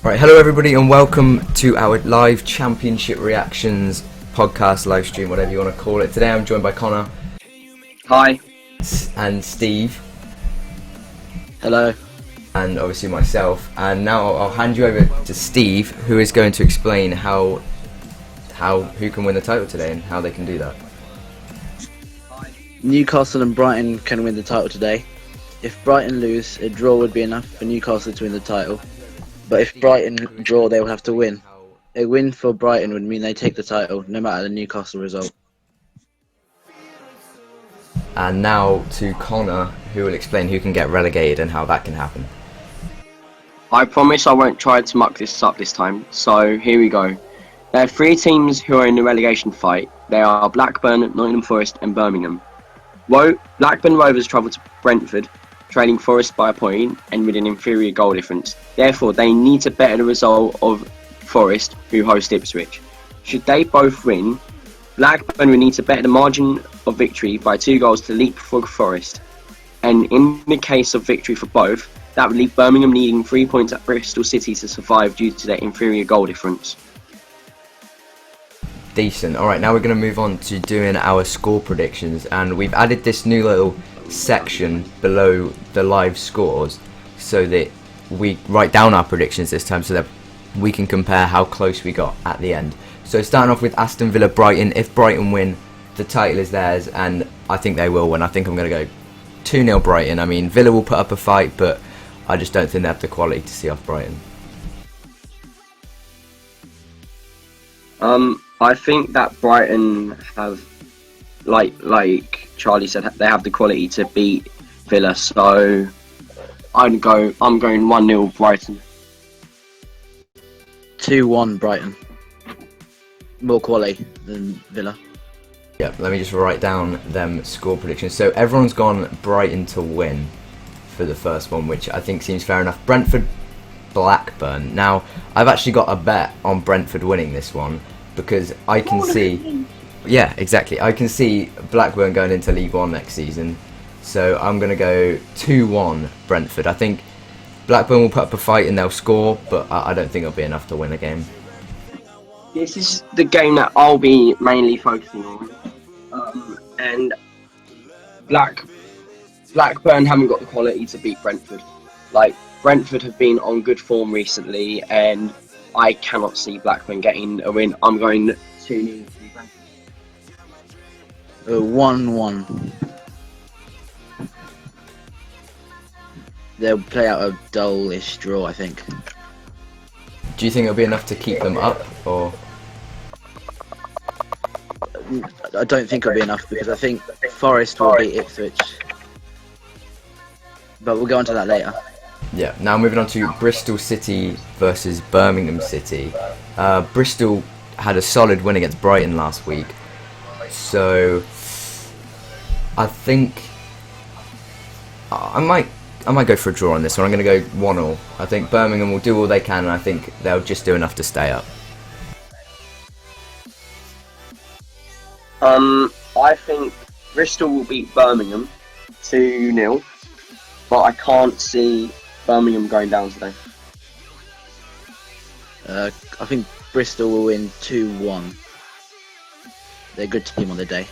Right, hello everybody and welcome to our live championship reactions podcast, live stream, whatever you want to call it. Today I'm joined by Connor. Hi. And Steve. Hello. And obviously myself. And now I'll hand you over to Steve, who is going to explain who can win the title today and how they can do that. Newcastle and Brighton can win the title today. If Brighton lose, a draw would be enough for Newcastle to win the title. But if Brighton draw, they will have to win. A win for Brighton would mean they take the title, no matter the Newcastle result. And now to Connor, who will explain who can get relegated and how that can happen. I promise I won't try to muck this up this time, so here we go. There are three teams who are in the relegation fight. They are Blackburn, Nottingham Forest and Birmingham. Blackburn Rovers travel to Brentford, trailing Forest by a point and with an inferior goal difference. Therefore, they need to better the result of Forest, who host Ipswich. Should they both win, Blackburn would need to better the margin of victory by 2 goals to leapfrog Forest. And in the case of victory for both, that would leave Birmingham needing 3 points at Bristol City to survive due to their inferior goal difference. Decent. Alright, now we're going to move on to doing our score predictions, and we've added this new little section below the live scores so that we write down our predictions this time so that we can compare how close we got at the end. So starting off with Aston Villa Brighton. If Brighton win, the title is theirs, and I think they will win. I think I'm going to go 2-0 Brighton. I mean, Villa will put up a fight, but I just don't think they have the quality to see off Brighton. I think that Brighton have, like Charlie said, they have the quality to beat Villa, so I'm going 1-0 Brighton. 2-1 Brighton. More quality than Villa. Yeah, let me just write down them score predictions. So everyone's gone Brighton to win for the first one, which I think seems fair enough. Brentford Blackburn. Now, I've actually got a bet on Brentford winning this one because I can see... Yeah, exactly. I can see Blackburn going into League One next season. So I'm going to go 2-1 Brentford. I think Blackburn will put up a fight and they'll score, but I don't think it'll be enough to win a game. This is the game that I'll be mainly focusing on. And Blackburn haven't got the quality to beat Brentford. Like, Brentford have been on good form recently, and I cannot see Blackburn getting a win. I'm going 2-0 to Brentford. 1-1. They'll play out a dullish draw, I think. Do you think it'll be enough to keep them up, or...? I don't think it'll be enough because I think Forest will beat Ipswich. But we'll go on to that later. Yeah, now moving on to Bristol City versus Birmingham City. Bristol had a solid win against Brighton last week, so I think I might go for a draw on this one. I'm going to go 1-1. I think Birmingham will do all they can, and I think they'll just do enough to stay up. I think Bristol will beat Birmingham 2-0, but I can't see Birmingham going down today. I think Bristol will win 2-1. They're a good team on the day.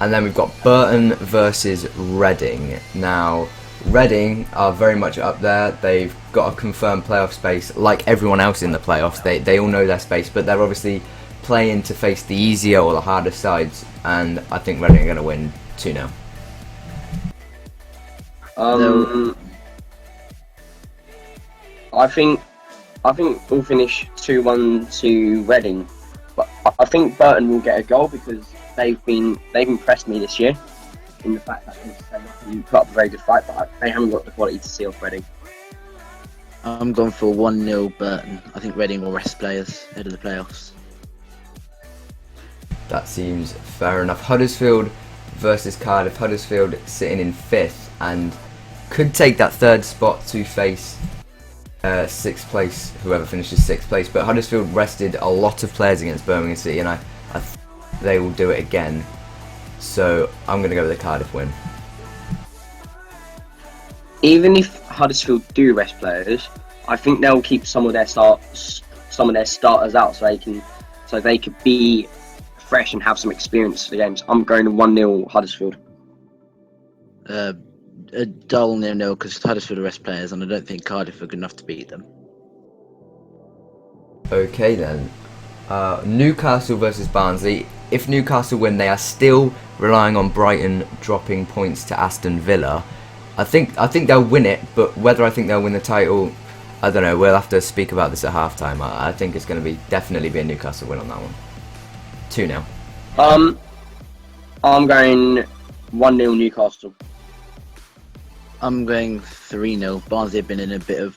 And then we've got Burton versus Reading. Now, Reading are very much up there. They've got a confirmed playoff space like everyone else in the playoffs. They all know their space, but they're obviously playing to face the easier or the harder sides, and I think Reading are going to win 2-0. I think we'll finish 2-1 to Reading, but I think Burton will get a goal because they've impressed me this year in the fact that they put up a very good fight, but they haven't got the quality to see off Reading. I'm going for 1-0 Burton. I think Reading will rest players ahead of the playoffs. That seems fair enough. Huddersfield versus Cardiff. Huddersfield sitting in 5th and could take that 3rd spot to face 6th place, whoever finishes 6th place. But Huddersfield rested a lot of players against Birmingham City, and I they will do it again. So I'm going to go with a Cardiff win. Even if Huddersfield do rest players, I think they'll keep some of their starters out so they could be fresh and have some experience for the games. I'm going to 1-0 Huddersfield. A dull 0-0 because Huddersfield are rest players, and I don't think Cardiff are good enough to beat them. Okay then. Newcastle versus Barnsley. If Newcastle win, they are still relying on Brighton dropping points to Aston Villa. I think they'll win it, but whether I think they'll win the title, I don't know. We'll have to speak about this at halftime. I think it's going to definitely be a Newcastle win on that one. 2-0. I'm going 1-0 Newcastle. I'm going 3-0. Barnsley have been in been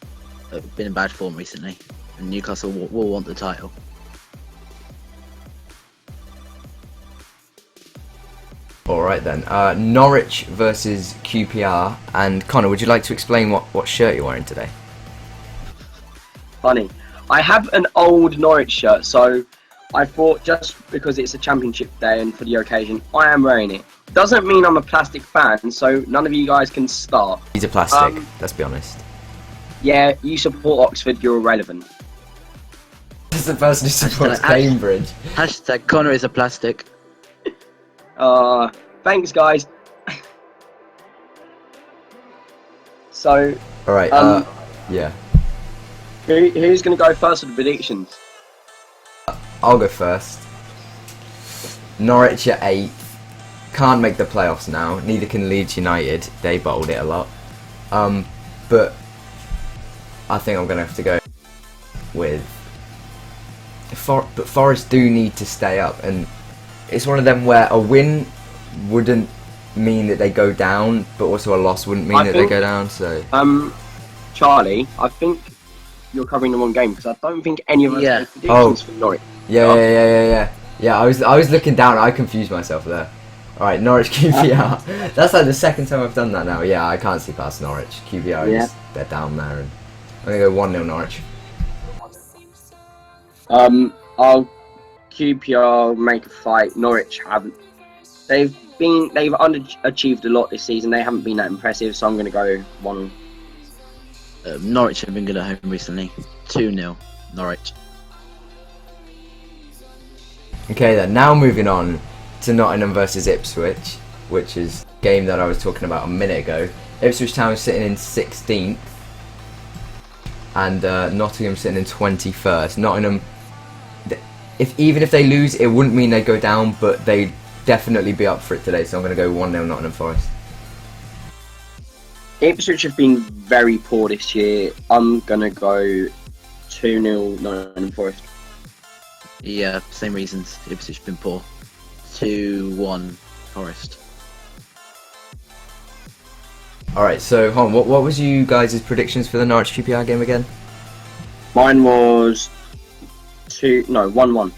in bad form recently, and Newcastle will want the title. Alright then. Norwich versus QPR. And Connor, would you like to explain what shirt you're wearing today? Funny. I have an old Norwich shirt, so I thought just because it's a championship day and for the occasion, I am wearing it. Doesn't mean I'm a plastic fan, so none of you guys can start. He's a plastic, let's be honest. Yeah, you support Oxford, you're irrelevant. That's the person who supports Cambridge. Hashtag Connor is a plastic. Thanks guys. So, Alright, yeah. Who's going to go first with the predictions? I'll go first. Norwich at 8th. Can't make the playoffs now. Neither can Leeds United. They bottled it a lot. But I think I'm going to have to go with... But Forest do need to stay up. And it's one of them where a win wouldn't mean that they go down, but also a loss wouldn't mean that they go down. So Charlie, I think you're covering the wrong game because I don't think any of us have predictions for Norwich. Yeah. I was looking down. I confused myself there. All right, Norwich QPR. That's like the second time I've done that now. Yeah, I can't see past Norwich. QPR they're down there, and I'm gonna go 1-0 Norwich. I'll QPR make a fight. Norwich haven't. They've underachieved a lot this season. They haven't been that impressive, so I'm gonna go 1. Norwich have been good at home recently. 2-0 Norwich. Okay then, now moving on to Nottingham versus Ipswich, which is a game that I was talking about a minute ago. Ipswich Town sitting in 16th and Nottingham sitting in 21st. Nottingham, even if they lose, it wouldn't mean they go down, but they'd definitely be up for it today, so I'm going to go 1-0 Nottingham Forest. Ipswich have been very poor this year. I'm going to go 2-0 Nottingham Forest. Yeah, same reasons. Ipswich have been poor. 2-1 Forest. Alright, so hold on, what was you guys' predictions for the Norwich QPR game again? Mine was 1-1.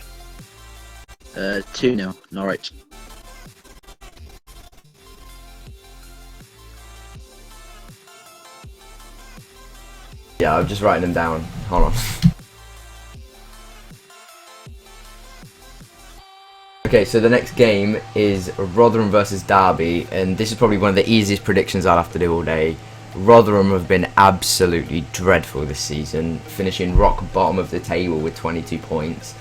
2-0 Norwich. Yeah, I'm just writing them down. Hold on. Okay, so the next game is Rotherham versus Derby, and this is probably one of the easiest predictions I'll have to do all day. Rotherham have been absolutely dreadful this season, finishing rock bottom of the table with 22 points.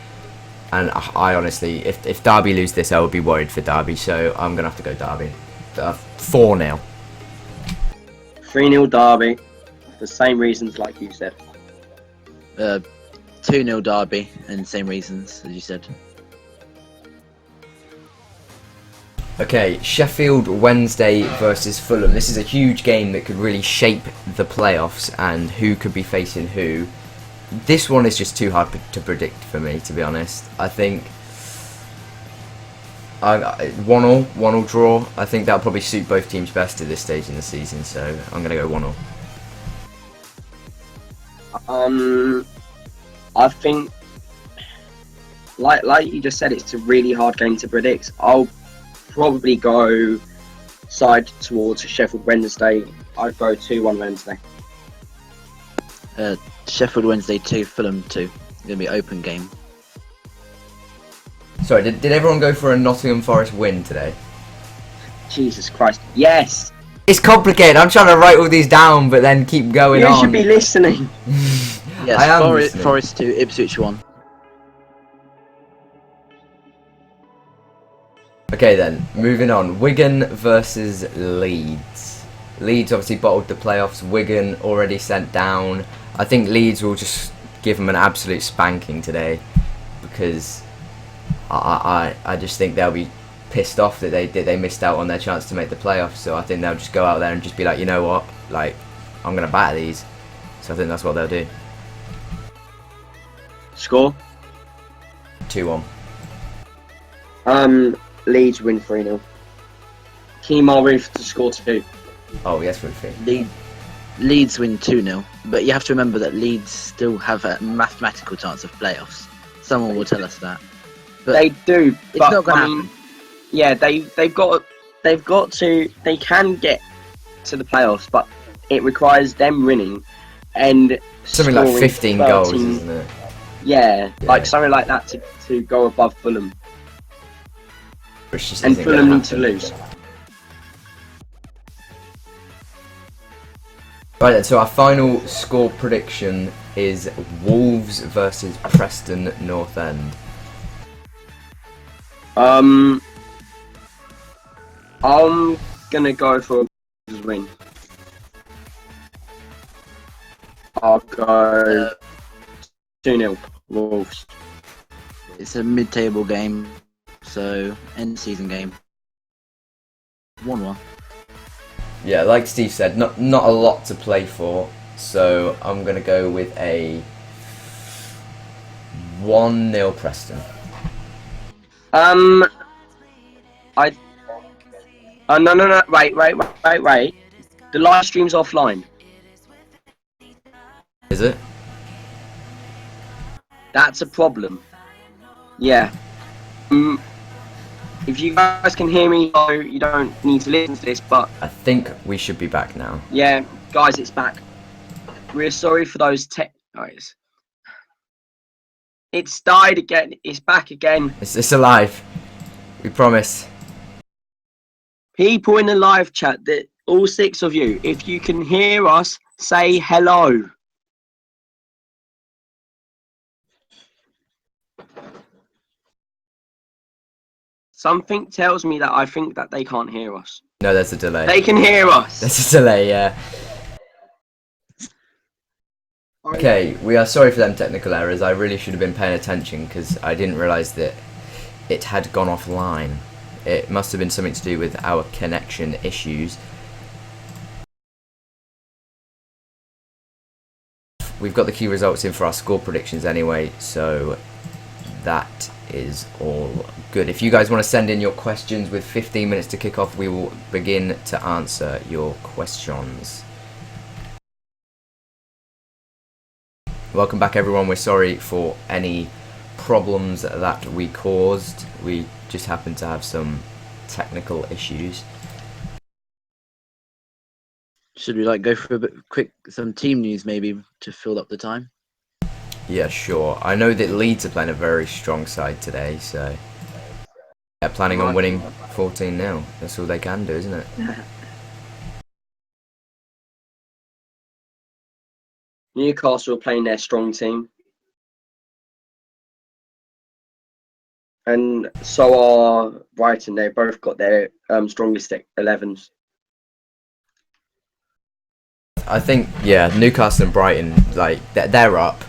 And I honestly, if Derby lose this, I would be worried for Derby, so I'm going to have to go Derby. 4-0. 3-0 Derby, for the same reasons like you said. 2-0 Derby, and same reasons as you said. Okay, Sheffield Wednesday versus Fulham. This is a huge game that could really shape the playoffs and who could be facing who. This one is just too hard to predict for me, to be honest. I think 1-1 draw. I think that'll probably suit both teams best at this stage in the season, so I'm going to go 1-1. I think, like you just said, it's a really hard game to predict. I'll probably go side towards Sheffield Wednesday. I'd go 2-1 Wednesday. Sheffield Wednesday 2, Fulham 2. It's going to be an open game. Sorry, did everyone go for a Nottingham Forest win today? Jesus Christ, yes! It's complicated. I'm trying to write all these down, but then keep going You on. should be listening. Yes, I am listening. Forest 2, Ipswich 1. Okay then, moving on. Wigan versus Leeds. Leeds obviously bottled the playoffs. Wigan already sent down. I think Leeds will just give them an absolute spanking today, because I just think they'll be pissed off that they missed out on their chance to make the playoffs. So I think they'll just go out there and just be like, you know what, like, I'm gonna batter these. So I think that's what they'll do. Score? 2-1. Leeds win 3-0. Kemar Roof to score 2. Oh yes, Rufi. Leeds win 2-0, but you have to remember that Leeds still have a mathematical chance of playoffs. Someone will tell us that. But They do, it's but not going to I mean, happen. yeah, they've got to. They can get to the playoffs, but it requires them winning and Something like scoring 15 goals, isn't it? Yeah, Yeah. like something like that to go above Fulham. Which just And isn't Fulham gonna need to happen. lose. Right then, so our final score prediction is Wolves versus Preston North End. I'm gonna go for a Wolves win. I'll go 2-0 Wolves. It's a mid-table game, so end-season game. 1-1. Yeah, like Steve said, not a lot to play for, so I'm gonna go with a 1-0 Preston. No, wait. The live stream's offline. Is it? That's a problem. Yeah. If you guys can hear me, you don't need to listen to this, but I think we should be back now. yeah, guys, it's back. We're sorry for those guys. It's died again. It's back again. It's alive. We promise. People in the live chat, that all 6 of you, if you can hear us, say hello. Something tells me that I think that they can't hear us. No, there's a delay. They can hear us. There's a delay, yeah. Okay, we are sorry for them technical errors. I really should have been paying attention because I didn't realise that it had gone offline. It must have been something to do with our connection issues. We've got the key results in for our score predictions anyway, so that is all good. If you guys want to send in your questions with 15 minutes to kick off, we will begin to answer your questions. Welcome back everyone, we're sorry for any problems that we caused. We just happened to have some technical issues. Should we go for a bit quick, some team news maybe to fill up the time? Yeah, sure. I know that Leeds are playing a very strong side today, so they're planning on winning 14-0. That's all they can do, isn't it? Newcastle are playing their strong team. And so are Brighton. They've both got their strongest 11s. I think, yeah, Newcastle and Brighton, they're up.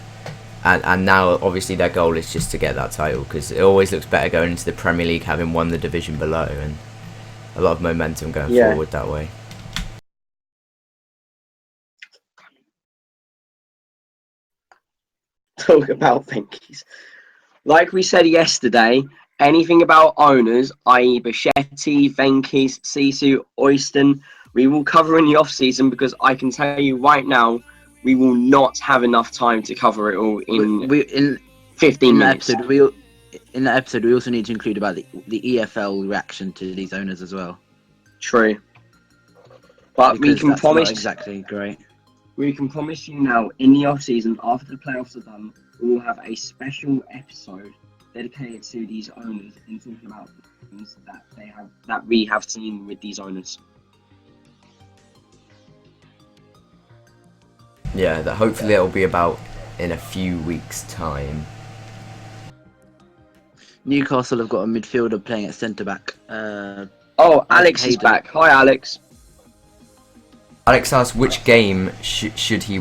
And now, obviously, their goal is just to get that title, because it always looks better going into the Premier League having won the division below, and a lot of momentum going forward that way. Talk about pinkies. Like we said yesterday, anything about owners, i.e. Bichetti, Venkis, Sisu, Oyston, we will cover in the off-season, because I can tell you right now, we will not have enough time to cover it all in 15 minutes. In that episode, we also need to include about the EFL reaction to these owners as well. True. But because we can that's promise... not exactly great. We can promise you now, in the off-season, after the playoffs are done, we will have a special episode dedicated to these owners and talking about things that we have seen with these owners. Yeah, that hopefully it'll be about in a few weeks' time. Newcastle have got a midfielder playing at centre back. Oh, Isaac Alex is Hayden. back. Hi, Alex. Alex asks which game should he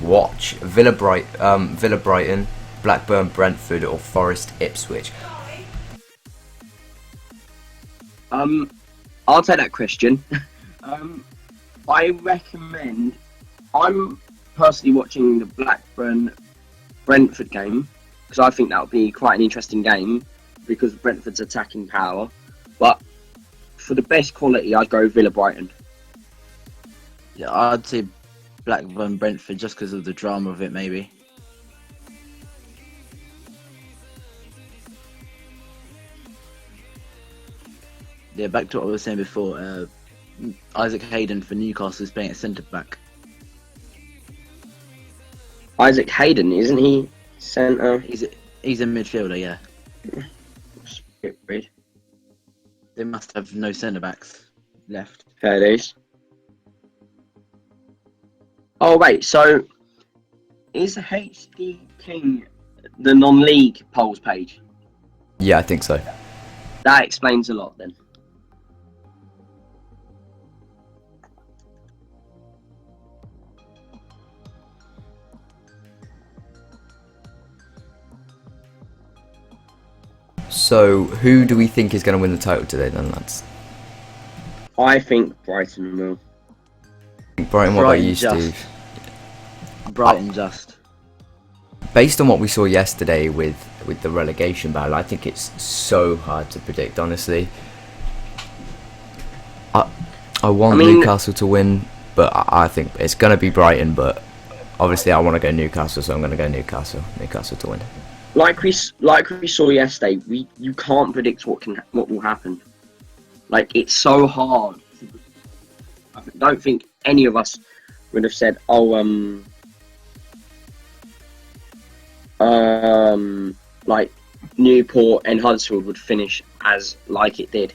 watch? Villa Brighton, Blackburn Brentford, or Forest Ipswich? I'll take that question. I recommend. I'm personally watching the Blackburn Brentford game because I think that'll be quite an interesting game because Brentford's attacking power. But for the best quality, I'd go Villa Brighton. Yeah, I'd say Blackburn Brentford just because of the drama of it, maybe. Yeah, back to what I was saying before. Isaac Hayden for Newcastle is playing at centre back. Isaac Hayden, isn't he? Centre. He's a midfielder, yeah. It's a bit weird. They must have no centre backs left. Fair days. Oh wait, so is HD King the non-league polls page? Yeah, I think so. That explains a lot then. So, who do we think is going to win the title today, then, lads? I think Brighton will. Brighton, what about Brighton you, just. Steve? Brighton just. Based on what we saw yesterday with the relegation battle, I think it's so hard to predict, honestly. I want Newcastle to win, but I think it's going to be Brighton, but obviously I want to go Newcastle, so I'm going to go Newcastle to win. Like we saw yesterday, you can't predict what will happen. Like, it's so hard. I don't think any of us would have said, like Newport and Huddersfield would finish as like it did.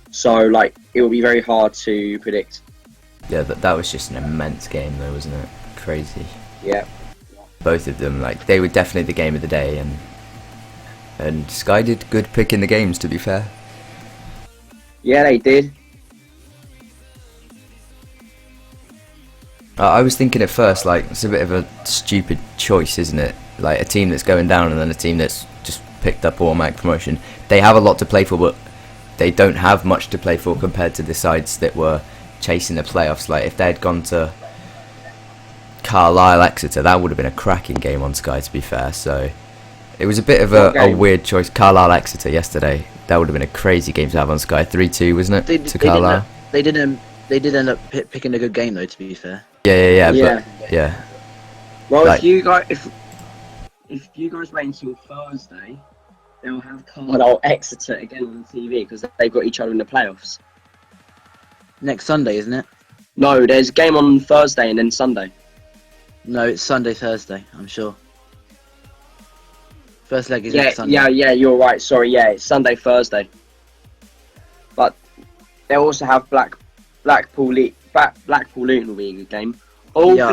So like it will be very hard to predict. Yeah, that was just an immense game, though, wasn't it? Crazy. Yeah. Both of them, like, they were definitely the game of the day, and Sky did good picking the games, to be fair. Yeah, they did. I was thinking at first, like, it's a bit of a stupid choice, isn't it? Like, a team that's going down and then a team that's just picked up automatic promotion. They have a lot to play for, but they don't have much to play for compared to the sides that were chasing the playoffs. Like, if they had gone to Carlisle Exeter, that would have been a cracking game on Sky, to be fair. So it was a bit of a weird choice. Carlisle Exeter yesterday, that would have been a crazy game to have on Sky. 3-2, wasn't it, to Carlisle? They did end up picking a good game, though, to be fair. Yeah. Well, like, if you guys wait until Thursday, they'll have Carlisle Exeter again on TV because they've got each other in the playoffs. Next Sunday, isn't it? No, there's a game on Thursday and then Sunday. No, it's Sunday, Thursday, I'm sure. First leg is Yeah, next Sunday. yeah, you're right. Sorry, yeah, it's Sunday, Thursday. But they'll also have Blackpool Luton will be a good game. Yeah,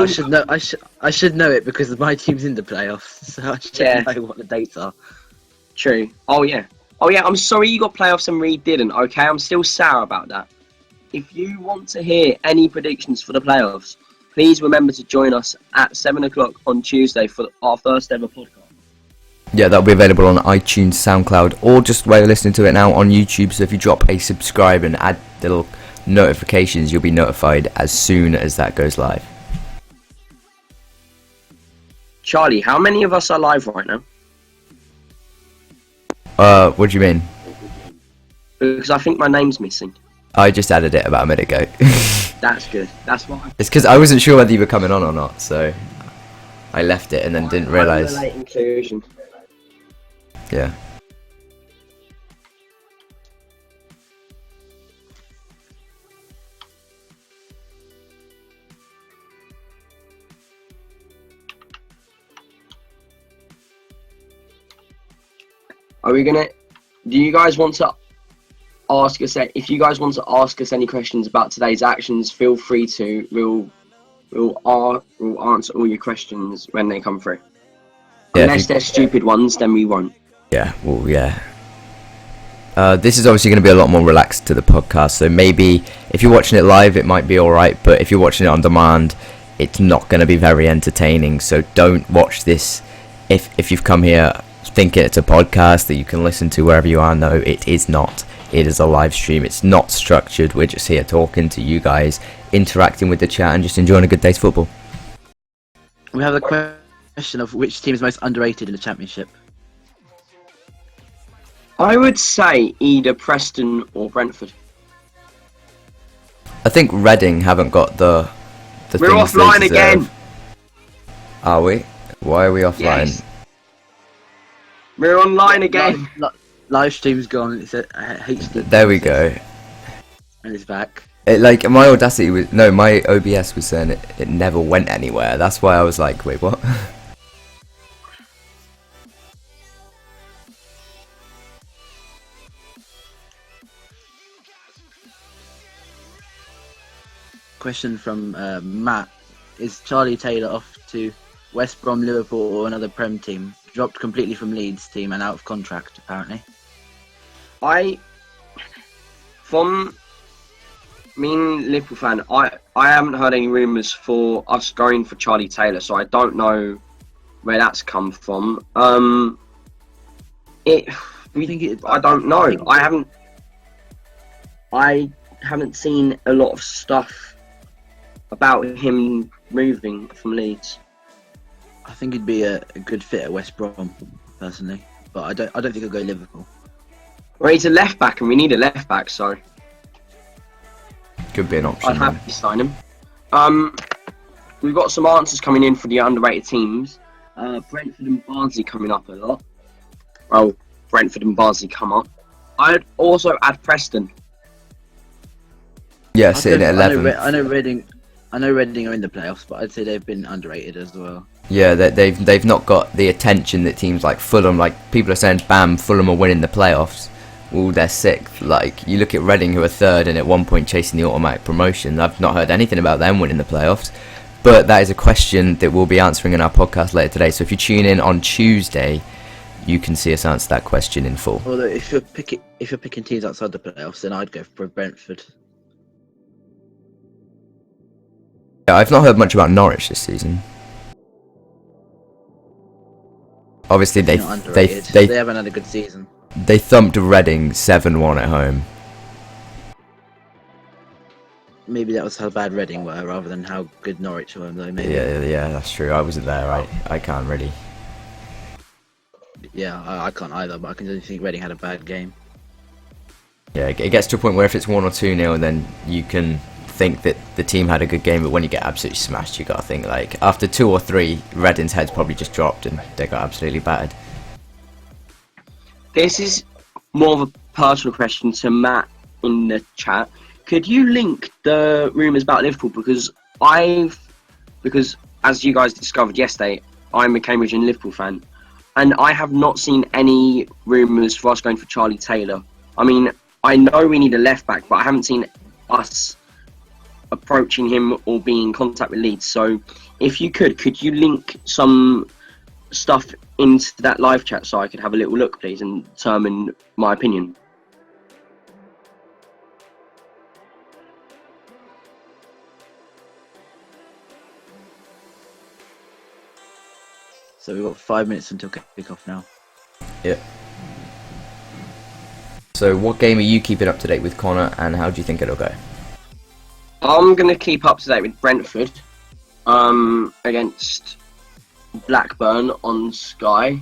I should know it because my team's in the playoffs, so I should know what the dates are. True. Oh yeah. I'm sorry you got playoffs and Reed didn't. Okay, I'm still sour about that. If you want to hear any predictions for the playoffs, please remember to join us at 7 o'clock on Tuesday for our first ever podcast. Yeah, that'll be available on iTunes, SoundCloud, or just where you're listening to it now on YouTube. So if you drop a subscribe and add the little notifications, you'll be notified as soon as that goes live. Charlie, how many of us are live right now? What do you mean? Because I think my name's missing. I just added it about a minute ago. That's good. That's why. It's because I wasn't sure whether you were coming on or not, so I left it and then didn't realise. I'm a late inclusion. Yeah. Do you guys want to ask us? If you guys want to ask us any questions about today's actions, feel free to. We'll We'll answer all your questions when they come through. Yeah, Unless they're stupid ones, then we won't. Yeah, well, yeah. This is obviously going to be a lot more relaxed to the podcast, so maybe if you're watching it live, it might be alright, but if you're watching it on demand, it's not going to be very entertaining, so don't watch this if you've come here thinking it's a podcast that you can listen to wherever you are. No, it is not. It is a live stream. It's not structured. We're just here talking to you guys, interacting with the chat, and just enjoying a good day's football. We have the question of which team is most underrated in the championship. I would say either Preston or Brentford. I think Reading haven't got the We're things they offline deserve. again. Are we? Why are we offline? Yes. We're online again. Live stream's gone. It's at HD. There we go. And it's back. Like my Audacity was my OBS was saying it never went anywhere. That's why I was like, wait, what? Question from Matt: is Charlie Taylor off to West Brom, Liverpool, or another Prem team? Dropped completely from Leeds team and out of contract apparently. From being Liverpool fan, I haven't heard any rumours for us going for Charlie Taylor, so I don't know where that's come from. I don't know. I haven't seen a lot of stuff about him moving from Leeds. I think he'd be a good fit at West Brom, personally, but I don't think he'll go Liverpool. Well, he's a left back, and we need a left back, so Could be an option. I'd happily sign him. We've got some answers coming in for the underrated teams. Brentford and Barnsley coming up a lot. Well, Brentford and Barnsley come up. I'd also add Preston. Yeah, sitting at 11. I know Reading are in the playoffs, but I'd say they've been underrated as well. Yeah, they've not got the attention that teams like Fulham, like people are saying, bam, Fulham are winning the playoffs. Well, they're sixth. Like, you look at Reading, who are third and at one point chasing the automatic promotion. I've not heard anything about them winning the playoffs. But that is a question that we'll be answering in our podcast later today. So if you tune in on Tuesday, you can see us answer that question in full. Although if you're picking teams outside the playoffs, then I'd go for Brentford. Yeah, I've not heard much about Norwich this season. Obviously, they haven't had a good season. They thumped Reading 7-1 at home. Maybe that was how bad Reading were, rather than how good Norwich were, though. Maybe. Yeah, that's true. I wasn't there. I can't really. Yeah, I can't either, but I can only think Reading had a bad game. Yeah, it gets to a point where if it's 1 or 2-0, then you can think that the team had a good game, but when you get absolutely smashed, you gotta think, like, after 2 or 3, Reading's head's probably just dropped and they got absolutely battered. This is more of a personal question to Matt in the chat. Could you link the rumours about Liverpool? Because as you guys discovered yesterday, I'm a Cambridge and Liverpool fan, and I have not seen any rumours for us going for Charlie Taylor. I mean, I know we need a left back, but I haven't seen us approaching him or being in contact with Leeds. So if you could you link some stuff into that live chat so I could have a little look, please, and determine my opinion? So we've got 5 minutes until kick-off now. Yeah. So what game are you keeping up to date with, Connor, and how do you think it'll go? I'm going to keep up to date with Brentford against Blackburn on Sky.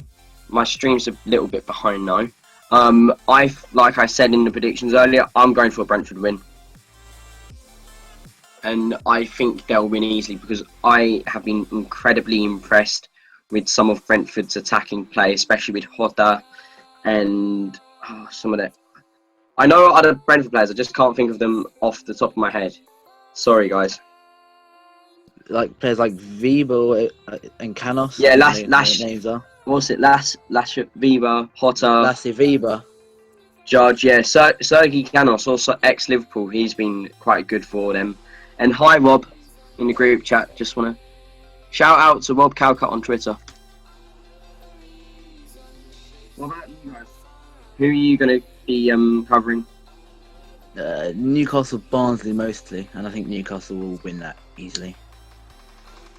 My stream's a little bit behind now. Like I said in the predictions earlier, I'm going for a Brentford win. And I think they'll win easily because I have been incredibly impressed with some of Brentford's attacking play, especially with Jota and some of that. I know other Brentford players, I just can't think of them off the top of my head. Sorry, guys. Like players like Vibo and Canos. Yeah, names are. What's it? Viva, Jota. Lassie Viva. Judge, yeah. Sergi Canos, also ex-Liverpool. He's been quite good for them. And hi, Rob. in the group chat. Just want to shout out to Rob Calcutt on Twitter. What about you guys? Who are you going to be covering? Newcastle Barnsley mostly, and I think Newcastle will win that easily.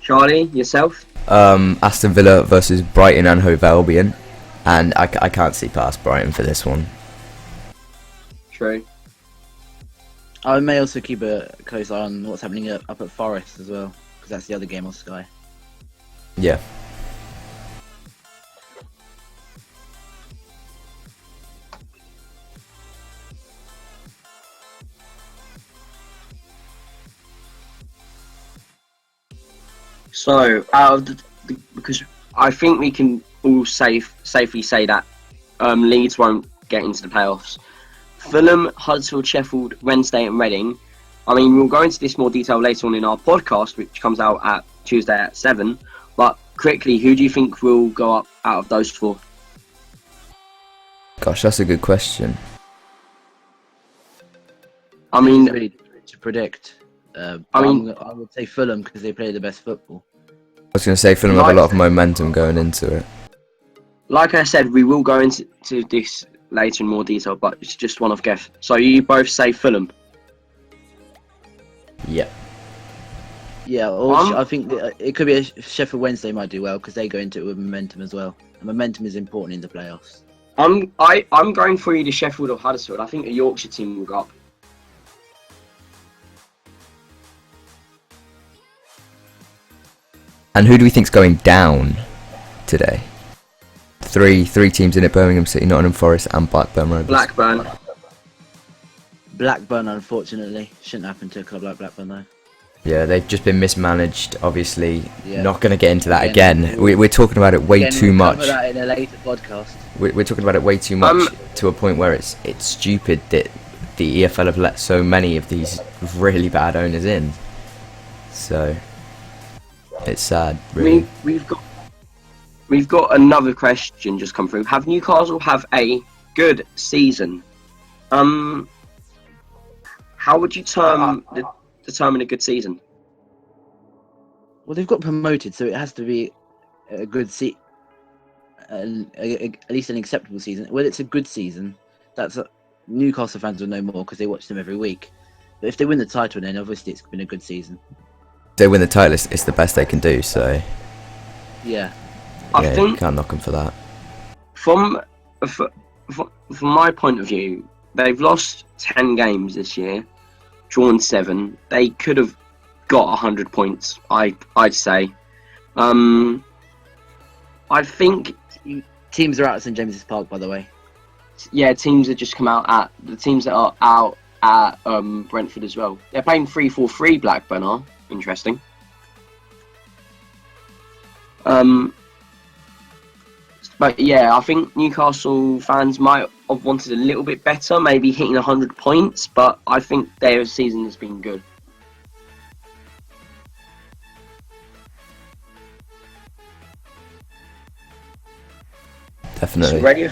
Charlie, yourself? Aston Villa versus Brighton and Hove Albion, and I can't see past Brighton for this one. True. I may also keep a close eye on what's happening up at Forest as well, because that's the other game on Sky. Yeah. So, out of because I think we can all safely say that Leeds won't get into the playoffs. Fulham, Huddersfield, Sheffield, Wednesday and Reading. I mean, we'll go into this more detail later on in our podcast, which comes out at Tuesday at 7. But quickly, who do you think will go up out of those 4? Gosh, that's a good question. I mean, Really to predict. I would say Fulham because they play the best football. I was going to say Fulham have a lot of momentum going into it. like I said, we will go into this later in more detail, but it's just one of guess. So you both say Fulham? Yeah. Yeah, or I think it could be a Sheffield Wednesday might do well because they go into it with momentum as well. And momentum is important in the playoffs. I'm going for either Sheffield or Huddersfield. I think a Yorkshire team will go up. And who do we think's going down today? Three teams in it: Birmingham City, Nottingham Forest, and Blackburn Rovers. Blackburn, unfortunately, shouldn't happen to a club like Blackburn though. Yeah, they've just been mismanaged. Obviously, Yeah. not going to get into that again. We're talking about it way too much. We'll cover that in a later podcast. We're talking about it way too much to a point where it's stupid that the EFL have let so many of these really bad owners in. So it's sad, really. We've got another question just come through. Have Newcastle have a good season? How would you determine a good season? Well, they've got promoted, so it has to be a good at least an acceptable season. Well, it's a good season. Newcastle fans will know more because they watch them every week. But if they win the title, then obviously it's been a good season. If they win the title, it's the best they can do. So Yeah. I think you can't knock them for that. from my point of view, they've lost 10 games this year, drawn 7. They could have got 100 points. I'd say. I think. Teams are out at St James's Park, by the way. Yeah, teams that just come out at the teams that are out at Brentford as well. They're playing 3-4-3. Blackburn are interesting. But yeah, I think Newcastle fans might have wanted a little bit better, maybe hitting 100 points. But I think their season has been good. Definitely.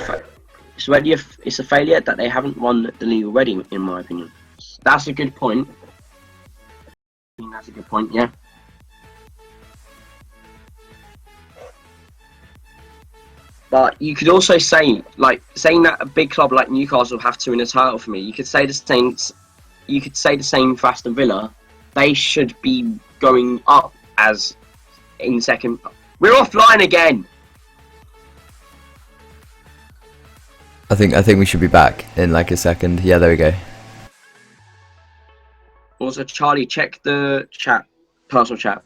It's a failure that they haven't won the league already, in my opinion. That's a good point. I think that's a good point, yeah. But you could also say, saying that a big club like Newcastle have to win a title for me. You could say the same. You could say the same for Aston Villa. They should be going up as in second. We're offline again. I think we should be back in like a second. Yeah, there we go. Also, Charlie, check the chat, personal chat.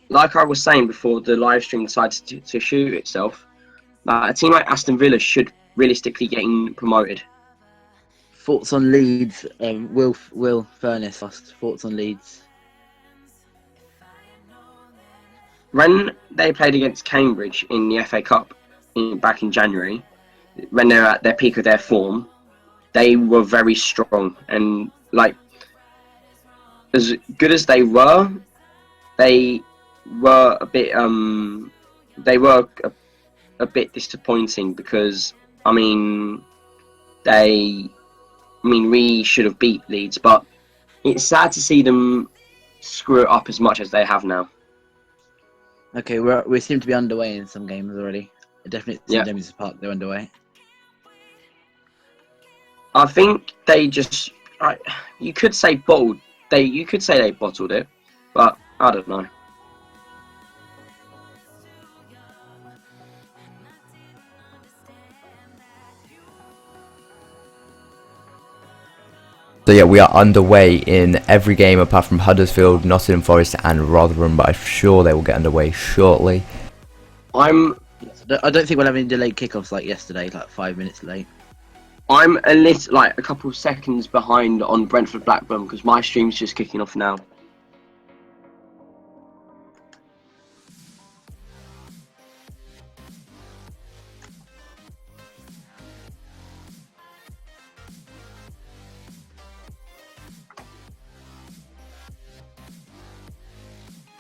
Like I was saying before, the live stream decided to shoot itself. A team like Aston Villa should realistically getting promoted. Thoughts on Leeds? Will Furness first. Thoughts on Leeds? When they played against Cambridge in the FA Cup back in January, when they're at their peak of their form, they were very strong. And as good as they were a bit a bit disappointing because we should have beat Leeds, but it's sad to see them screw it up as much as they have now. Okay, we seem to be underway in some games already. Definitely Yeah. St James's Park, they're underway. I think they just, you could say bottled. You could say they bottled it, but I don't know. So yeah, we are underway in every game apart from Huddersfield, Nottingham Forest and Rotherham, but I'm sure they will get underway shortly. I don't think we'll have any delayed kickoffs like yesterday, like 5 minutes late. I'm a couple of seconds behind on Brentford Blackburn because my stream's just kicking off now.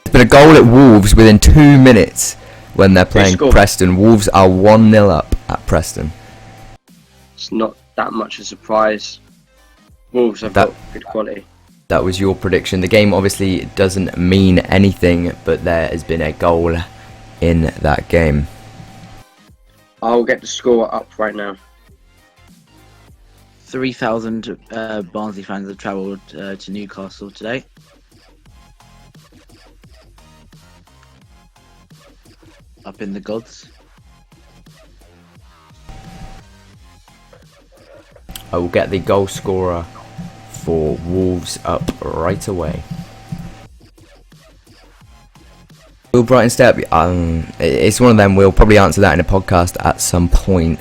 There's been a goal at Wolves within 2 minutes when they're playing scored? Preston. Wolves are 1-0 up at Preston. It's not that much a surprise. Wolves have got good quality. That was your prediction. The game obviously doesn't mean anything, but there has been a goal in that game. I'll get the score up right now. 3,000 Barnsley fans have travelled to Newcastle today. Up in the gods. I will get the goal scorer for Wolves up right away. Will Brighton stay up? It's one of them. We'll probably answer that in a podcast at some point.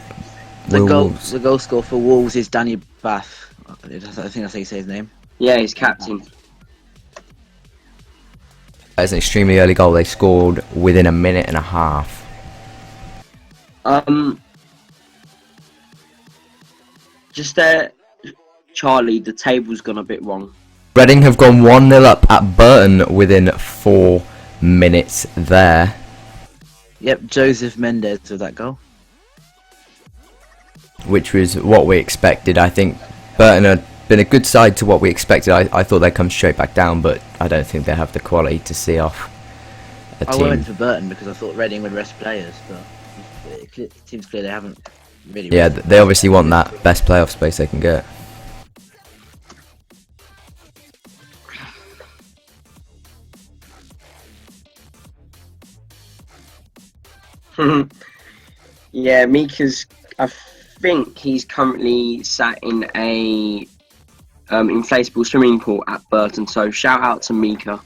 The goal scorer for Wolves is Danny Bath. I think that's how you say his name. Yeah, he's captain. That's an extremely early goal. They scored within a minute and a half. Just there, Charlie, the table's gone a bit wrong. Reading have gone 1-0 up at Burton within 4 minutes there. Yep, Joseph Mendes with that goal. Which was what we expected. I think Burton had been a good side to what we expected. I thought they'd come straight back down, but I don't think they have the quality to see off a team. I went for Burton because I thought Reading would rest players, but it seems clear they haven't really. Yeah, they obviously want that best playoff space they can get. Yeah, Mika's. I think he's currently sat in a inflatable swimming pool at Burton. So shout out to Mika.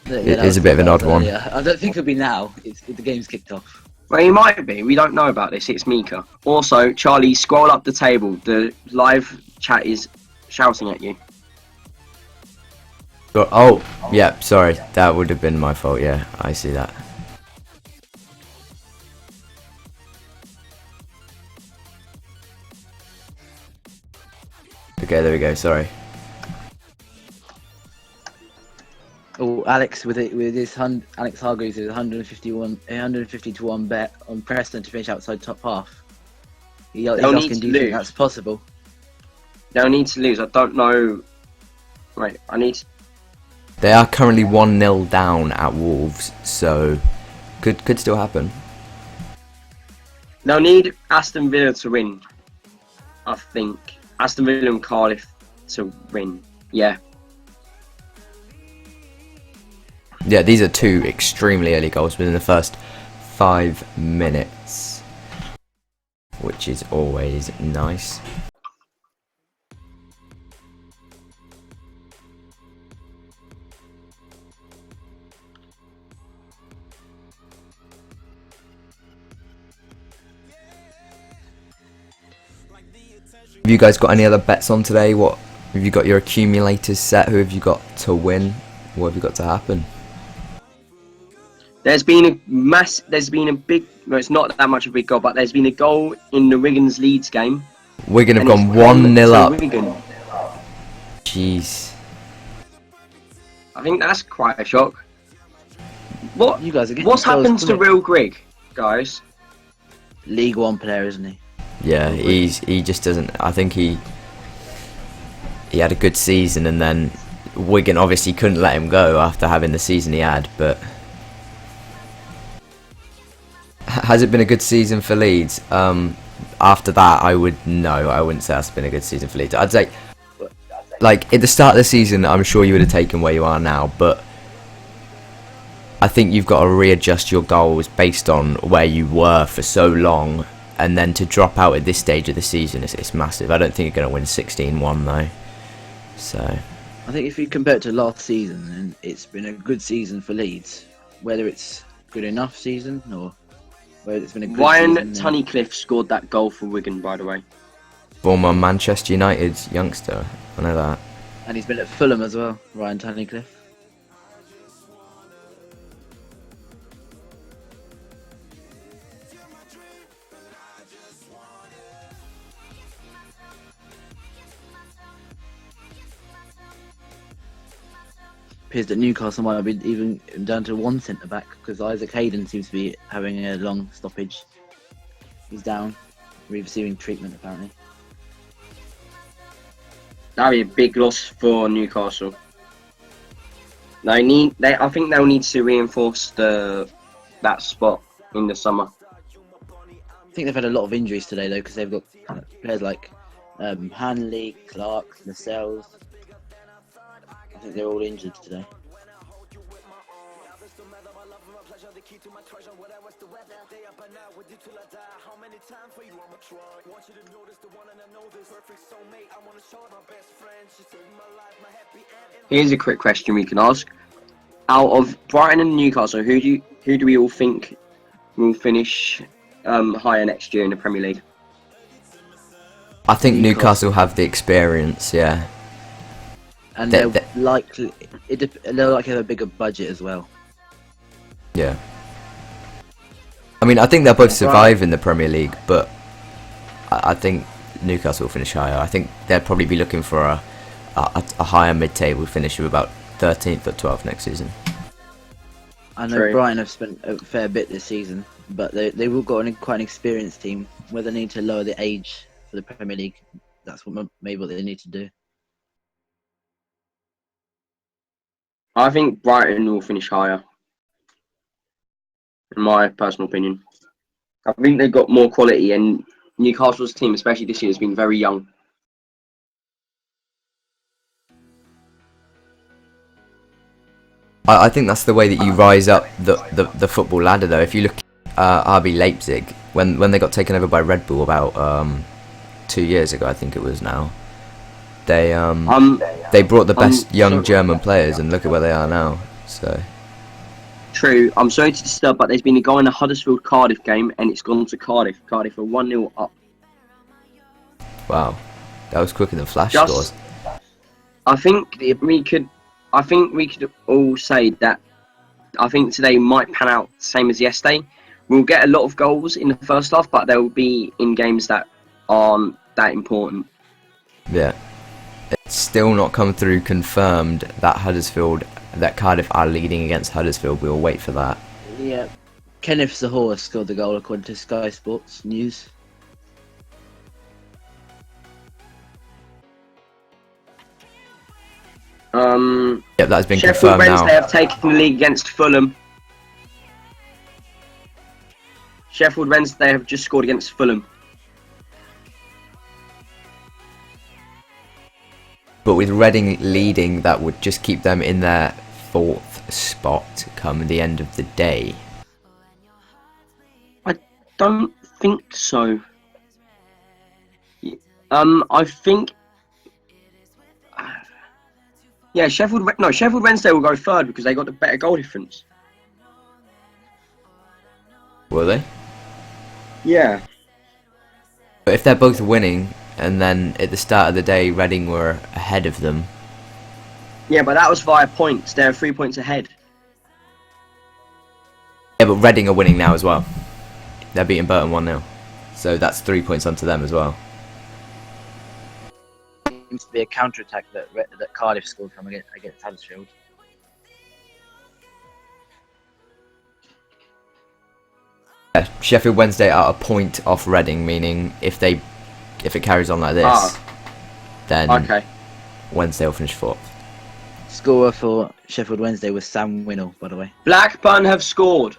Yeah, It is a bit of an odd one. Yeah, I don't think it'll be now. The game's kicked off. Well, he might be. We don't know about this. It's Mika. Also, Charlie, scroll up the table. The live chat is shouting at you. Oh, yeah, sorry. That would have been my fault. Yeah, I see that. Okay, there we go. Sorry. Oh, Alex with his Alex Hargreaves with 150 to 1 bet on Preston to finish outside top half. He's asking, do you think that's possible? They'll need to lose. I don't know. Right, I need to... They are currently 1-0 down at Wolves, so could still happen. They'll need Aston Villa to win. I think Aston Villa and Cardiff to win. Yeah. Yeah, these are 2 extremely early goals within the first 5 minutes, which is always nice. Have you guys got any other bets on today? What have you got your accumulators set? Who have you got to win? What have you got to happen? There's been a big, well, it's not that much of a big goal, but there's been a goal in the Wigan's Leeds game. Wigan have gone 1-0 up. Jeez. I think that's quite a shock. What? You guys are getting What's happened to quick. Real Grigg, guys? League One player, isn't he? Yeah, he just doesn't. I think he had a good season and then Wigan obviously couldn't let him go after having the season he had, but has it been a good season for Leeds? After that, I wouldn't say that's been a good season for Leeds. I'd say, like, at the start of the season, I'm sure you would have taken where you are now, but I think you've got to readjust your goals based on where you were for so long, and then to drop out at this stage of the season, it's massive. I don't think you're going to win 16-1 though. So I think if you compare it to last season, then it's been a good season for Leeds. Whether it's good enough season or whether it's been a good Ryan season. Tunnicliffe scored that goal for Wigan, by the way. former Manchester United youngster, I know that. And he's been at Fulham as well, Ryan Tunnicliffe. Appears that Newcastle might have been even down to one centre back because Isaac Hayden seems to be having a long stoppage. He's down, receiving treatment apparently. That'd be a big loss for Newcastle. I think they'll need to reinforce that spot in the summer. I think they've had a lot of injuries today though because they've got players like Hanley, Clark, Lascelles. I think they're all injured today. Here's a quick question we can ask: out of Brighton and Newcastle, who do we all think will finish higher next year in the Premier League? I think Newcastle have the experience, yeah. And they'll likely have a bigger budget as well. Yeah. I mean, I think they'll both survive in the Premier League, but I think Newcastle will finish higher. I think they'll probably be looking for a higher mid-table finish of about 13th or 12th next season. I know Brighton have spent a fair bit this season, but they've all got quite an experienced team. Where they need to lower the age for the Premier League, that's maybe what they need to do. I think Brighton will finish higher, in my personal opinion. I think they've got more quality, and Newcastle's team, especially this year, has been very young. I think that's the way that you rise up the football ladder, though. If you look at RB Leipzig, when they got taken over by Red Bull about 2 years ago, I think it was now. They brought the best young German players, and look at where they are now. So true. I'm sorry to disturb, but there's been a guy in the Huddersfield Cardiff game, and it's gone to Cardiff. Cardiff are 1-0 up. Wow, that was quicker than flash scores. I think we could all say that. I think today might pan out the same as yesterday. We'll get a lot of goals in the first half, but they'll be in games that aren't that important. Yeah. It's still not come through confirmed that Cardiff are leading against Huddersfield. We'll wait for that. Yeah. Kenneth Sahor scored the goal according to Sky Sports News. Yep, that's been Sheffield confirmed Wednesday now. have taken the lead against Fulham. Sheffield Wednesday have just scored against Fulham. But with Reading leading, that would just keep them in their 4th spot come the end of the day. I don't think so. I think... Yeah, Sheffield Wednesday will go 3rd because they got the better goal difference. Will they? Yeah. But if they're both winning, and then at the start of the day Reading were ahead of them. Yeah, but that was via points. They're 3 points ahead. Yeah, but Reading are winning now as well. They're beating Burton 1-0. So that's 3 points onto them as well. Seems to be a counter-attack that Cardiff scored from against Huddersfield. Yeah, Sheffield Wednesday are a point off Reading, meaning if it carries on like this, then Okay. Wednesday will finish 4th. Scorer for Sheffield Wednesday was Sam Winnell, by the way. Blackburn have scored.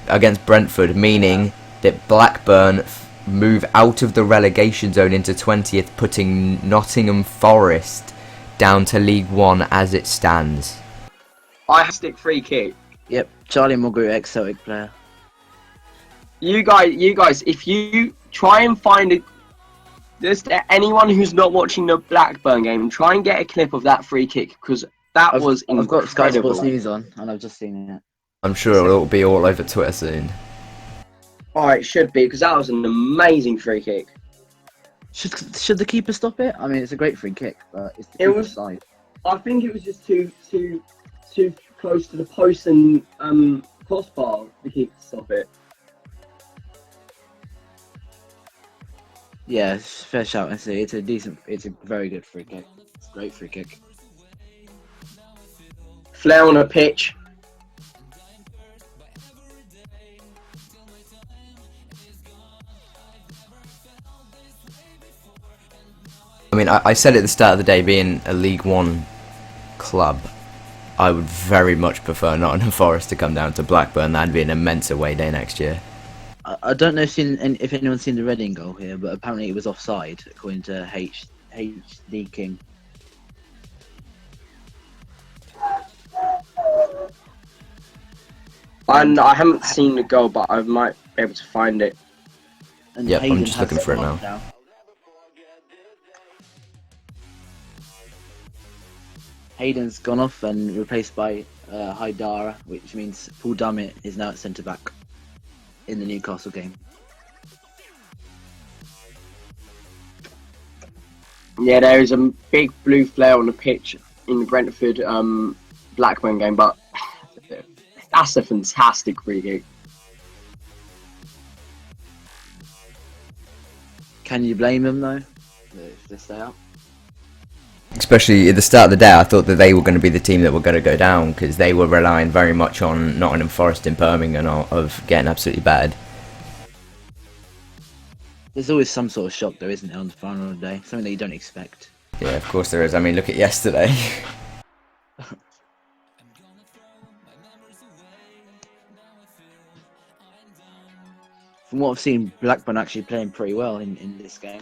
Against Brentford, meaning that Blackburn move out of the relegation zone into 20th, putting Nottingham Forest down to League One as it stands. I stick free kick. Yep, Charlie Mulgrew, ex-Celtic player. You guys, if you try and find a, just anyone who's not watching the Blackburn game, try and get a clip of that free kick because that was incredible. I've got Sky Sports News on, and I've just seen it. I'm sure it'll be all over Twitter soon. Oh, it should be because that was an amazing free kick. Should the keeper stop it? I mean, it's a great free kick, but it's the keeper's side. I think it was just too close to the post and crossbar. The keeper to stop it. Yeah, it's fair shout. It's a very good free kick. It's a great free kick. Flair on a pitch. I mean, I said at the start of the day, being a League One club, I would very much prefer Nottingham Forest to come down to Blackburn. That'd be an immense away day next year. I don't know if anyone's seen the Reading goal here, but apparently it was offside, according to HD King. And I haven't seen the goal, but I might be able to find it. And Yep, Hayden I'm just has looking for it marked now. Hayden's gone off and replaced by Haidara, which means Paul Dummett is now at centre back in the Newcastle game. Yeah, there is a big blue flare on the pitch in the Brentford Blackburn game, but that's a fantastic free kick. Can you blame him though? If they stay up. Especially at the start of the day, I thought that they were going to be the team that were going to go down because they were relying very much on Nottingham Forest in Birmingham of getting absolutely battered. There's always some sort of shock though, isn't there, on the final day? Something that you don't expect. Yeah, of course there is. I mean, look at yesterday. From what I've seen, Blackburn actually playing pretty well in this game.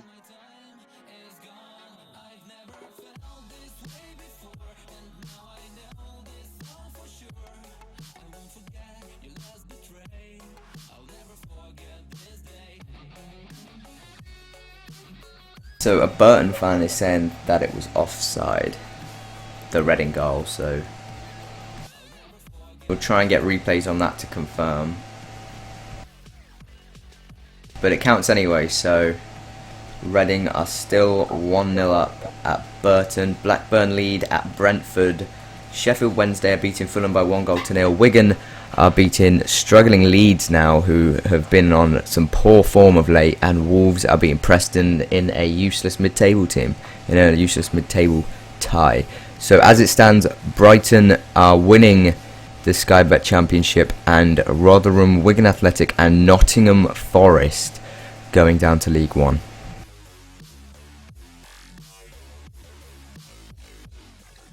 So a Burton fan is saying that it was offside, the Reading goal, so we'll try and get replays on that to confirm. But it counts anyway, so Reading are still 1-0 up at Burton. Blackburn lead at Brentford. Sheffield Wednesday are beating Fulham by 1-0. Wigan are beating struggling Leeds now, who have been on some poor form of late, and Wolves are beating Preston in a useless mid-table team, in a useless mid-table tie. So as it stands, Brighton are winning the Sky Bet Championship, and Rotherham, Wigan Athletic and Nottingham Forest going down to League One.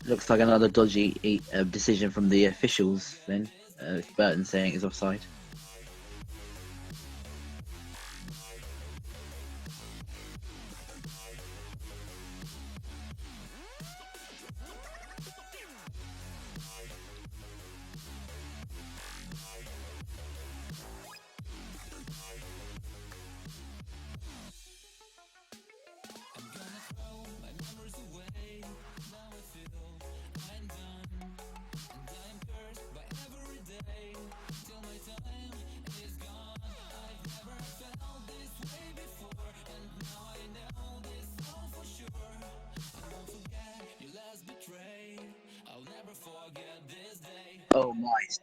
Looks like another dodgy decision from the officials then. Burton saying it's offside. Oh my, it's 2-0.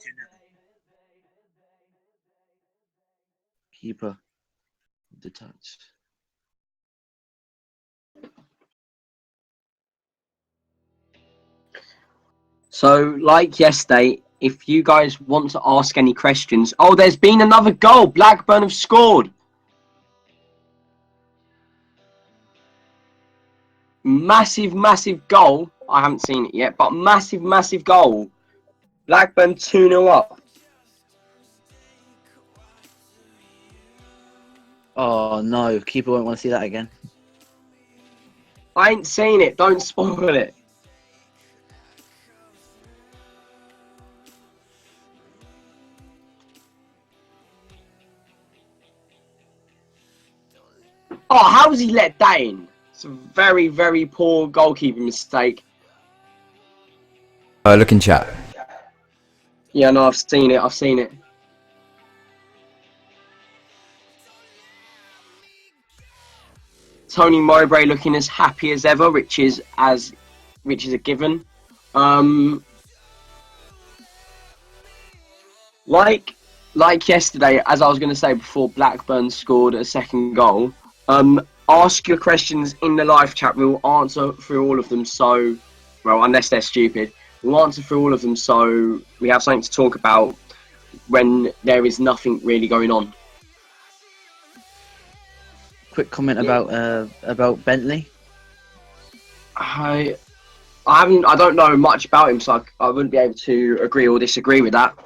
Keeper detached. So, like yesterday, if you guys want to ask any questions... Oh, there's been another goal! Blackburn have scored! Massive, massive goal I haven't seen it yet, but massive, massive goal. Blackburn 2-0 up. Oh no, keeper won't want to see that again. I ain't seen it. Don't spoil it. Oh, how's he let that in? It's a very, very poor goalkeeper mistake. Look in chat. Yeah, no, I've seen it. I've seen it. Tony Mowbray looking as happy as ever, which is a given. Like yesterday, as I was going to say before Blackburn scored a second goal. Ask your questions in the live chat. We'll answer through all of them. So, well, unless they're stupid, we'll answer through all of them. So we have something to talk about when there is nothing really going on. Quick comment about Bentley. I don't know much about him, so I wouldn't be able to agree or disagree with that.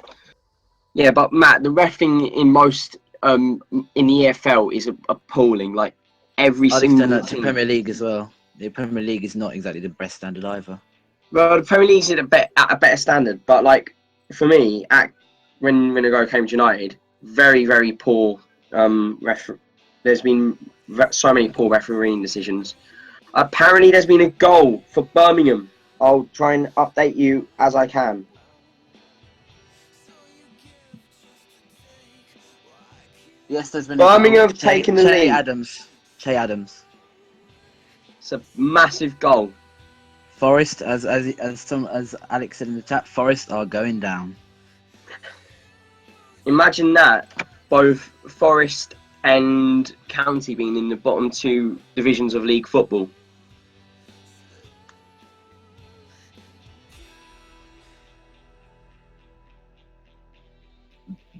Yeah, but Matt, the reffing in most in the EFL is appalling. Like every I'd extend single that to team. Premier League as well. The Premier League is not exactly the best standard either. Well, the Premier League's at a better standard, but like for me, when I go to Cambridge United, very, very poor There's been so many poor refereeing decisions. Apparently, there's been a goal for Birmingham. I'll try and update you as I can. Yes, there's been Birmingham a goal. have taken the lead. Che Adams. It's a massive goal. Forest, as Alex said in the chat, Forest are going down. Imagine that, both Forest and County being in the bottom two divisions of league football.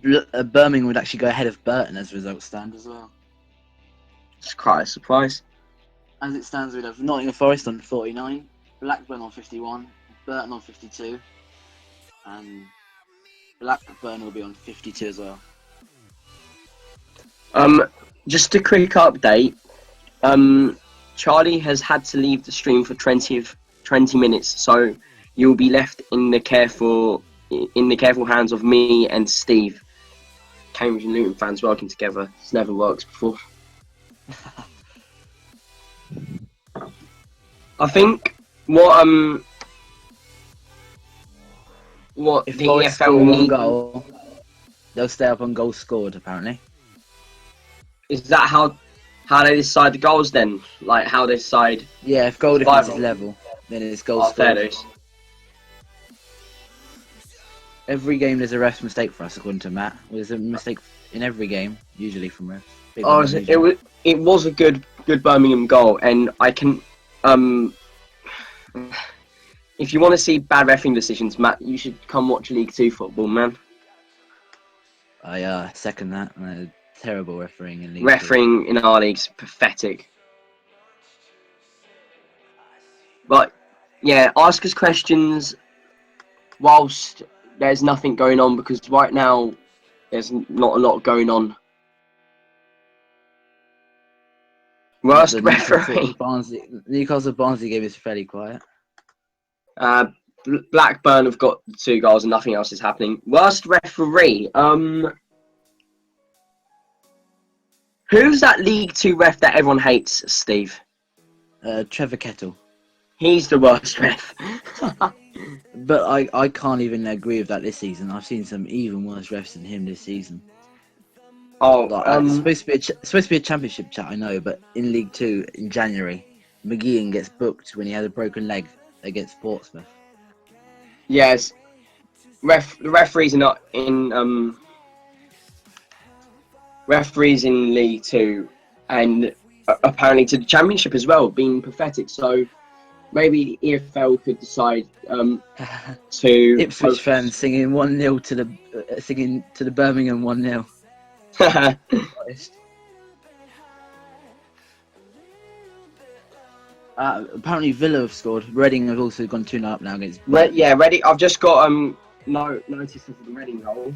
Birmingham would actually go ahead of Burton as results stand as well. It's quite a surprise. As it stands, we'd have Nottingham Forest on 49, Blackburn on 51, Burton on 52, and Blackburn will be on 52 as well. Just a quick update. Charlie has had to leave the stream for 20 minutes, so you'll be left in the careful hands of me and Steve. Cambridge and Luton fans working together. It's never worked before. I think what If the Forest score EFL one need goal, they'll stay up on goals scored apparently. is that how they decide the goals then? Like how they decide. Yeah, if goal difference is level, then it's goals scored. Every game there's a ref's mistake for us, according to Matt. There's a mistake in every game, usually from refs. It was a good Birmingham goal, and I can if you want to see bad refereeing decisions, Matt, you should come watch League 2 football, man. I second that. Terrible refereeing in League 2. Refereeing in our league's pathetic. But yeah, ask us questions whilst there's nothing going on, because right now there's not a lot going on. Worst referee. Newcastle Barnsley game is fairly quiet. Blackburn have got 2 goals and nothing else is happening. Worst referee. Who's that League 2 ref that everyone hates, Steve? Trevor Kettle. He's the worst ref. But I can't even agree with that this season. I've seen some even worse refs than him this season. It's supposed to be a championship chat, I know, but in League 2 in January, McGeehan gets booked when he had a broken leg against Portsmouth. Yes, the referees are not in referees in League 2 and apparently to the Championship as well, being pathetic. So maybe EFL could decide to Ipswich fans singing 1-0 to the Birmingham 1-0. Apparently Villa have scored. Reading have also gone 2-0 up now against. Yeah, ready. I've just got no notice of the Reading goal.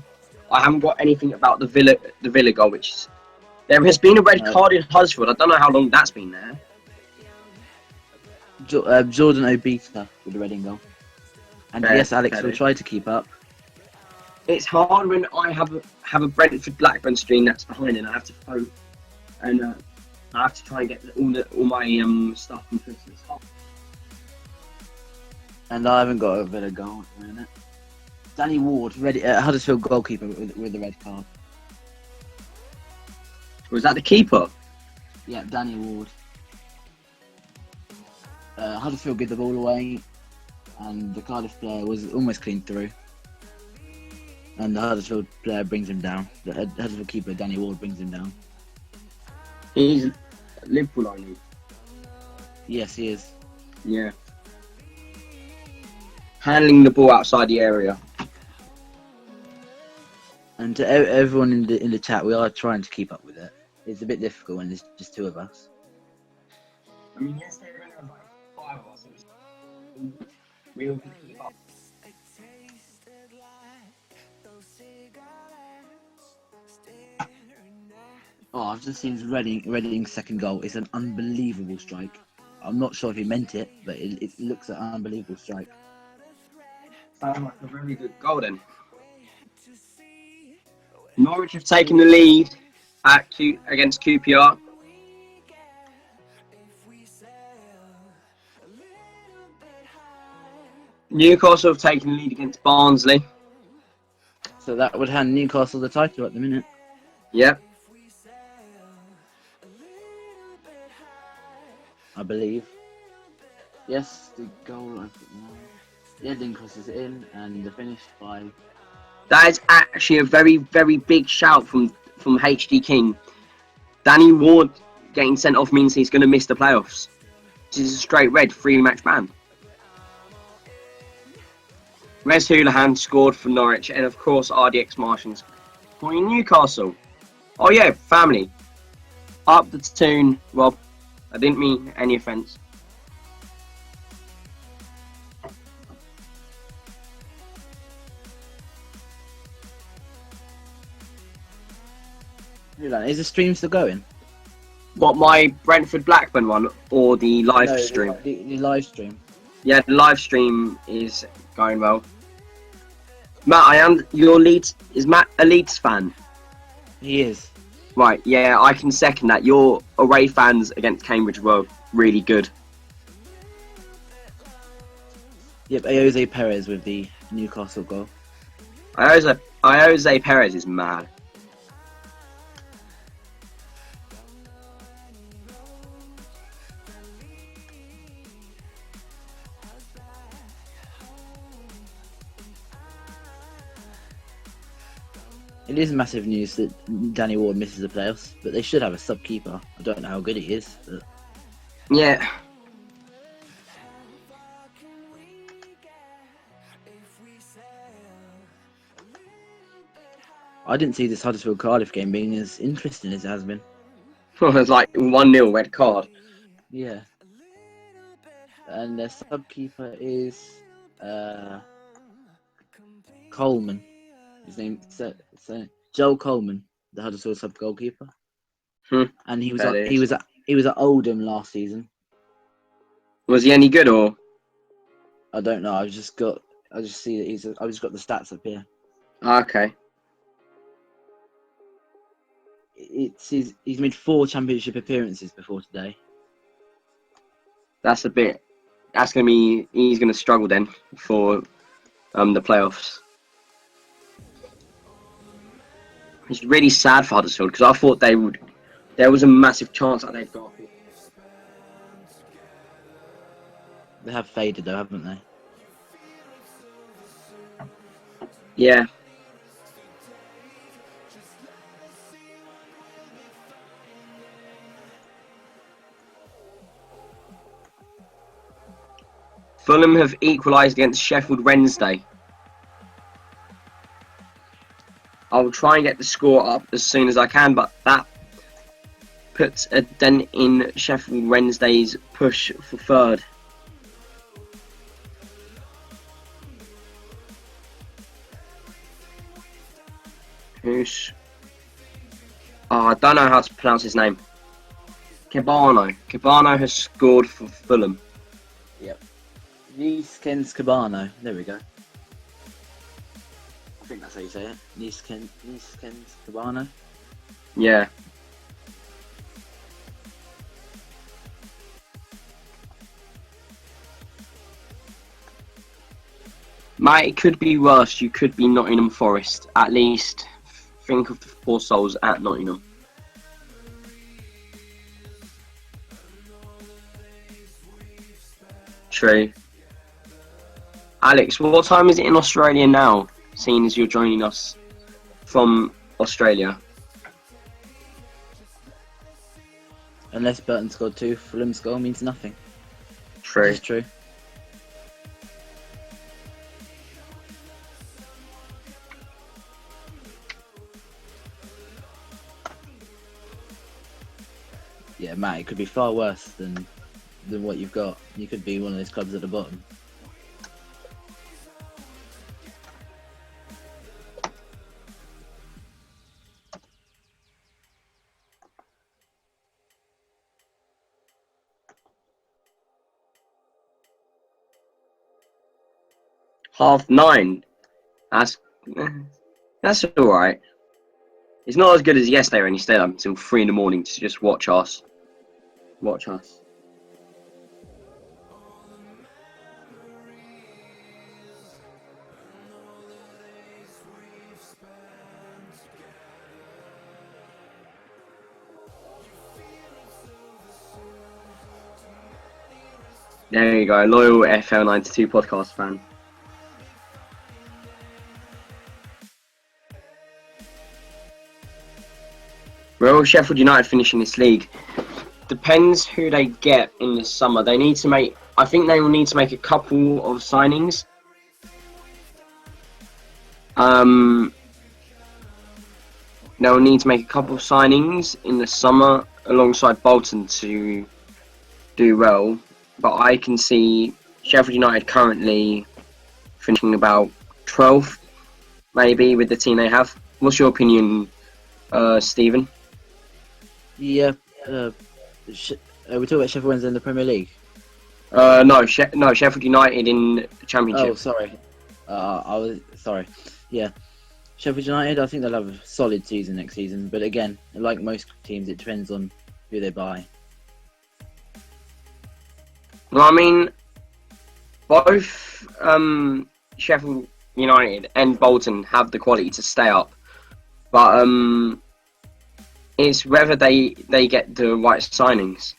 I haven't got anything about the Villa goal, which is, there has been a red No. card in Huddersfield. I don't know how long that's been there. Jordan Obita with the Reading goal. And Fair, yes, Alex fair will dues. try to keep up. It's hard when I have a Brentford Blackburn stream that's behind, and I have to phone and I have to try and get all my stuff from Twitter. It's hard. And I haven't got a Villa goal at the minute. Danny Ward, Huddersfield goalkeeper with the red card. Was that the keeper? Yeah, Danny Ward. Huddersfield give the ball away, and the Cardiff player was almost clean through. And the Huddersfield player brings him down. The Huddersfield keeper, Danny Ward, brings him down. He's Liverpool only. Yes, he is. Yeah. Handling the ball outside the area. And to everyone in the chat, we are trying to keep up with it. It's a bit difficult when there's just two of us. I mean, yesterday we only had like 5 of us. We all could keep up. Oh, I've just seen Reading's second goal. It's an unbelievable strike. I'm not sure if he meant it, but it looks like an unbelievable strike. Sounds like a very good goal then. Norwich have taken the lead against QPR. Newcastle have taken the lead against Barnsley. So that would hand Newcastle the title at the minute. Yep. I believe. Yes, the goal. Yeah, Dean crosses it in, and the finish by. That is actually a very, very big shout from HD King. Danny Ward getting sent off means he's going to miss the playoffs. This is a straight red, 3-match ban. Wes Houlihan scored for Norwich, and of course RDX Martians for Newcastle. Oh yeah, family. Up the tune, Rob. I didn't mean any offence. Houlihan, is the stream still going? What, my Brentford Blackburn one or the live No, stream? The live stream. Yeah, the live stream is going well. Matt, is Matt a Leeds fan? He is. Right, yeah, I can second that. Your away fans against Cambridge were really good. Yep, Jose Perez with the Newcastle goal. Jose Perez is mad. It is massive news that Danny Ward misses the playoffs, but they should have a sub-keeper. I don't know how good he is, but Yeah. I didn't see this Huddersfield Cardiff game being as interesting as it has been. It's like 1-0 red card. Yeah. And their sub-keeper is Coleman. His name Joel Coleman, the Huddersfield sub-goalkeeper. And he was at Oldham last season. Was he any good or? I don't know. I just see that I just got the stats up here. Okay. He's made 4 championship appearances before today. He's gonna struggle then for the playoffs. It's really sad for Huddersfield because I thought there was a massive chance that they'd got it. They have faded though, haven't they? Yeah. Fulham have equalised against Sheffield Wednesday. I'll try and get the score up as soon as I can, but that puts a dent in Sheffield Wednesday's push for third? Who's... Oh, I don't know how to pronounce his name. Cabano. Cabano has scored for Fulham. Yep. Niskens Cabano. There we go. I think that's how you say it. Niskens Cabano. Yeah. Mate, it could be worse. You could be Nottingham Forest. At least think of the poor souls at Nottingham. True. Alex, what time is it in Australia now, seeing as you're joining us from Australia? Unless Burton scored 2, Fulham's goal means nothing. True. Which is true. Yeah, Matt, it could be far worse than what you've got. You could be one of those clubs at the bottom. Half 9. That's all right. It's not as good as yesterday when you stayed up until 3 in the morning to just watch us. Watch us. There you go, loyal FL92 podcast fan. Where will Sheffield United finish in this league? Depends who they get in the summer. They need to make. I think they will need to make a couple of signings. They'll need to make a couple of signings in the summer alongside Bolton to do well. But I can see Sheffield United currently finishing about 12th, maybe, with the team they have. What's your opinion, Stephen? Yeah, we're talking about Sheffield Wednesday in the Premier League. No, Sheffield United in the Championship. Oh, sorry. I was sorry. Yeah, Sheffield United. I think they'll have a solid season next season. But again, like most teams, it depends on who they buy. Well, I mean, both Sheffield United and Bolton have the quality to stay up, but it's whether they get the right signings.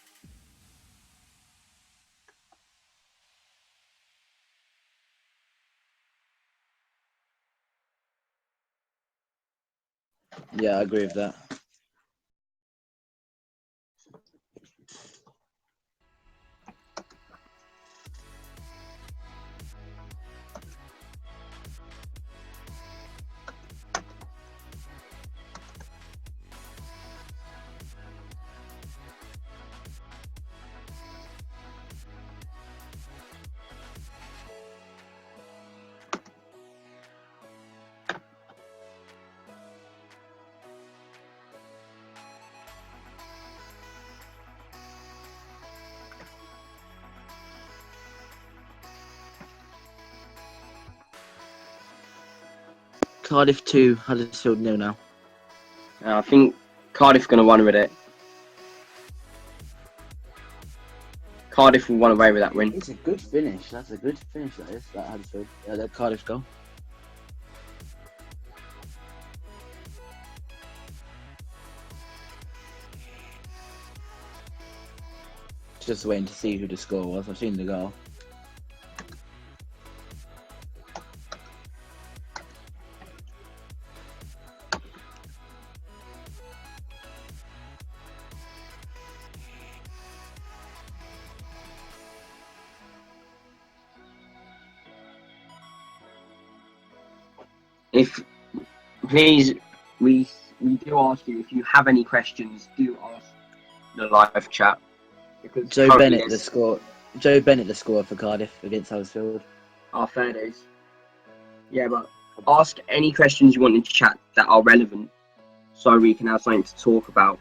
Yeah, I agree with that. Cardiff 2, Huddersfield 0 now. I think Cardiff are going to run with it. Cardiff will run away with that win. It's a good finish. That's a good finish, that is. That Huddersfield. That Cardiff goal. Just waiting to see who the score was. I've seen the goal. If please, we do ask you if you have any questions, do ask the live chat. Because Joe currently Bennett, the score. Joe Bennett, the scorer for Cardiff against Huddersfield. our fair days. Yeah, but ask any questions you want in chat that are relevant, so we can have something to talk about.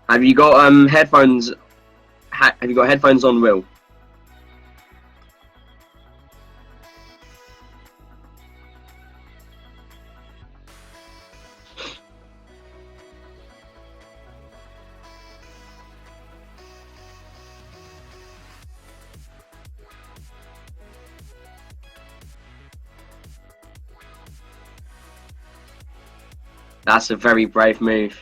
Have you got headphones? Have you got headphones on, Will? That's a very brave move.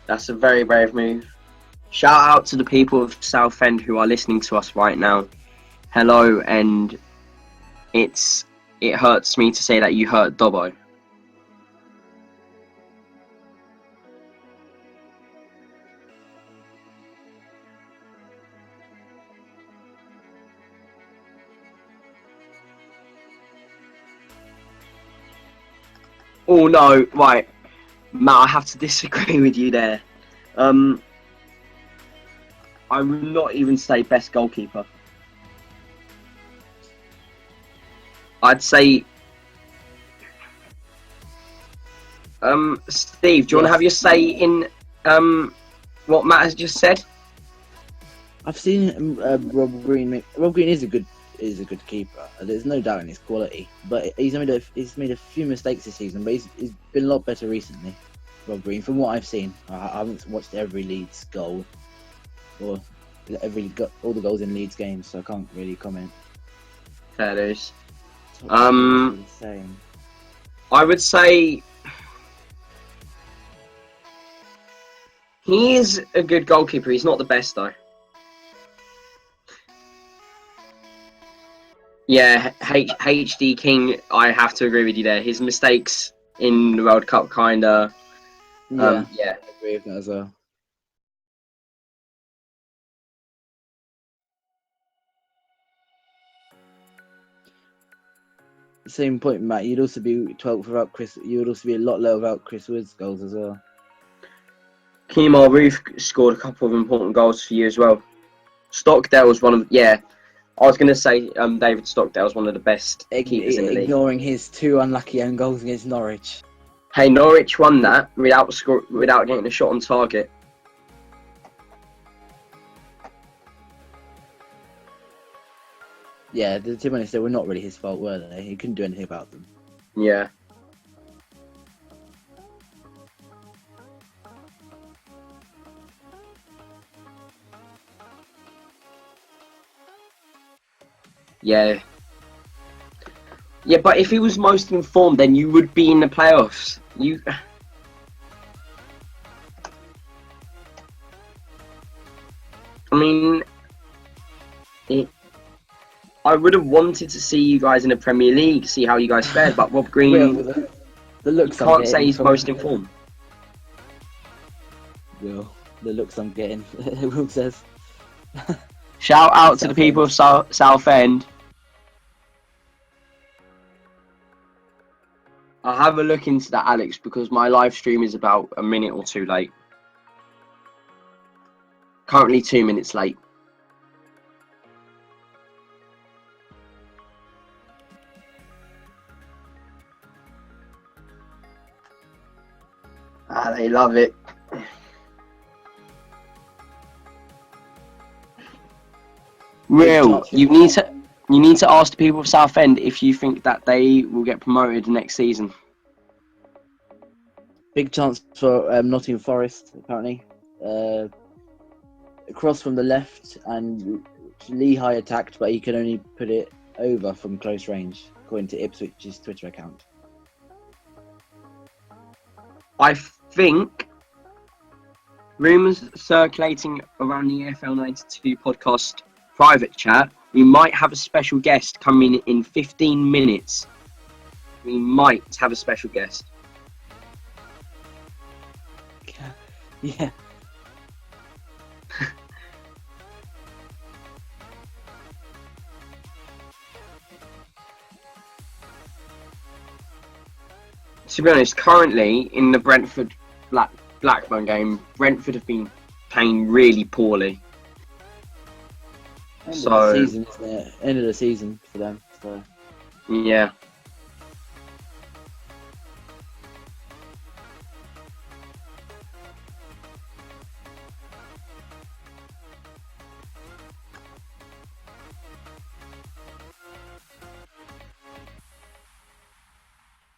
That's a very brave move. Shout out to the people of Southend who are listening to us right now. Hello, and it hurts me to say that you hurt Dobbo. Oh no, right. Matt, I have to disagree with you there. I would not even say best goalkeeper. I'd say Steve, do you want to have your say in what Matt has just said? I've seen Rob Green. Rob Green is a good keeper. There's no doubt in his quality, but he's made a few mistakes this season. But he's been a lot better recently. Rob Green, from what I've seen, I haven't watched every Leeds goal or all the goals in Leeds games, so I can't really comment. Fair dues. Insane. I would say he is a good goalkeeper. He's not the best though. Yeah, HD King, I have to agree with you there. His mistakes in the World Cup kinda Yeah, yeah. I agree with that as well. Same point, Matt. You'd also be 12th without Chris. You would also be a lot lower without Chris Wood's goals as well. Kemar Roof scored a couple of important goals for you as well. Stockdale was one of I was going to say David Stockdale was one of the best keepers in the league. Ignoring his 2 unlucky own goals against Norwich. Hey, Norwich won that without getting a shot on target. Yeah, to be honest, they were not really his fault, were they? He couldn't do anything about them. Yeah. Yeah. Yeah, but if he was most informed, then you would be in the playoffs. I mean, I would have wanted to see you guys in the Premier League, see how you guys fared, but Rob Green, the looks you can't say he's most informed. Will, the looks I'm getting, Will says. Shout out to the people of Southend. I'll have a look into that, Alex, because my live stream is about a minute or 2 late. Currently 2 minutes late. They love it. Real, you need to ask the people of Southend if you think that they will get promoted next season. Big chance for Nottingham Forest, apparently. Cross from the left, and Lehigh attacked, but he can only put it over from close range, according to Ipswich's Twitter account. I think rumours circulating around the FL92 podcast private chat, we might have a special guest coming in 15 minutes. We might have a special guest. Yeah. To be honest, currently in the Brentford Blackburn game, Brentford have been playing really poorly. End of the So season, isn't it? End of the season for them. So yeah.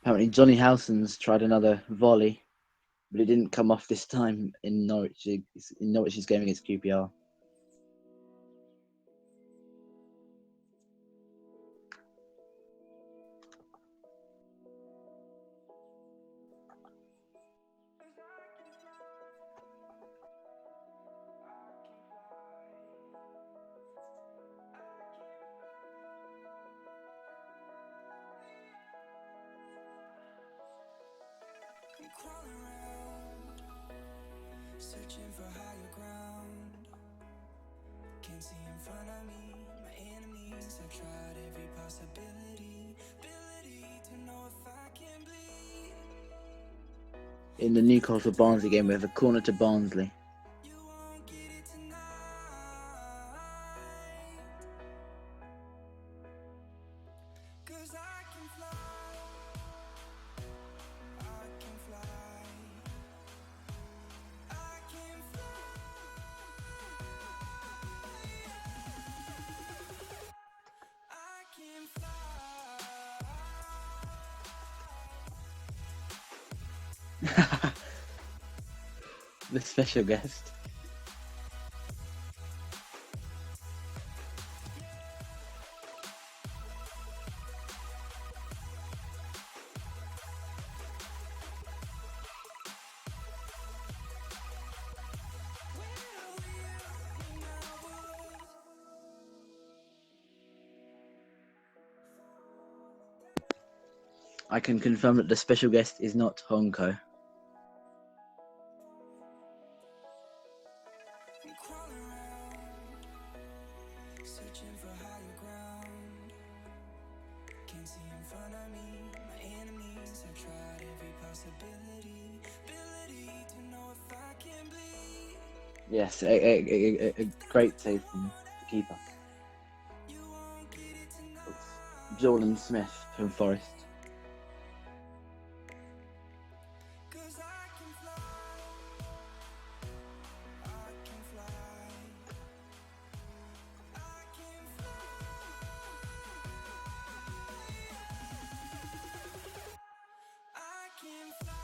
apparently Johnny Howson's tried another volley, but it didn't come off this time in Norwich's game against QPR. Crawling around, searching for higher ground. Can't see in front of me, my enemies. I've tried every possibility, ability to know if I can bleed. In the Newcastle Barnsley game, we have a corner to Barnsley. You won't get it tonight. 'Cause I can fly, I can fly, I can fly. I can fly. The special guest. I can confirm that the special guest is not Honko. Crawling around, searching for higher ground. Can't see in front of me, my enemies. I've tried every possibility, ability to know if I can bleed. Yes, a great save from the keeper. You won't get it tonight. Jordan Smith from Forest. 'Cause I can fly, I can fly, I can fly, I can fly.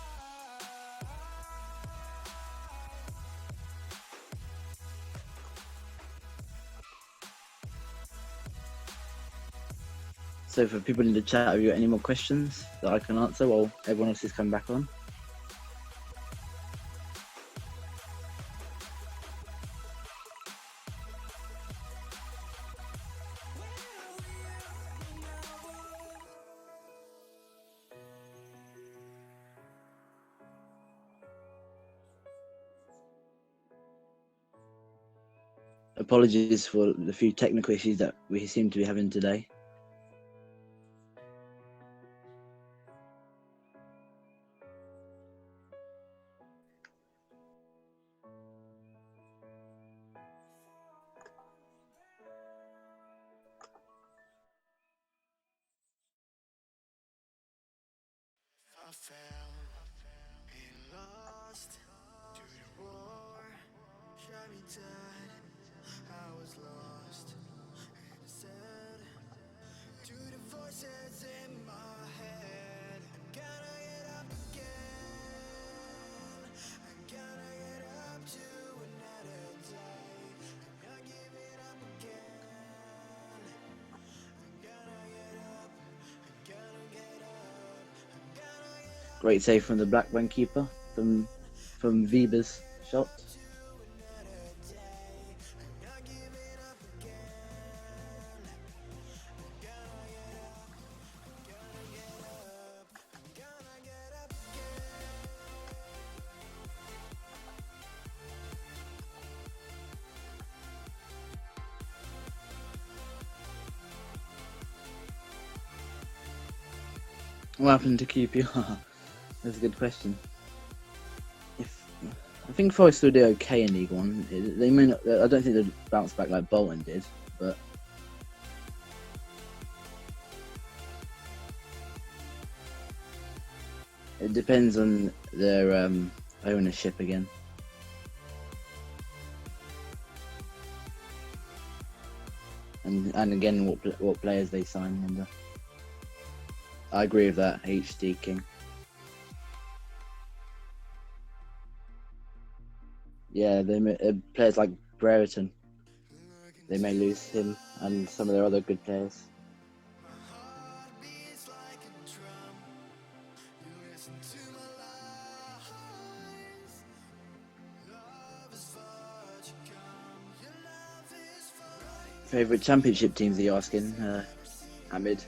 So for people in the chat, have you got any more questions that I can answer while everyone else is coming back on? Apologies for the few technical issues that we seem to be having today. I fell and lost to the war, shot me dead. I was lost and sad to the voices in my head. I'm gonna get up again. I'm gonna get up to another day. I'm not giving up again. I'm gonna get up. I'm gonna get up. I'm gonna get up. Great save from the Blackburn keeper from Weber's shot. What happened to QPR? That's a good question. If I think Forest will do okay in League One. They may not. I don't think they'll bounce back like Bolton did, but it depends on their ownership again. And again, what players they sign under. I agree with that, HD King. Yeah, players like Brereton, they may lose him and some of their other good players. Favorite championship teams? Are you asking, Hamid?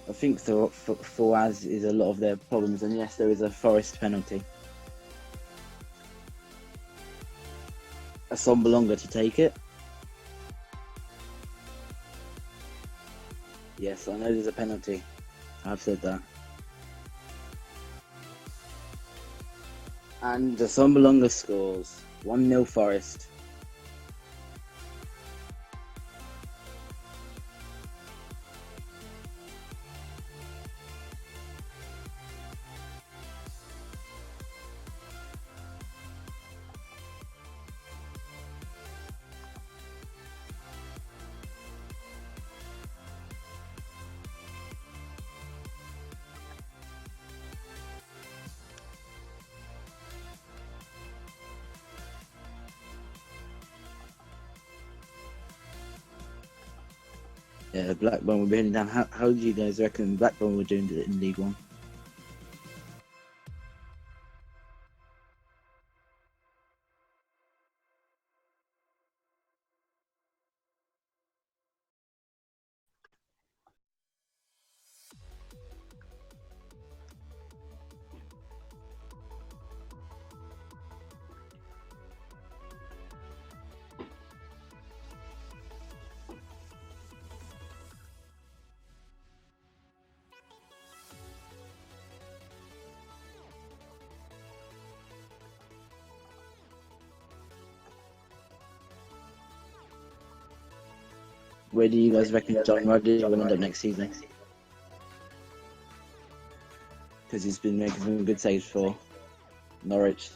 I think for Az is a lot of their problems, and yes, there is a Forest penalty. A Sombalonga to take it. Yes, I know there's a penalty. I've said that. And the Sombalonga scores 1-0 Forest. Yeah, Blackburn will be heading down. How do you guys reckon Blackburn will do in League One? Where do you guys reckon John Ruddy will end up next season? Because he's been making some good saves for Norwich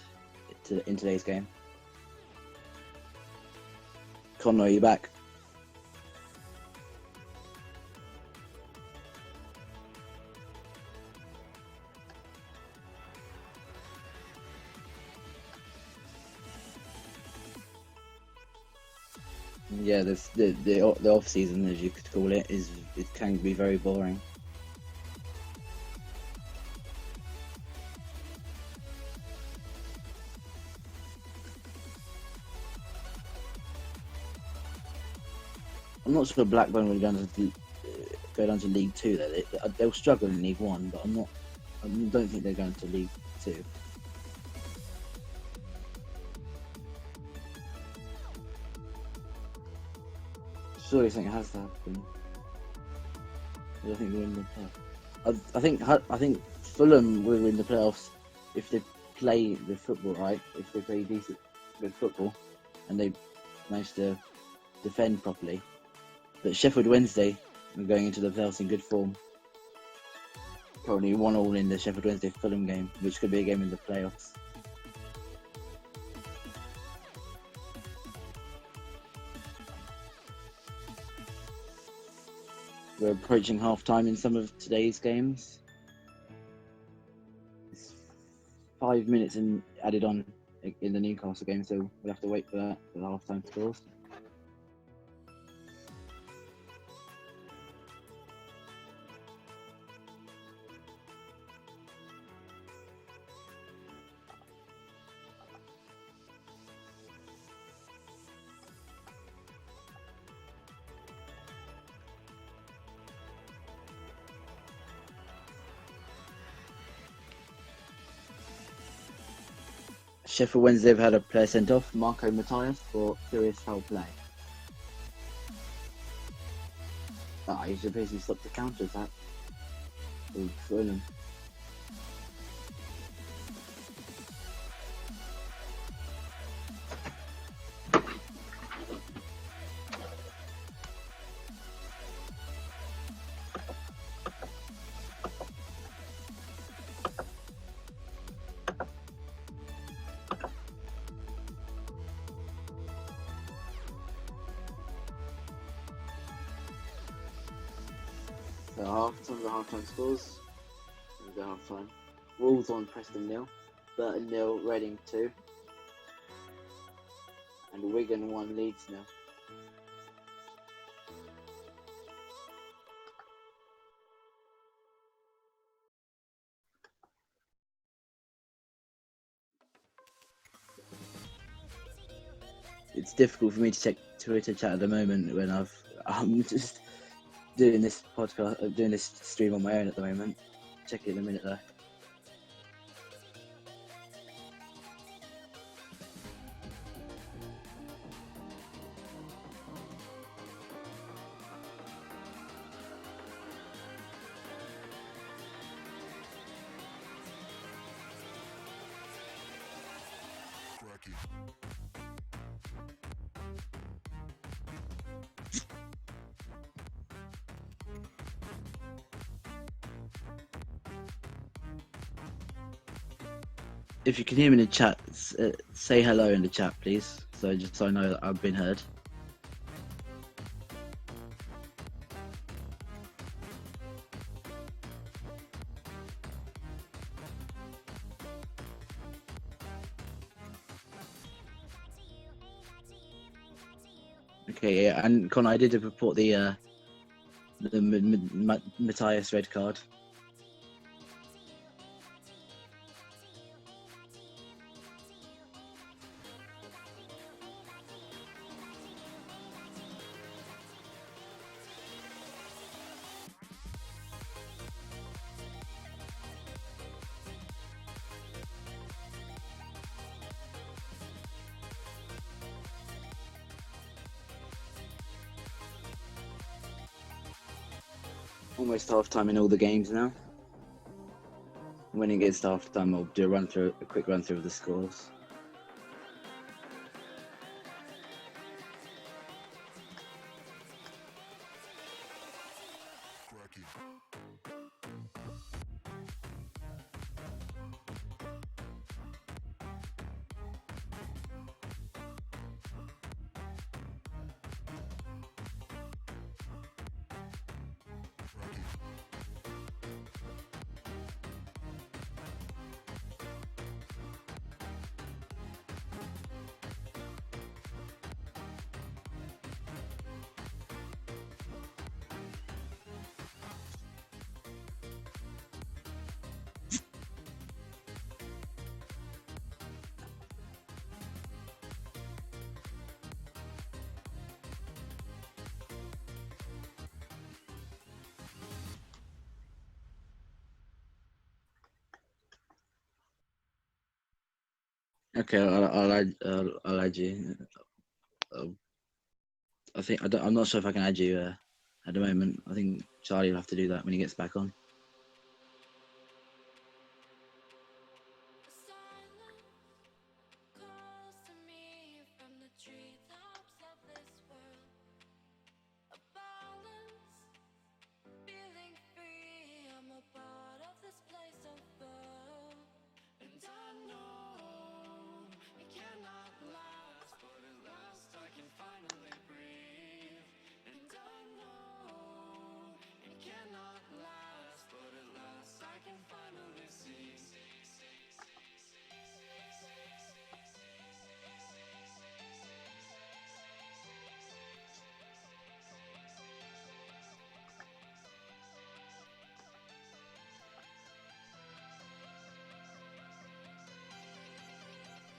in today's game. Connor, are you back? Yeah, the off season, as you could call it, it can be very boring. I'm not sure Blackburn will go down to League Two. They'll struggle in League One, but I don't think they're going to League Two. Surely something has to happen. I don't think we'll win the playoffs. I think Fulham will win the playoffs if they play the football right. If they play decent good football, and they manage to defend properly. But Sheffield Wednesday are going into the playoffs in good form. Currently 1-1 in the Sheffield Wednesday Fulham game, which could be a game in the playoffs. We're approaching half time in some of today's games. It's 5 minutes and added on in the Newcastle game, so we'll have to wait for that for the half-time scores. Sheffield Wednesday have had a player sent off, Marco Matthias, for serious foul play. He should basically stop the counter attack. Fulham. So the half-time scores. The half-time. Wolves on Preston 0, Burton 0, Reading 2, and Wigan 1, Leeds 0. It's difficult for me to check Twitter chat at the moment when I'm just doing this podcast, doing this stream on my own at the moment. Check it in a minute though. If you can hear me in the chat, say hello in the chat, please. So just so I know that I've been heard. Okay, yeah, and Connor, I did report the Matthias red card. Almost half time in all the games now. When it gets to half time, I'll do a quick run through of the scores. Okay, I'll add you. I'm not sure if I can add you at the moment. I think Charlie will have to do that when he gets back on.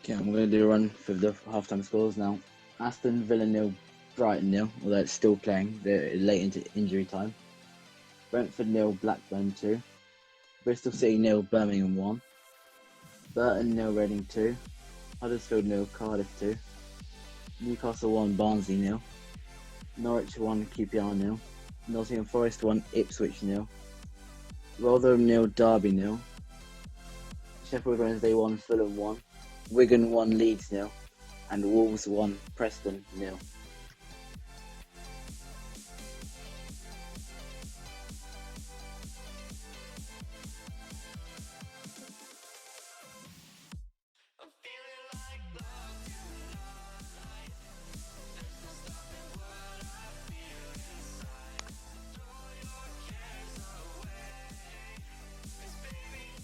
Okay, I'm going to do a run for the half-time scores now. Aston Villa 0, Brighton 0, although it's still playing. They're late into injury time. Brentford 0, Blackburn 2. Bristol City 0, Birmingham 1. Burton 0, Reading 2. Huddersfield 0, Cardiff 2. Newcastle 1, Barnsley 0. Norwich 1, QPR 0. Nottingham Forest 1, Ipswich 0. Rotherham 0, Derby 0. Sheffield Wednesday 1, Fulham 1. Wigan 1, Leeds 0. And Wolves 1, Preston 0.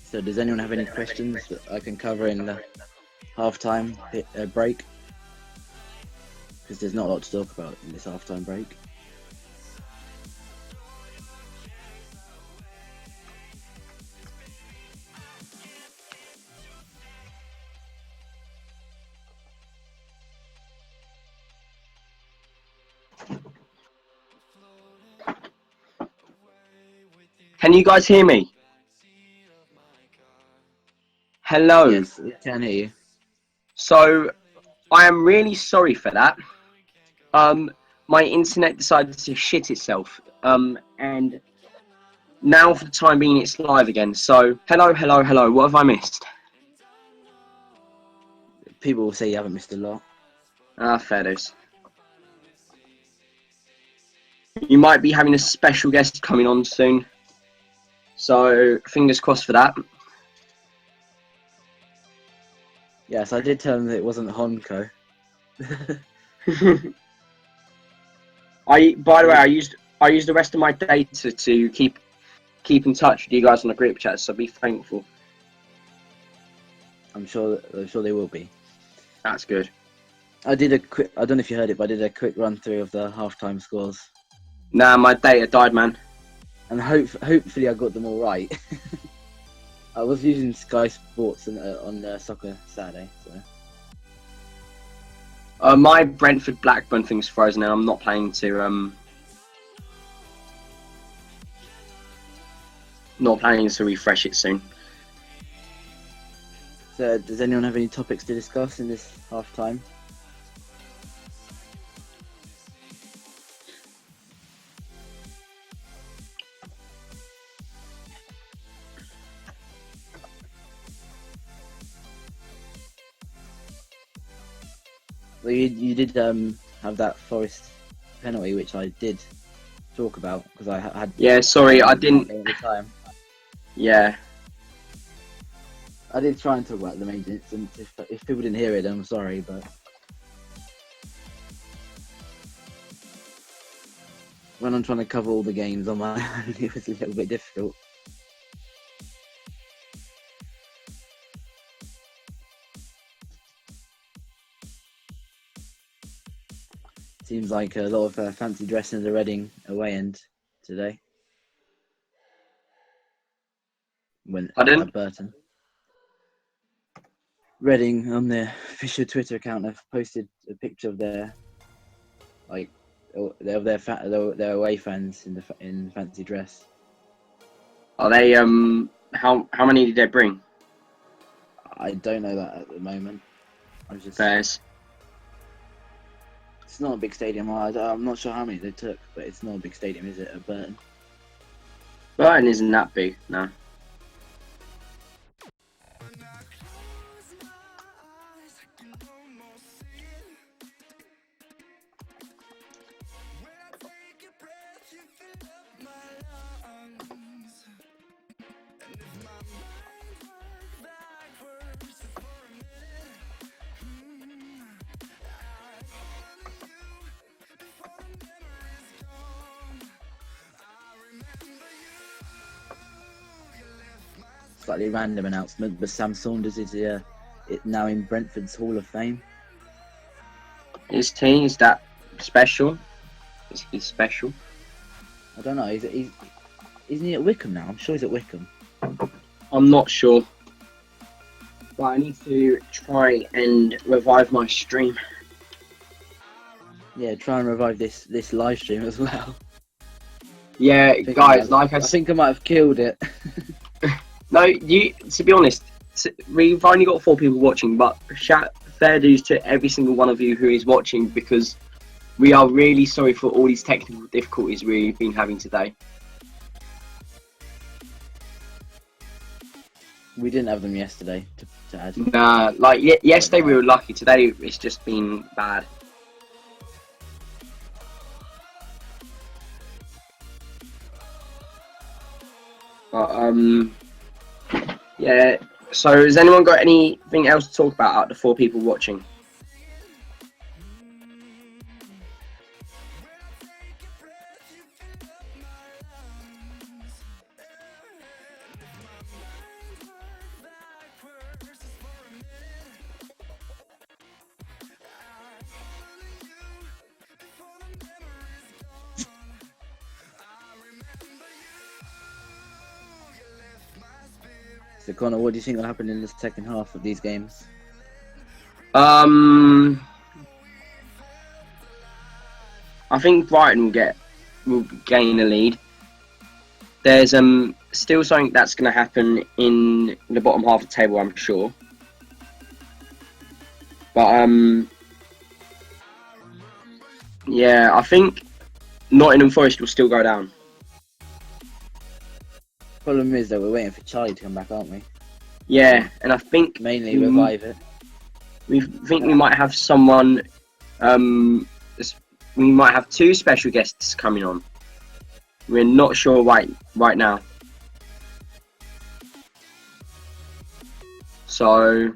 So does anyone have any questions that I can cover in the half-time break? Because there's not a lot to talk about in this half-time break. Can you guys hear me? Hello. Yes, I can hear you. So, I am really sorry for that. My internet decided to shit itself. And now for the time being, it's live again. So, hello. What have I missed? People will say you haven't missed a lot. Fair dues. You might be having a special guest coming on soon. So, fingers crossed for that. Yes, I did tell them that it wasn't Honko. By the way, I used the rest of my data to keep in touch with you guys on the group chat, so be thankful. I'm sure they will be. That's good. I did a quick. I don't know if you heard it, but I did a quick run through of the half-time scores. Nah, my data died, man. And hopefully I got them all right. I was using Sky Sports on Soccer Saturday, so. My Brentford Blackburn thing's frozen and I'm not planning to refresh it soon. So does anyone have any topics to discuss in this half time? Well, you did have that Forest penalty, which I did talk about because I had. Yeah, sorry, I didn't. At the time. Yeah. I did try and talk about the main incident. If people didn't hear it, I'm sorry, but when I'm trying to cover all the games on my own, it was a little bit difficult. Seems like a lot of fancy dressing at the Reading away end today. Pardon? At Burton. Reading on their official Twitter account have posted a picture of their their away fans in fancy dress. Are they how many did they bring? I don't know that at the moment. Fairs. It's not a big stadium. I'm not sure how many they took, but it's not a big stadium, is it? At Burton. Burton isn't that big, no. Slightly random announcement, but Sam Saunders is now in Brentford's Hall of Fame. His team is that special? Is he special? I don't know. Isn't he at Wickham now? I'm sure he's at Wickham. I'm not sure. But I need to try and revive my stream. Yeah, try and revive this live stream as well. Yeah, I guys, like I think I might have killed it. No, to be honest, we've only got 4 people watching, but fair dues to every single one of you who is watching, because we are really sorry for all these technical difficulties we've been having today. We didn't have them yesterday to add. Nah, like yesterday we were lucky. Today it's just been bad. But, yeah. So has anyone got anything else to talk about out of the 4 people watching? So Connor, what do you think will happen in the second half of these games? I think Brighton will gain a lead. There's still something that's going to happen in the bottom half of the table, I'm sure. But yeah, I think Nottingham Forest will still go down. Problem is that we're waiting for Charlie to come back, aren't we? Yeah, and I think Mainly revive it. We think we might have someone. We might have 2 special guests coming on. We're not sure right now. So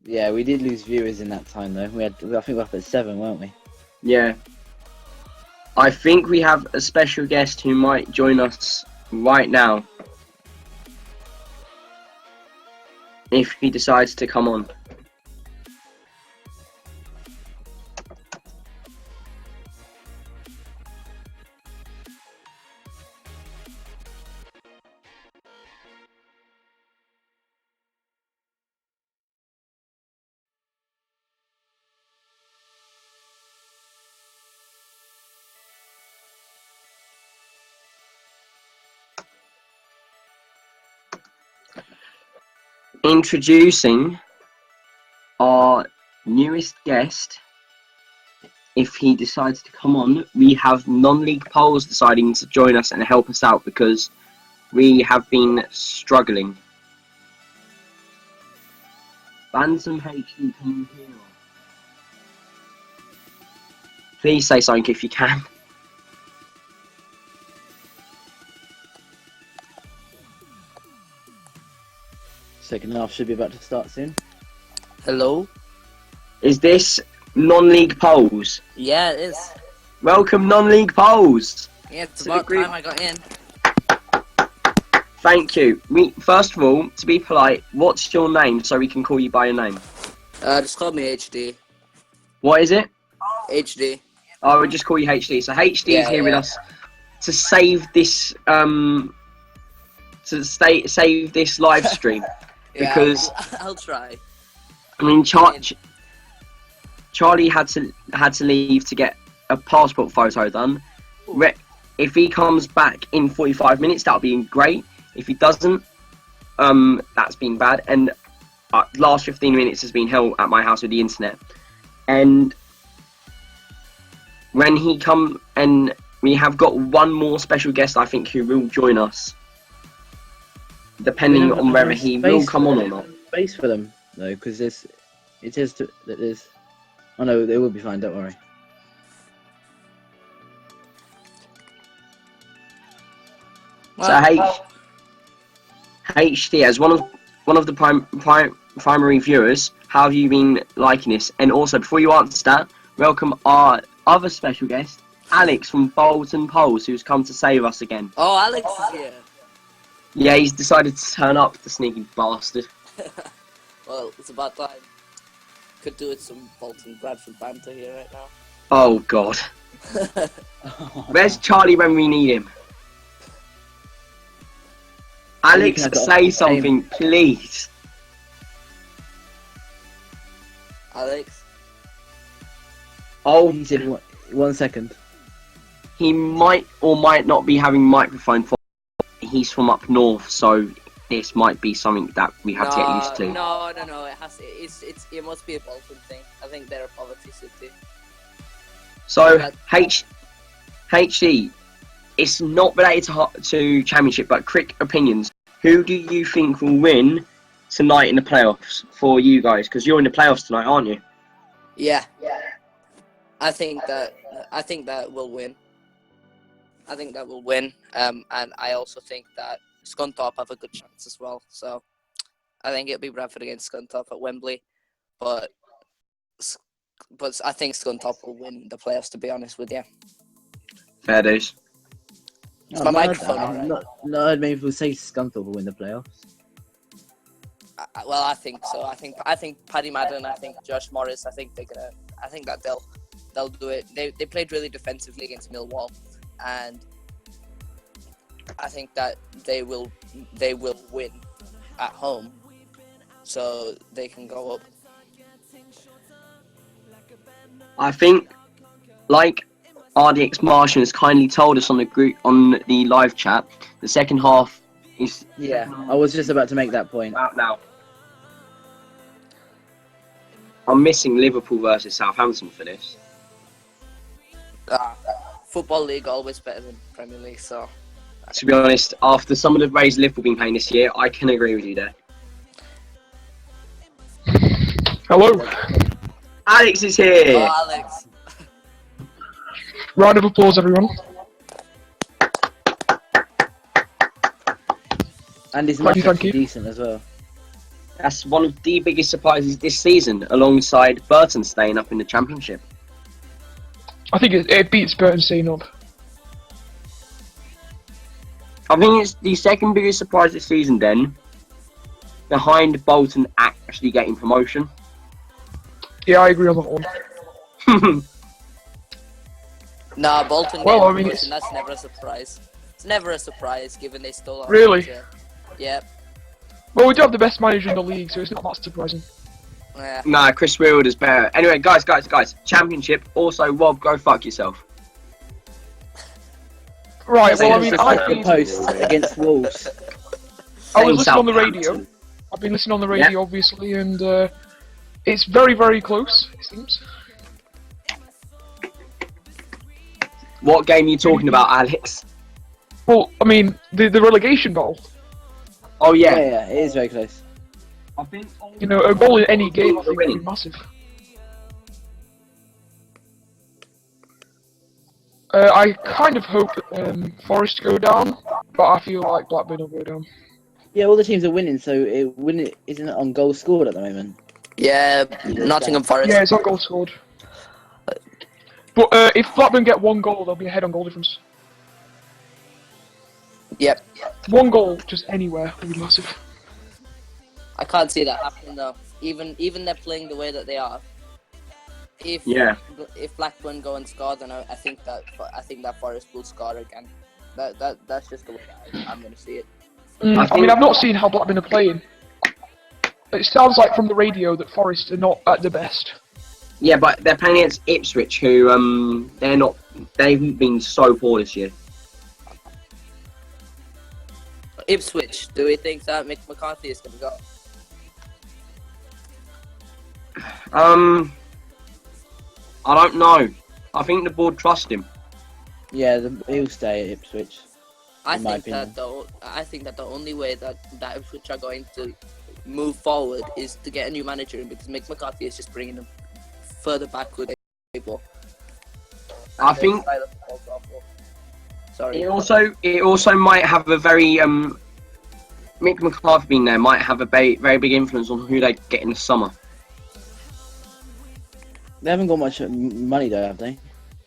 Yeah, we did lose viewers in that time though. I think we're up at 7, weren't we? yeah, I think we have a special guest who might join us right now if he decides to come on. Introducing our newest guest. If he decides to come on, we have non-league polls deciding to join us and help us out because we have been struggling. Bantam HD, can you hear us? Please say something if you can. Second half should be about to start soon. Hello? Is this non-league polls? Yeah, it is. Welcome, non-league polls. Yeah, it's To the about group. time I got in. Thank you. First of all, to be polite, what's your name so we can call you by your name? Just call me HD. What is it? HD. I would just call you HD. So HD is here with us to save this save this live stream. Because I'll try. I mean, Charlie had to leave to get a passport photo done. If he comes back in 45 minutes, that'll be great. If he doesn't, that's been bad. And last 15 minutes has been hell at my house with the internet. And when he come, and we have got one more special guest, I think, who will join us, depending on whether he will come on or not. Space for them though, because it says that there's. Oh no, they will be fine. Don't worry. So HD, as one of the primary viewers, how have you been liking this? And also, before you answer that, welcome our other special guest, Alex from Bolton Poles, who's come to save us again. Oh, Alex is here. Yeah, he's decided to turn up, the sneaky bastard. Well, it's about time. Could do with some Bolton Bradford banter here right now. Oh god. Where's Charlie when we need him? Alex, say something, please. Alex? Oh, He said 1 second. he might or might not be having microphone for. He's from up north, so this might be something that we have to get used to. No. It must be a Bolton thing. I think they're a poverty city. So But- HE, it's not related to championship, but quick opinions. Who do you think will win tonight in the playoffs for you guys? Because you're in the playoffs tonight, aren't you? Yeah. I think that will win. I think that will win. And I also think that Scunthorpe have a good chance as well. So I think it'll be Bradford against Scunthorpe at Wembley, but I think Scunthorpe will win the playoffs. To be honest with you, Fair dues. Is my microphone I've alright? not heard many people say Scunthorpe will win the playoffs. well, I think so. I think Paddy Madden. I think Josh Morris. I think that they'll do it. They played really defensively against Millwall, and I think that they will win at home, so they can go up. I think, like RDX Martian has kindly told us on the live chat, the second half is Yeah, I was just about to make that point. out now. I'm missing Liverpool versus Southampton for this. Football League always better than Premier League, so To be honest, after some of the ways Liverpool been playing this year, I can agree with you there. Hello. Alex is here. oh, Alex. Round of applause, everyone. And his Thank you, match thank you. decent as well. That's one of the biggest surprises this season, alongside Burton staying up in the Championship. I think it beats Burton staying up. I think it's the second biggest surprise this season, then, behind Bolton actually getting promotion. Yeah, I agree on that one. Nah, Bolton. Well, getting I mean, promotion, that's never a surprise. It's never a surprise, given they stole our Really? manager. Yep. Well, we do have the best manager in the league, so it's not that surprising. Yeah. Nah, Chris Weald is better. Anyway, guys, Championship. Also, Rob, go fuck yourself. Right, well, I Against mean, the I've second been, post against Wolves. I was Saying listening on the radio. Southampton. I've been listening on the radio, obviously, and it's very, very close, it seems. What game are you talking about, Alex? Well, I mean, the relegation goal. Oh, Yeah, yeah. yeah, it is very close. I think You know, a goal in any game, I think, would be massive. I kind of hope Forest go down, but I feel like Blackburn will go down. Yeah, all the teams are winning, so isn't it on goals scored at the moment? Yeah, Nottingham Forest. Yeah, it's on goal scored. But if Blackburn get one goal, they'll be ahead on goal difference. Yep. One goal, just anywhere, would be massive. I can't see that happening though. Even they're playing the way that they are. If Blackburn go and score, then I think that Forest will score again. That's just the way I'm going to see it. I mean, I've not seen how Blackburn are playing. It sounds like from the radio that Forest are not at the best. Yeah, but they're playing against Ipswich, who they've been so poor this year. Ipswich, do we think that Mick McCarthy is going to go? I don't know. I think the board trust him. Yeah, he'll stay at Ipswich. I In my think that the only way that Ipswich are going to move forward is to get a new manager in, because Mick McCarthy is just bringing them further back with people. I think Sorry. it also might have a very Mick McCarthy being there might have a very big influence on who they get in the summer. They haven't got much money though, have they?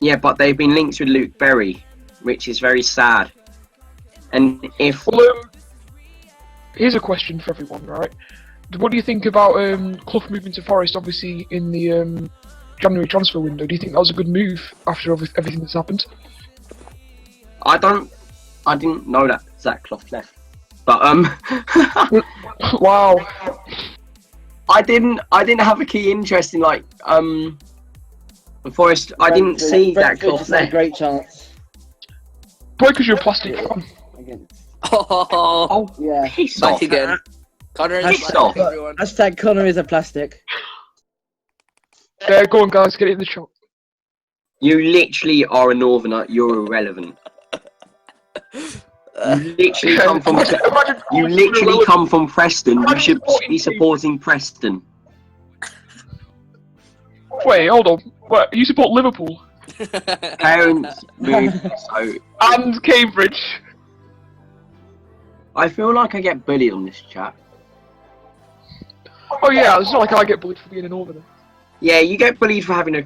Yeah, but they've been linked with Luke Berry, which is very sad. And if Well, here's a question for everyone, right? What do you think about Clough moving to Forest, obviously, in the January transfer window? Do you think that was a good move after everything that's happened? I didn't know that Zach Clough left, but Wow. I didn't have a key interest in like Forest. I didn't see that Brentford Clough just had a there. great chance. Probably because you're a plastic Yeah. fan. Against, Oh, Oh, yeah. piss back off! again. Connor is Piss plastic, off. everyone. Hashtag Connor is a plastic. Yeah, go on, guys, get it in the shot. You literally are a northerner. You're irrelevant. You literally come from. Imagine You calling literally someone come from Preston. You Imagine should supporting be supporting Preston. irrelevant. Wait, hold on. What? You support Liverpool Parents moved. So and Cambridge. I feel like I get bullied on this chat. Oh yeah, it's not like I get bullied for being a northerner. Yeah, you get bullied for having a.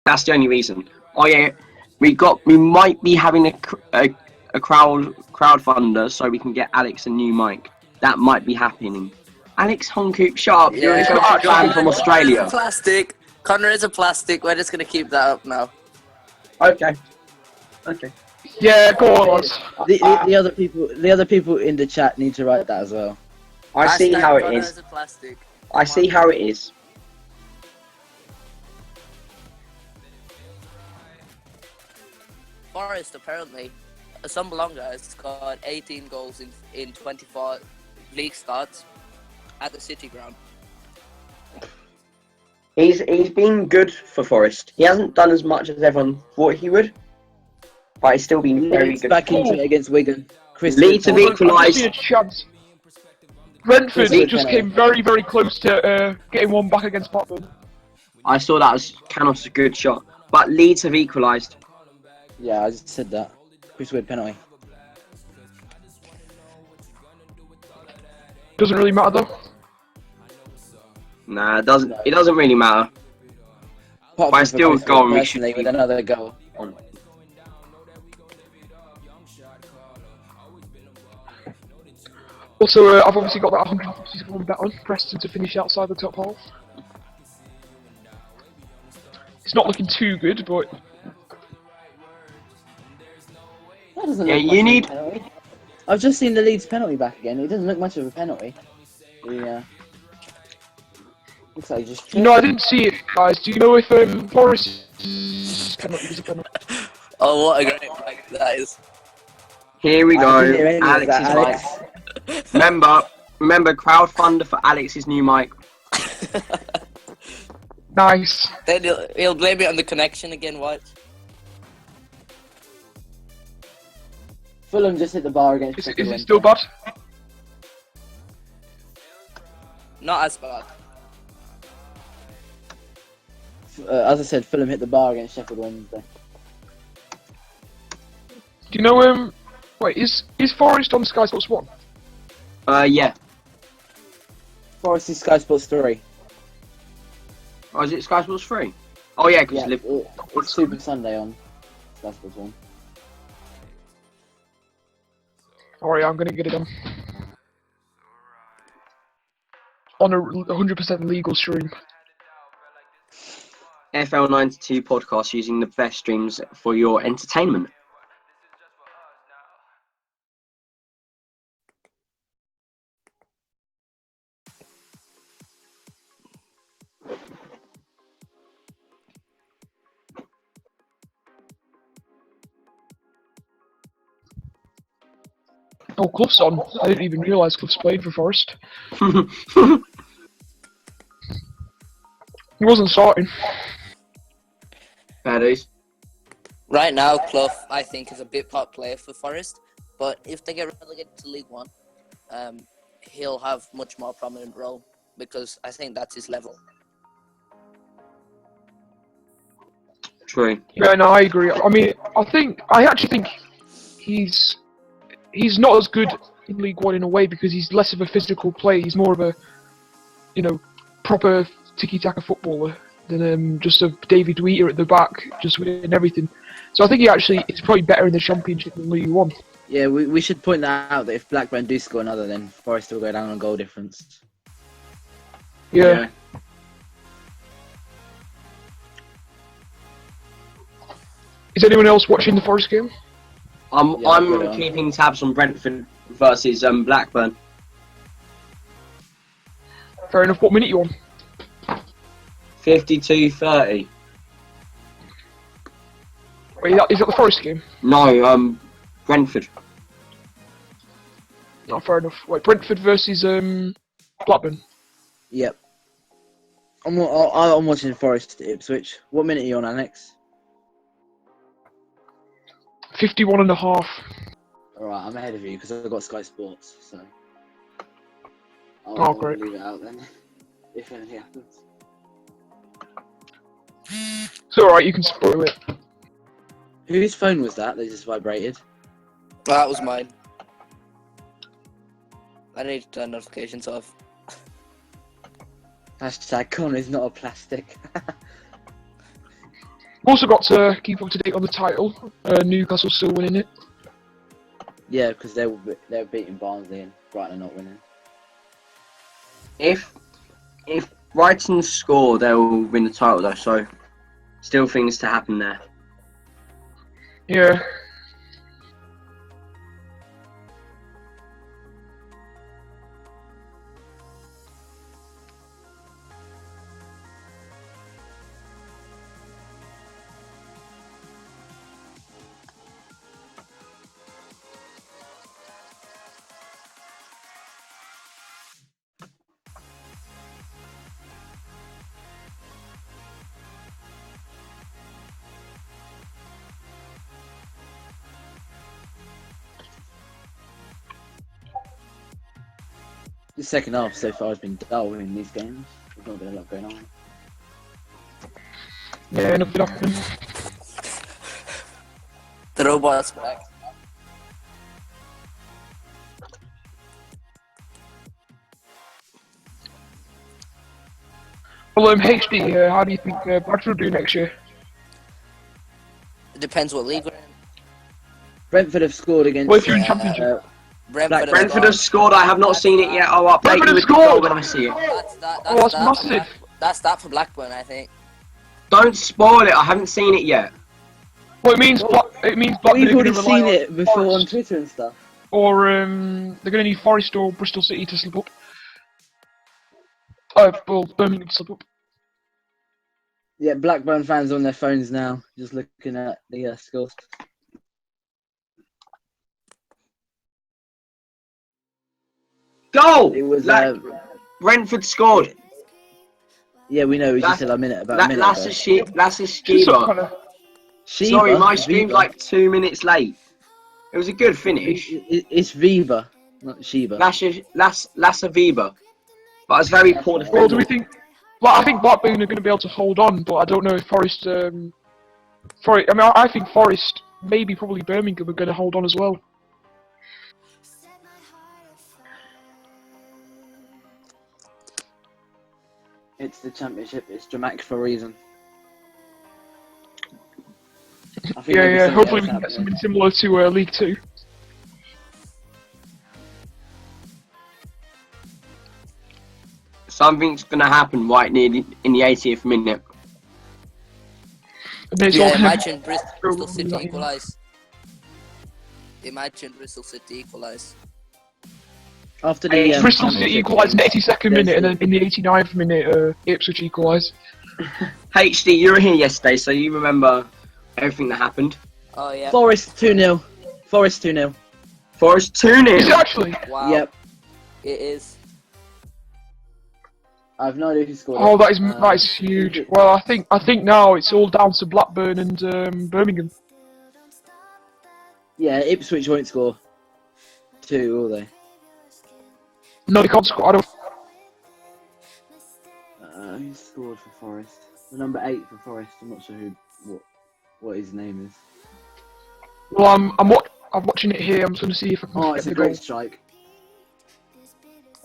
That's the only reason. Oh yeah, we might be having a crowdfunder so we can get Alex a new mic. That might be happening. Alex Honkoop Sharp, you're a Celtic fan from Australia. Plastic. Connor is a plastic. We're just gonna keep that up now. Okay. Okay. Yeah, go on, lads. The other people in the chat need to write that as well. I see Hashtag how it Connor is. a plastic. I see how it is. Forest apparently, Assombalonga has scored 18 goals in 24 league starts at the City ground. He's been good for Forest. He hasn't done as much as everyone thought he would, but he's still been very Leeds good. back into it against Wigan. Chris Leeds have Wood- equalised. I just see a chance. Brentford Leeds just penalty. came very, very close to getting one back against Blackburn. I saw that as Canos a good shot, but Leeds have equalised. Yeah, I just said that. Chris Wood penalty. Doesn't really matter though. Nah, it doesn't really matter. Apart But I from still Chris go Wood and we should personally with keep another goal. on. Also, I've obviously got that 151 bet on Preston to finish outside the top half. It's not looking too good, but That doesn't Yeah, look much you of a need- penalty. I've just seen the Leeds penalty back again. It doesn't look much of a penalty. Yeah. Looks like just. no, I didn't see it, guys. Do you know if Forest's penalty was a penalty? Oh, what a great mic that is. Here we I go. didn't hear any of Alex that, is Alex. like. Remember, crowdfunder for Alex's new mic. Nice. Then he'll blame it on the connection again, watch. Fulham just hit the bar against Is Sheffield it Wednesday. still bad? Not as bad. As I said, Fulham hit the bar against Sheffield Wednesday. Do you know, wait, is Forest on Sky Sports 1? Yeah. Forest is Sky Sports 3. Oh, is it Sky Sports 3? Oh yeah, because Yeah, it's Super Sunday on Sky Sports 1. Alright, I'm gonna get it on. On a 100% legal stream. FL92 podcast using the best streams for your entertainment. Oh, Clough's on. I didn't even realise Clough's played for Forest. He wasn't starting. Fair dues. Right now, Clough, I think, is a bit part player for Forest, but if they get relegated to League One, he'll have much more prominent role because I think that's his level. True. Yeah, no, I agree. I mean, I actually think he's not as good in League One in a way because he's less of a physical player. He's more of a, proper tiki-taka footballer than just a David Wheater at the back, just winning everything. So I think he actually is probably better in the Championship than League One. Yeah, we should point that out that if Blackburn do score another, then Forest will go down on goal difference. Yeah. Is anyone else watching the Forest game? I'm Yeah, put it on. keeping tabs on Brentford versus Blackburn. Fair enough. What minute you on? 52-30. Wait, is that the Forest game? No, Brentford. No, fair enough. Wait, Brentford versus Blackburn. Yep. I'm watching Forest Ipswich. What minute are you on, Alex? 51.5. Alright, I'm ahead of you because I've got Sky Sports, so Oh, I'll great. leave it out then, if anything happens. It's alright, you can spoil it. Whose phone was that just vibrated? That was mine. I need to turn notifications off. Hashtag Connor's not a plastic. Also got to keep up to date on the title. Newcastle still winning it. Yeah, because they're beating Barnsley and Brighton are not winning. If Brighton score, they'll win the title though. So, still things to happen there. Yeah. The second half so far has been dull in these games. There's not been a lot going on. Yeah, nothing happened. The robot's back. Well, HD, how do you think Bradford will do next year? It depends what league we're in. Brentford have scored against. Well, if you're in Championship. Brentford have scored. I have not seen it yet. I'll update Brentford you have with the goal scored! when I see it. That's massive. That's that for Blackburn, I think. Don't spoil it. I haven't seen it yet. Well, it means Blackburn We've are already going to rely seen on it before on Forest, Twitter and stuff. or they're going to need Forest or Bristol City to slip up. Well, Birmingham to slip up. Yeah, Blackburn fans on their phones now, just looking at the scores. Goal! It was Brentford scored. yeah, we know. We just That's- said a minute about a minute That's ago. a Shut up, Skiba. Connor. Sorry, Viva, my stream's Viva. like 2 minutes late. It was a good finish. It's Viva, not Shiva. That's a Viva. But it's very poor Well, do defending. we think? Well, I think Blackburn are going to be able to hold on, but I don't know if Forest. Forest. I mean, I think Forest, maybe probably Birmingham, are going to hold on as well. It's the championship. It's dramatic for a reason. I think Yeah, there'll be yeah. something Hopefully else we can get happening. something similar to League Two. Something's gonna happen right near in the 80th minute. And then it's Yeah, all imagine Bristol Probably City not, equalise. Imagine Bristol City equalise. After the Bristol City championship equalised in the games, 82nd minute, and there's then in the 89th minute, Ipswich equalised. HD, you were here yesterday, so you remember everything that happened. Oh yeah. Forest 2-0. Forest 2-0. Forest 2-0. Is it actually? Wow. Yep. It is. I've no idea who scored. Oh, it. that is huge. Well, I think now it's all down to Blackburn and Birmingham. Yeah, Ipswich won't score 2, will they? No, they can't score. I don't. Who scored for Forest? The number 8 for Forest. I'm not sure what his name is. Well, I'm watching it here. I'm just going to see if I can Oh, get it's a the goal. great strike.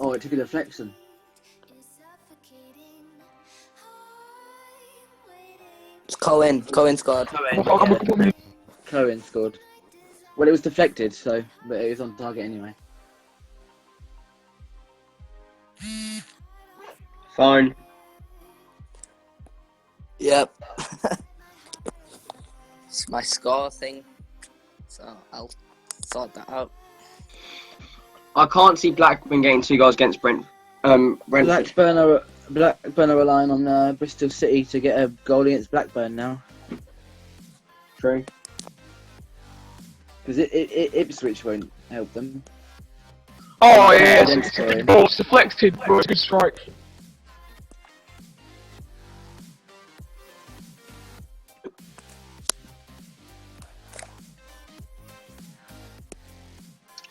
Oh, it took a deflection. It's Cohen. Cohen scored. I'm looking for me. Cohen scored. Well, it was deflected, but it was on target anyway. Fine. Yep. It's my score thing, so I'll sort that out. I can't see Blackburn getting 2 goals against Brentford. Blackburn are relying on Bristol City to get a goal against Blackburn now. True. Because Ipswich won't help them. Oh Yeah, yeah, then it's a scoring. good ball. It's deflected, but it's a good strike.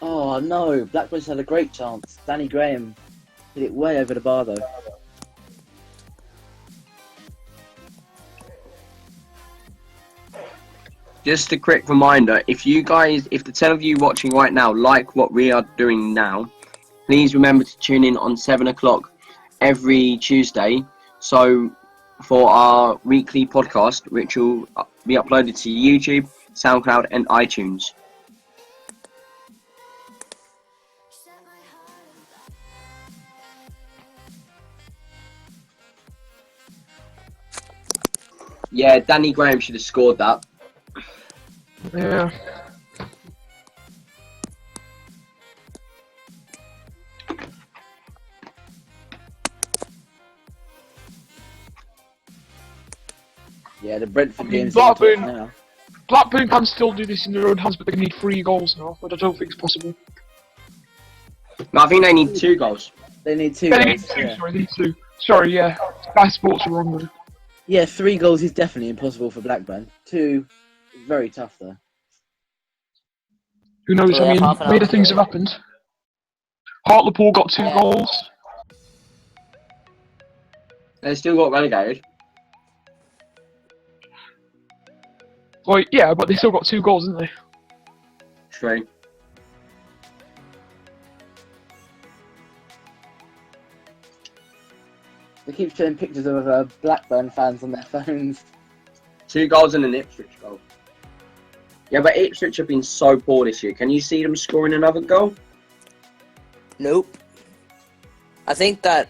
Oh no, Blackburn's had a great chance. Danny Graham hit it way over the bar though. Just a quick reminder, if the 10 of you watching right now like what we are doing now, please remember to tune in on 7 o'clock every Tuesday. So for our weekly podcast, which will be uploaded to YouTube, SoundCloud and iTunes. Yeah, Danny Graham should have scored that. Yeah. Yeah, the Brentford I mean, game's Blackburn- in touch now. Blackburn can still do this in their own hands, but they need 3 goals now, but I don't think it's possible. No, I think they need 2 goals. They need 2 They need goals. 2, Yeah. sorry, they need 2. Sorry, yeah. Sky Sports are wrong with it. Yeah, 3 goals is definitely impossible for Blackburn. 2, very tough though. Who knows, So they I have mean, half an hour weirder to things go. have happened. Hartlepool got 2 Yeah. goals. They still got relegated. Well, yeah, but they still got 2 goals, didn't they? True. They keep showing pictures of Blackburn fans on their phones. 2 goals and an Ipswich goal. Yeah, but Ipswich have been so poor this year. Can you see them scoring another goal? Nope. I think that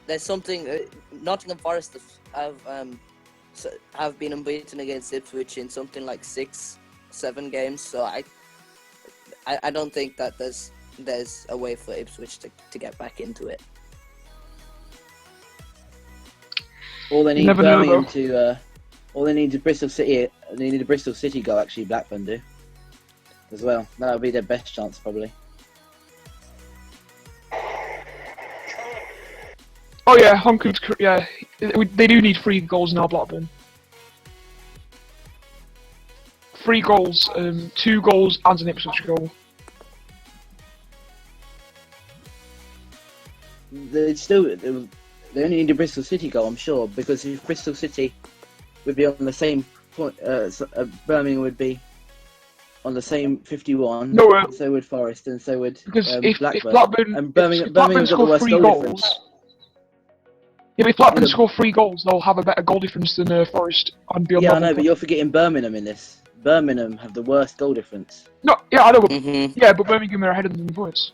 there's something. Nottingham Forest have been unbeaten against Ipswich in something like 6-7 games. So I don't think that there's a way for Ipswich to get back into it. All they need Never know, Birmingham though. to. All they need is Bristol City. They need a Bristol City goal. Actually, Blackburn do as well. That would be their best chance probably. Oh yeah, Honkun's, yeah. They do need 3 goals now, Blackburn. 3 goals, 2 goals and an Ipswich goal. They only need a Bristol City goal, I'm sure, because if Bristol City would be on the same point, Birmingham would be on the same 51. No, so would Forest, and so would because if Blackburn. Blackburn, And Birmingham, if Blackburn Birmingham's got the score worst 3 goal goals, difference. yeah, but if Blackburn Yeah, score 3 goals, they'll have a better goal difference than Forest and be on Yeah, I level. know, but you're forgetting Birmingham in this. Birmingham have the worst goal difference. No, yeah, I know. But, Mm-hmm. yeah, but Birmingham are ahead of them in points.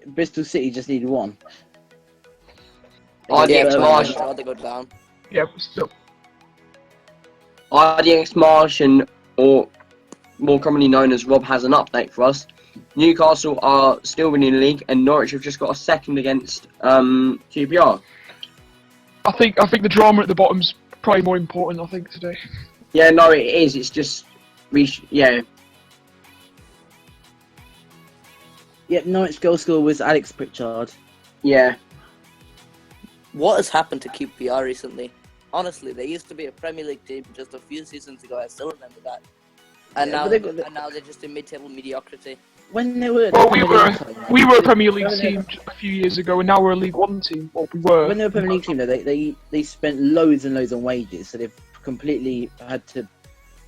Bristol City just need 1. RDX Birmingham. Marsh. I'd rather go down. Yeah, but still. RDX Martian, or more commonly known as Rob, has an update for us. Newcastle are still winning the league, and Norwich have just got a second against QPR. I think the drama at the bottom's probably more important. I think today. Yeah, no, it is. It's just yeah. Yep, Norwich goal scorer was Alex Pritchard. Yeah. What has happened to QPR recently? Honestly, they used to be a Premier League team just a few seasons ago. I still remember that. And Yeah, now, but and now they're just in mid-table mediocrity. When they were Well, we were a Premier Premier League when they- team a few years ago, and now we're a League One team. Well, we were. When they were a Premier League team, though, they spent loads and loads on wages, so they've completely had to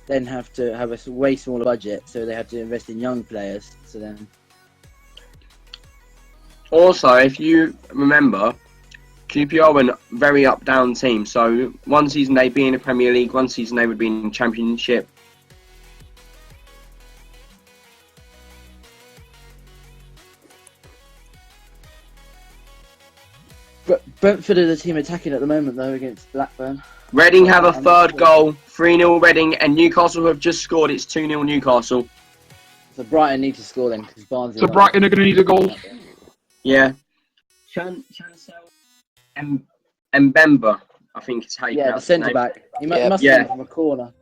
then have to have a way smaller budget, so they had to invest in young players. So then, Also, if you remember, QPR were a very up-down team. So one season they'd be in the Premier League, one season they would be in the Championship. Brentford are the team attacking at the moment, though, against Blackburn. Reading have a third goal, 3-0 Reading, and Newcastle have just scored. It's 2-0 Newcastle. So Brighton need to score then, because Barnes. So Brighton are going to need a goal. Yeah. Chancel and Mbemba, I think it's how you Yeah, the pronounce his centre name. back. He Yeah. must have been from a corner.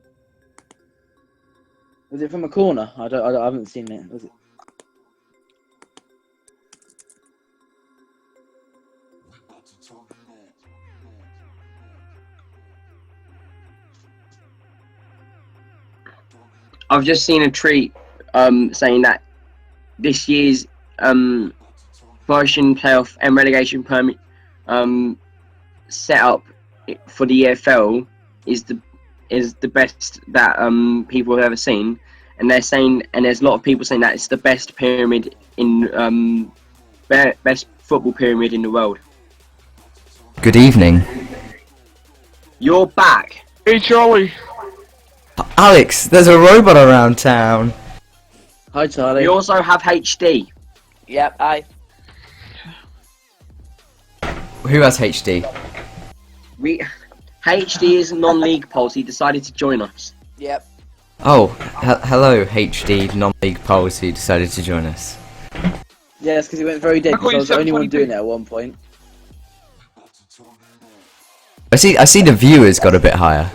Was it from a corner? I haven't seen it. Was it? I've just seen a tweet saying that this year's promotion playoff and relegation permit setup for the EFL is the best that people have ever seen, and they're saying, and there's a lot of people saying that it's the best pyramid in best football pyramid in the world. Good evening. You're back. Hey Charlie. Alex, there's a robot around town. Hi, Charlie. We also have HD. Yep, Who has HD? HD is non-league policy. Decided to join us. Yep. Oh, hello, HD non-league Pulse who decided to join us. Yeah, it's because he went very dead. I call Because I you was the only one 722. doing it at one point. I see the viewers got a bit higher.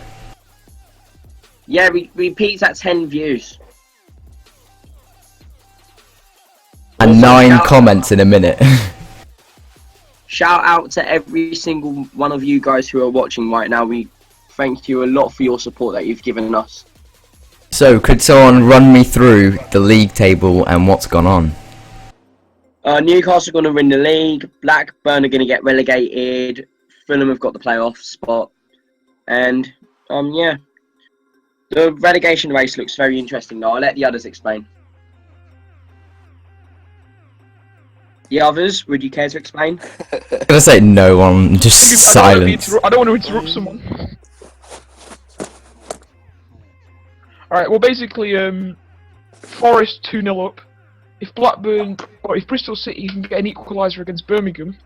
Yeah, we peaked at 10 views. And Also, 9 shout- comments in a minute. Shout out to every single one of you guys who are watching right now. We thank you a lot for your support that you've given us. So, could someone run me through the league table and what's gone on? Newcastle are going to win the league. Blackburn are going to get relegated. Fulham have got the playoff spot. And, yeah. The relegation race looks very interesting though. I'll let the others explain. The others, would you care to explain? I'm gonna say no one, just I don't wanna be silence. I don't want to interrupt someone. Alright, well basically, Forest 2-0 up. If Blackburn, or if Bristol City can get an equaliser against Birmingham,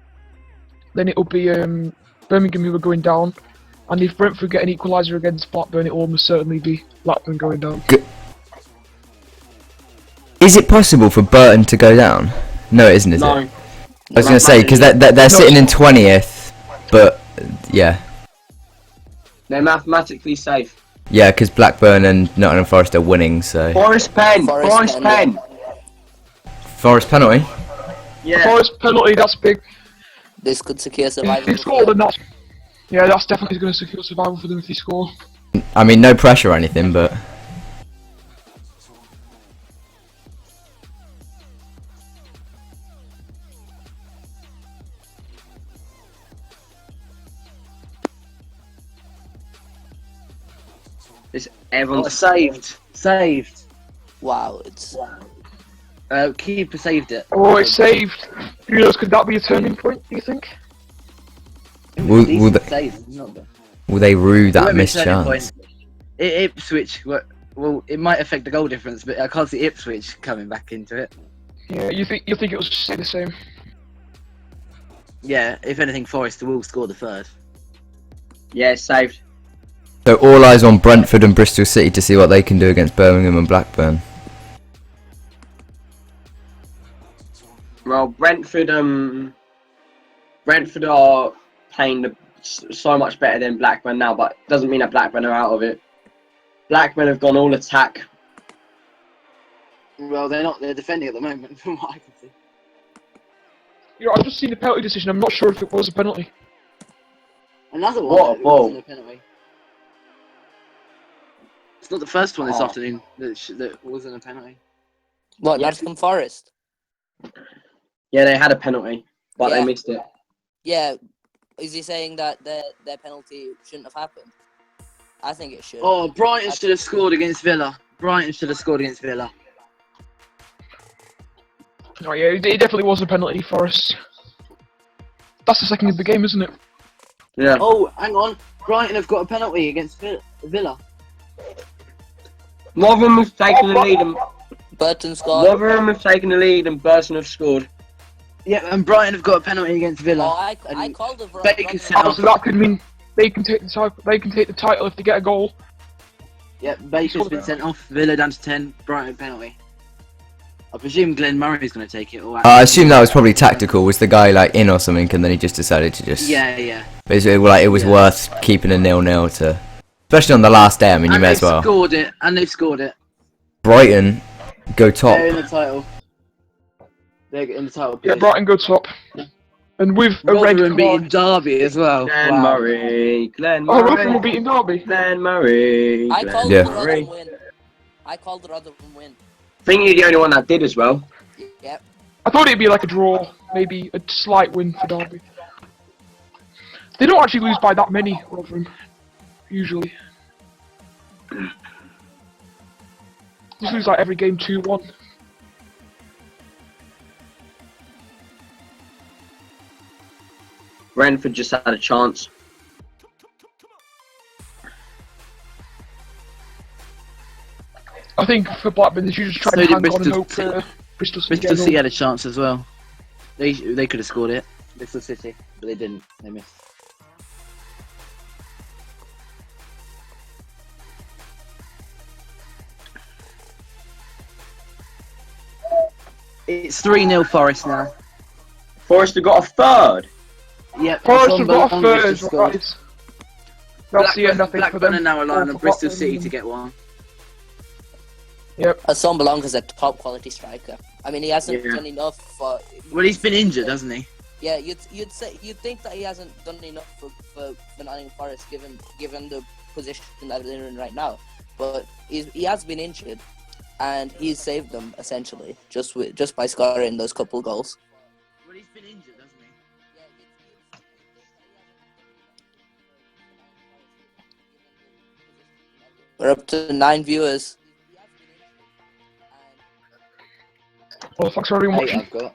then it'll be Birmingham who are going down. And if Brentford get an equaliser against Blackburn, it will almost certainly be Blackburn going down. Is it possible for Burton to go down? No, it isn't, is No. it? I was gonna say, because they're sitting in 20th, but, yeah. They're mathematically safe. Yeah, because Blackburn and Nottingham Forest are winning, so... Forest Pen! Forest Forest Pen. Pen! Forest penalty? Yeah. Forest penalty, that's big. This could secure If survival. they score, then that's... Yeah, that's definitely going to secure survival for them if they score. I mean, no pressure or anything, but... It's Oh, everyone's saved. Wow, it's Keeper saved it. Oh, it's saved. Who knows, could that be a turning point, do you think? Will Decent they- save, not bad. Will they rue It that won't be a missed turning chance? point. Ipswich, well, it might affect the goal difference, but I can't see Ipswich coming back into it. Yeah, you think it'll stay the same? Yeah, if anything, Forest will score the third. Yeah, it's saved. So all eyes on Brentford and Bristol City to see what they can do against Birmingham and Blackburn. Well, Brentford are playing so much better than Blackburn now, but doesn't mean that Blackburn are out of it. Blackburn have gone all attack. Well, they're not. They're defending at the moment, from what I can see. You know, I've just seen the penalty decision. I'm not sure if it was a penalty. Another one. What a that ball. wasn't a penalty. It's not the first one this Oh. afternoon that wasn't a penalty. what, Yeah. Nottingham Forest? Yeah, they had a penalty, but Yeah. they missed it. Yeah, is he saying that their penalty shouldn't have happened? I think it should. Oh, Brighton should have scored against Villa. Brighton should have scored against Villa. Oh yeah, it definitely was a penalty for us. That's the second of the game, isn't it? Yeah. Oh, hang on. Brighton have got a penalty against Villa. Rotherham have taken the lead, and Burton scored. Rotherham have taken the lead, and Burton have scored. Yeah, and Brighton have got a penalty against Oh, Villa. I And called the wrong. Baker wrong- said- Oh, so that could mean they can take the title. They can take the title if they get a goal. Yeah, Baker's been sent off. Villa down to 10. Brighton penalty. I presume Glenn Murray's going to take it. Or I assume that was probably tactical. Was the guy like in or something, and then he just decided to just. Yeah. Basically, like it was Yeah. worth keeping a 0-0 to, especially on the last day. I mean, you And may they've as well. scored it. And they've scored it. Brighton go top. They're in the title. They're in the title. Yeah, Please. Brighton go top. And with a red Rotherham beating card. Derby as well. Glenn Wow. Murray. Glenn Oh, Rotherham will Murray. beat Derby. Glenn Murray. I Glenn called Yeah. the Murray. Rotherham win. I called the Rotherham win. I think you're the only one that did as well. Yep. I thought it'd be like a draw, maybe a slight win for Derby. They don't actually lose by that many, Rotherham, usually. They lose like every game 2-1. Brentford just had a chance. I think for Blackburn, they should just try So and did hang on and Bristol hope City. Bristol City Bristol get City on. had a chance as well. They could have scored it. Bristol City, but they didn't. They missed. It's 3-0 Forest now. Forest have got a third. Yep. Forest have got a Assombalonga third, just scored. right. That's the end, I think, for Blackburn them. are now relying on For Bristol Blackburn. City to get one. Assombalonga is a top quality striker. I mean, he hasn't Yeah. done enough for. Well, he's been injured, hasn't he? Yeah, you'd think that he hasn't done enough for Nottingham Forest given the position that they're in right now, but he has been injured, and he's saved them essentially just by scoring those couple goals. Well, he's been injured, hasn't he? We're up to 9 viewers. Well, thanks for everyone 8 watching. I've got.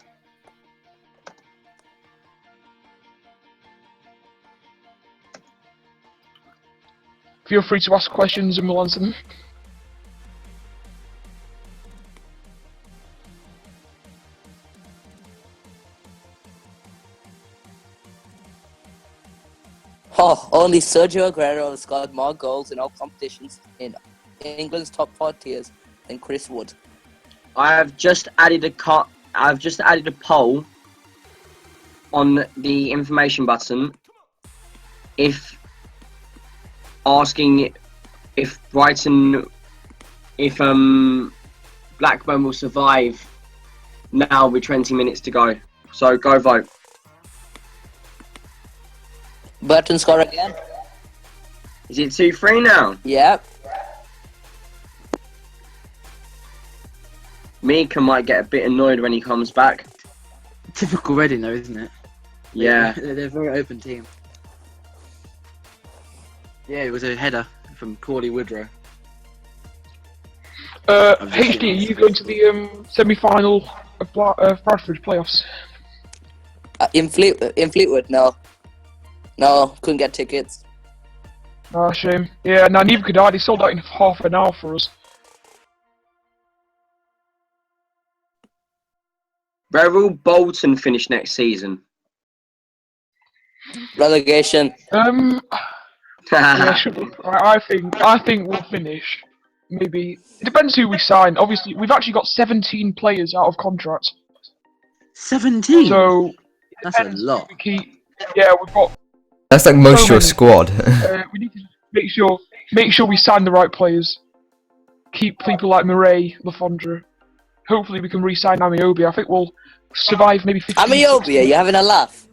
Feel free to ask questions and we'll answer them. Oh, only Sergio Aguero has scored more goals in all competitions in England's top 4 tiers than Chris Wood. I've just added a poll on the information button. Asking if Blackburn will survive now with 20 minutes to go. So go vote. Burton score again. Is it 2-3 now? Yep. Mika might get a bit annoyed when he comes back. Typical Reading, though, isn't it? Yeah. They're a very open team. Yeah, it was a header from Corley Woodrow. HD, are you going to the semi-final of Bradford playoffs? In Fleetwood, no, couldn't get tickets. Ah, shame. Yeah, no, neither could I. They sold out in half an hour for us. Where will Bolton finish next season? Relegation. Yeah, I think we'll finish. Maybe it depends who we sign. Obviously, we've actually got 17 players out of contract, 17? so That's a depends lot. who we keep. Yeah, we've got. That's like most of your many. squad. We need to make sure we sign the right players. Keep people like Murray, Lafondra. Hopefully, we can re-sign Amiobi. I think we'll survive maybe 15. Amiobi, are you having a laugh?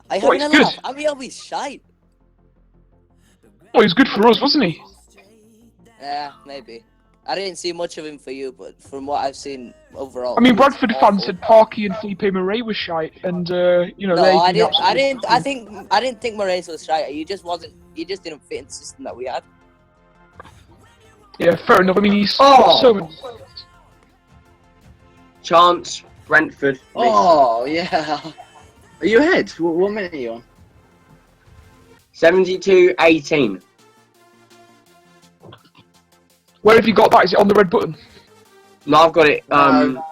Are you Oh, having a it's laugh? good. Amiobi's shite. Oh, he was good for us, wasn't he? Yeah, maybe. I didn't see much of him for you, but from what I've seen overall. I mean, he was Bradford awful. fans said Parky and Felipe Murray was shite, and you know No, they. I didn't. I didn't think Moraes was shite. He just wasn't. He just didn't fit in the system that we had. Yeah, fair enough. I mean, he's Oh! got so many. Chance, Brentford. missed. Oh, yeah. Are you ahead? What minute are you on? 72-18. Where have you got that? Is it on the red button? No, I've got it. No.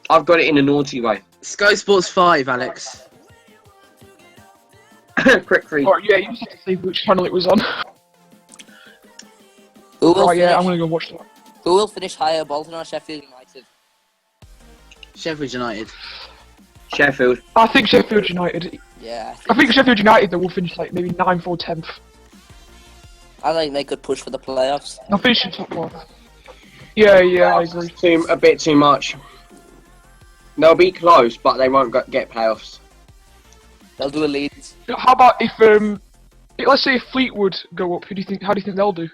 I've got it in a naughty way. Sky Sports 5, Alex. Quick read. Oh, yeah, you just have to say which channel it was on. Who will Right, yeah, I'm finish? gonna go watch that. Who will finish higher, Bolton or Sheffield United? Sheffield United. Sheffield. I think Sheffield United. Yeah, I think Sheffield United though will finish like maybe 9th or 10th. I think they could push for the playoffs. They'll finish in top 1. Yeah, I agree. A bit too much. They'll be close, but they won't get playoffs. They'll do a Leeds. How about if let's say if Fleetwood go up, how do you think they'll do?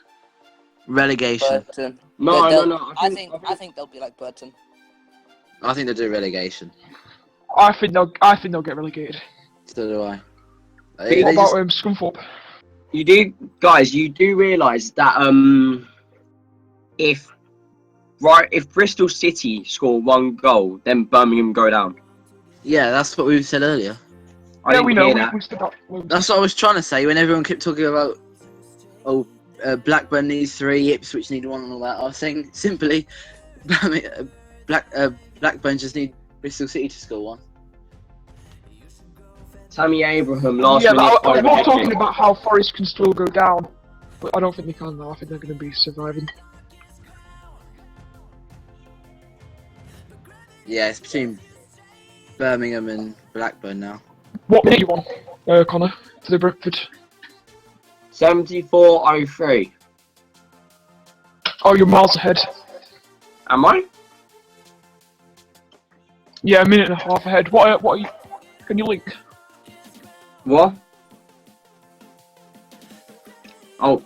Relegation. Burton. No. I think they'll be like Burton. I think they'll do relegation. I think they'll get relegated. So do I. What about Scunthorpe? You do realise that if Bristol City score 1 goal, then Birmingham go down. Yeah, that's what we said earlier. I Yeah, didn't we know. hear that. We stood up. That's what I was trying to say when everyone kept talking about, Blackburn needs 3, Ipswich need 1 and all that. I was saying simply, Blackburn just need Bristol City to score 1. Tammy Abraham last Yeah, minute. but I was talking about how Forest can still go down, but I don't think they can now. I think they're going to be surviving. Yeah, it's between Birmingham and Blackburn now. What minute you on, Connor, for the Brentford? 74:03. Oh, you're miles ahead. Am I? Yeah, a minute and a half ahead. What are you? Can you link? What? Oh.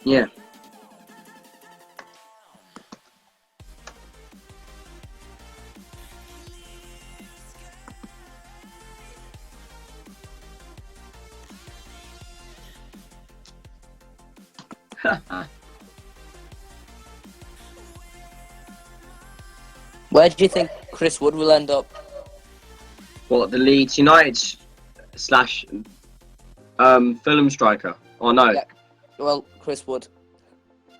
Yeah. Where do you think Chris Wood will end up? What, the Leeds United slash Fulham striker? Oh no. Yeah. Well, Chris Wood.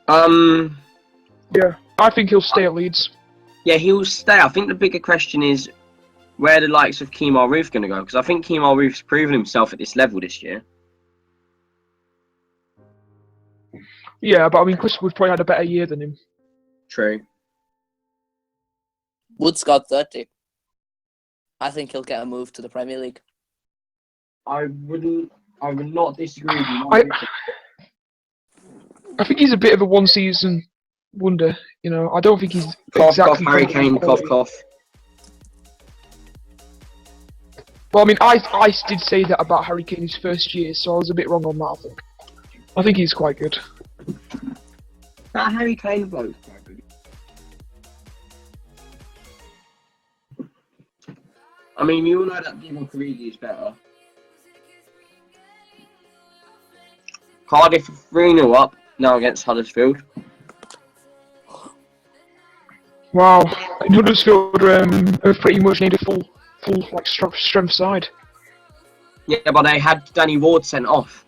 Yeah, I think he'll stay at Leeds. Yeah, he'll stay. I think the bigger question is where the likes of Kemar Roof going to go, because I think Kemar Roof's proven himself at this level this year. Yeah, but I mean, Chris Wood probably had a better year than him. True. Wood's got 30. I think he'll get a move to the Premier League. I would not disagree with you. I think he's a bit of a one-season wonder. You know, I don't think he's Cough, exactly cough, Harry Kane, cough, quality. cough. Well, I mean, I did say that about Harry Kane his first year, so I was a bit wrong on that. I think. I think he's quite good. That Harry Kane bloke's quite good. I mean, you all know that Divock Origi is better. Cardiff 3-0 up now against Huddersfield. Wow, and Huddersfield have pretty much need a full like strength side. Yeah, but they had Danny Ward sent off.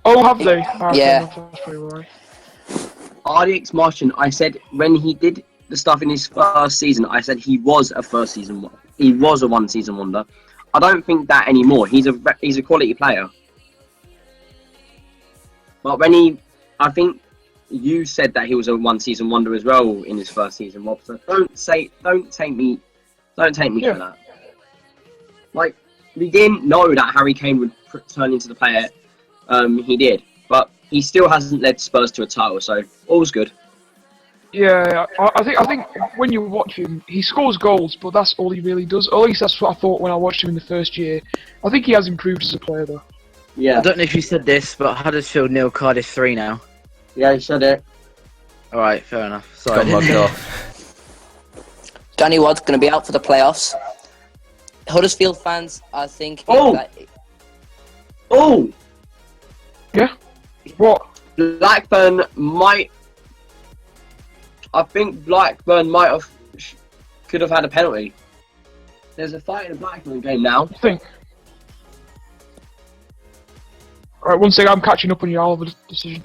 Oh, have they? Yeah. That's probably right. RDX Martian, I said when he did the stuff in his first season, I said he was a one-season wonder. I don't think that anymore. He's a quality player. But I think you said that he was a one-season wonder as well in his first season, Rob. So don't take me for that. Like, we didn't know that Harry Kane would turn into the player he did, but he still hasn't led Spurs to a title, so all's good. Yeah, I think when you watch him, he scores goals, but that's all he really does. Or at least that's what I thought when I watched him in the first year. I think he has improved as a player, though. Yeah. I don't know if you said this, but Huddersfield 0, Cardiff 3 now. Yeah, you said it. Alright, fair enough. Sorry. Got mugged off. Danny Ward's going to be out for the playoffs. Huddersfield fans are thinking that... Oh! Yeah? What? Blackburn might... I think Blackburn could have had a penalty. There's a fight in the Blackburn game now. I think. Alright, one second, I'm catching up on your Oliver decision.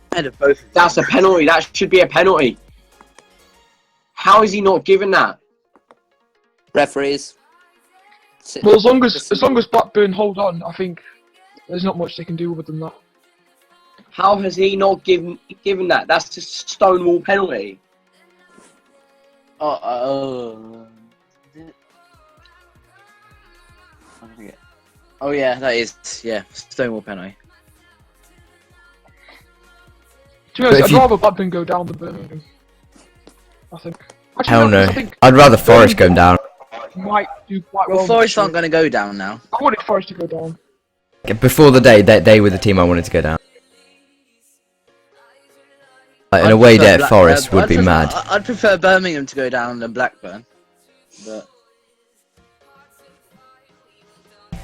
That's a penalty. That should be a penalty. How is he not given that? Referees. Well, as long as Blackburn hold on, I think there's not much they can do other than that. How has he not given that? That's just a stonewall penalty. Oh yeah, that is Stonewall penalty. To be honest, if I'd you- rather Blackburn go down than Birmingham. I think. Actually, Hell no. I think I'd rather Forest go down. might do quite Well, well. Forest this aren't going to go down now. year. I wanted Forest to go down. Before the day, they were the team I wanted to go down. Like, an away day at Forest would be mad. I'd prefer Birmingham to go down than Blackburn. But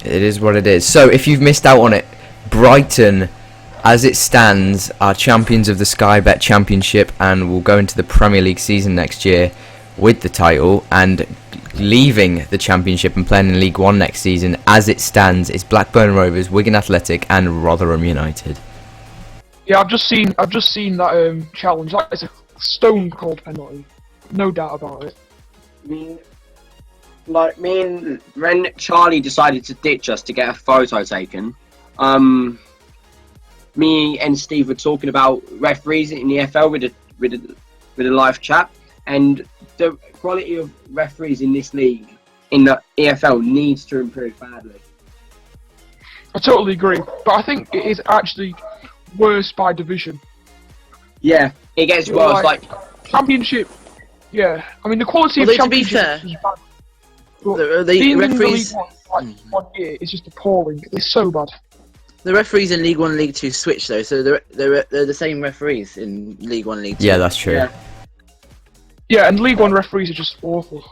It is what it is. So, if you've missed out on it, Brighton, as it stands, are champions of the Sky Bet Championship and will go into the Premier League season next year with the title. And leaving the Championship and playing in League One next season, as it stands, is Blackburn Rovers, Wigan Athletic, and Rotherham United. Yeah, I've just seen that challenge. That is a stone cold penalty, no doubt about it. Me and when Charlie decided to ditch us to get a photo taken, me and Steve were talking about referees in the FL with a live chat, and the quality of referees in this league, in the EFL, needs to improve badly. I totally agree, but I think it is actually worse by division. Yeah, it gets worse. Like Championship, yeah. I mean, the quality Well, of to be Championship fair, is bad. But the being in the referees, League One, like, 1 year is just appalling. It's so bad. the referees in League One, League Two switch though, so they're the same referees in League One, League Two. Yeah, that's true. Yeah. Yeah, and League One referees are just awful.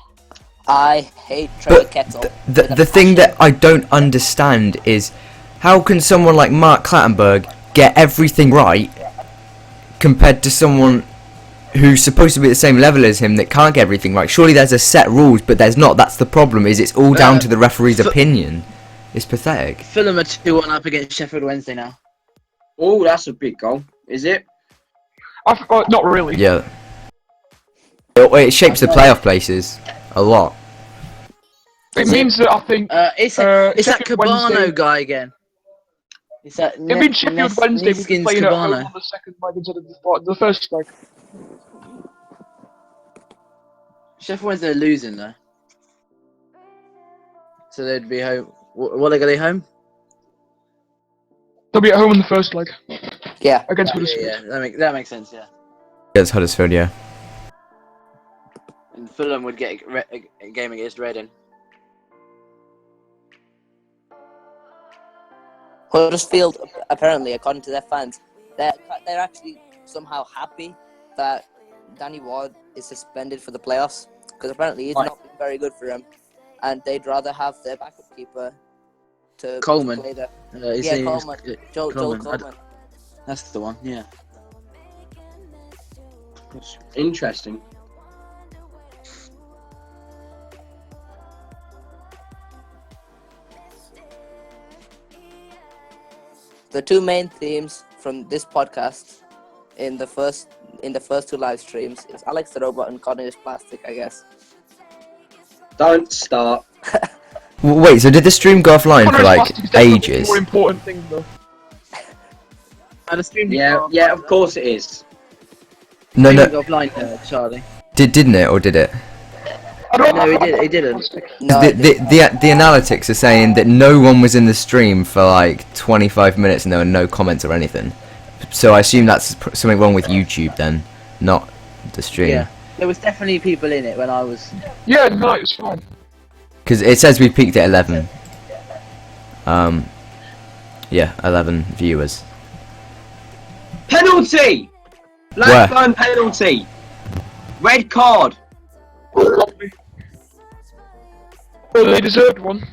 I hate Trey But Kettle. the thing that I don't understand is how can someone like Mark Clattenburg get everything right compared to someone who's supposed to be at the same level as him that can't get everything right? Surely there's a set rules, but there's not. That's the problem. Is it's all down to the referee's opinion. It's pathetic. Fulham are 2-1 up against Sheffield Wednesday now. oh, that's a big goal, is it? Not really. Yeah. It shapes the playoff places a lot. It means that I think It's that Sheffield Cabano Wednesday- guy again. It's that. it means Sheffield Wednesday will be Neskins playing at home Cabano. on the second leg instead of the first leg. Sheffield Wednesday are losing though, so they'd be home. What are they home? They'll be at home in the first leg Yeah. against Yeah, Huddersfield. that makes sense. Yeah, Against Huddersfield, yeah. and Fulham would get a game against Reading. Huddersfield, apparently, according to their fans, they're actually somehow happy that Danny Ward is suspended for the playoffs, because apparently he's not been very good for them, and they'd rather have their backup keeper to Coleman. play there. His Yeah, name is- Coleman. Joel Coleman. That's the one. Yeah. Interesting. The two main themes from this podcast in the first two live streams is Alex the Robot and Cornelius Plastic, I guess. Don't start. Wait, so did the stream go offline for Connor's like Plastic is definitely the ages? more important thing, though. Yeah, of course it is. No, Offline, Charlie. didn't it, or did it? No, he didn't. No, The analytics are saying that no one was in the stream for like 25 minutes and there were no comments or anything. So I assume that's something wrong with YouTube then, not the stream. Yeah, there was definitely people in it when I was. Yeah, no, it's fine. Because it says we peaked at 11. Yeah, 11 viewers. Penalty! Blackburn penalty! Red card! Well, they deserved one.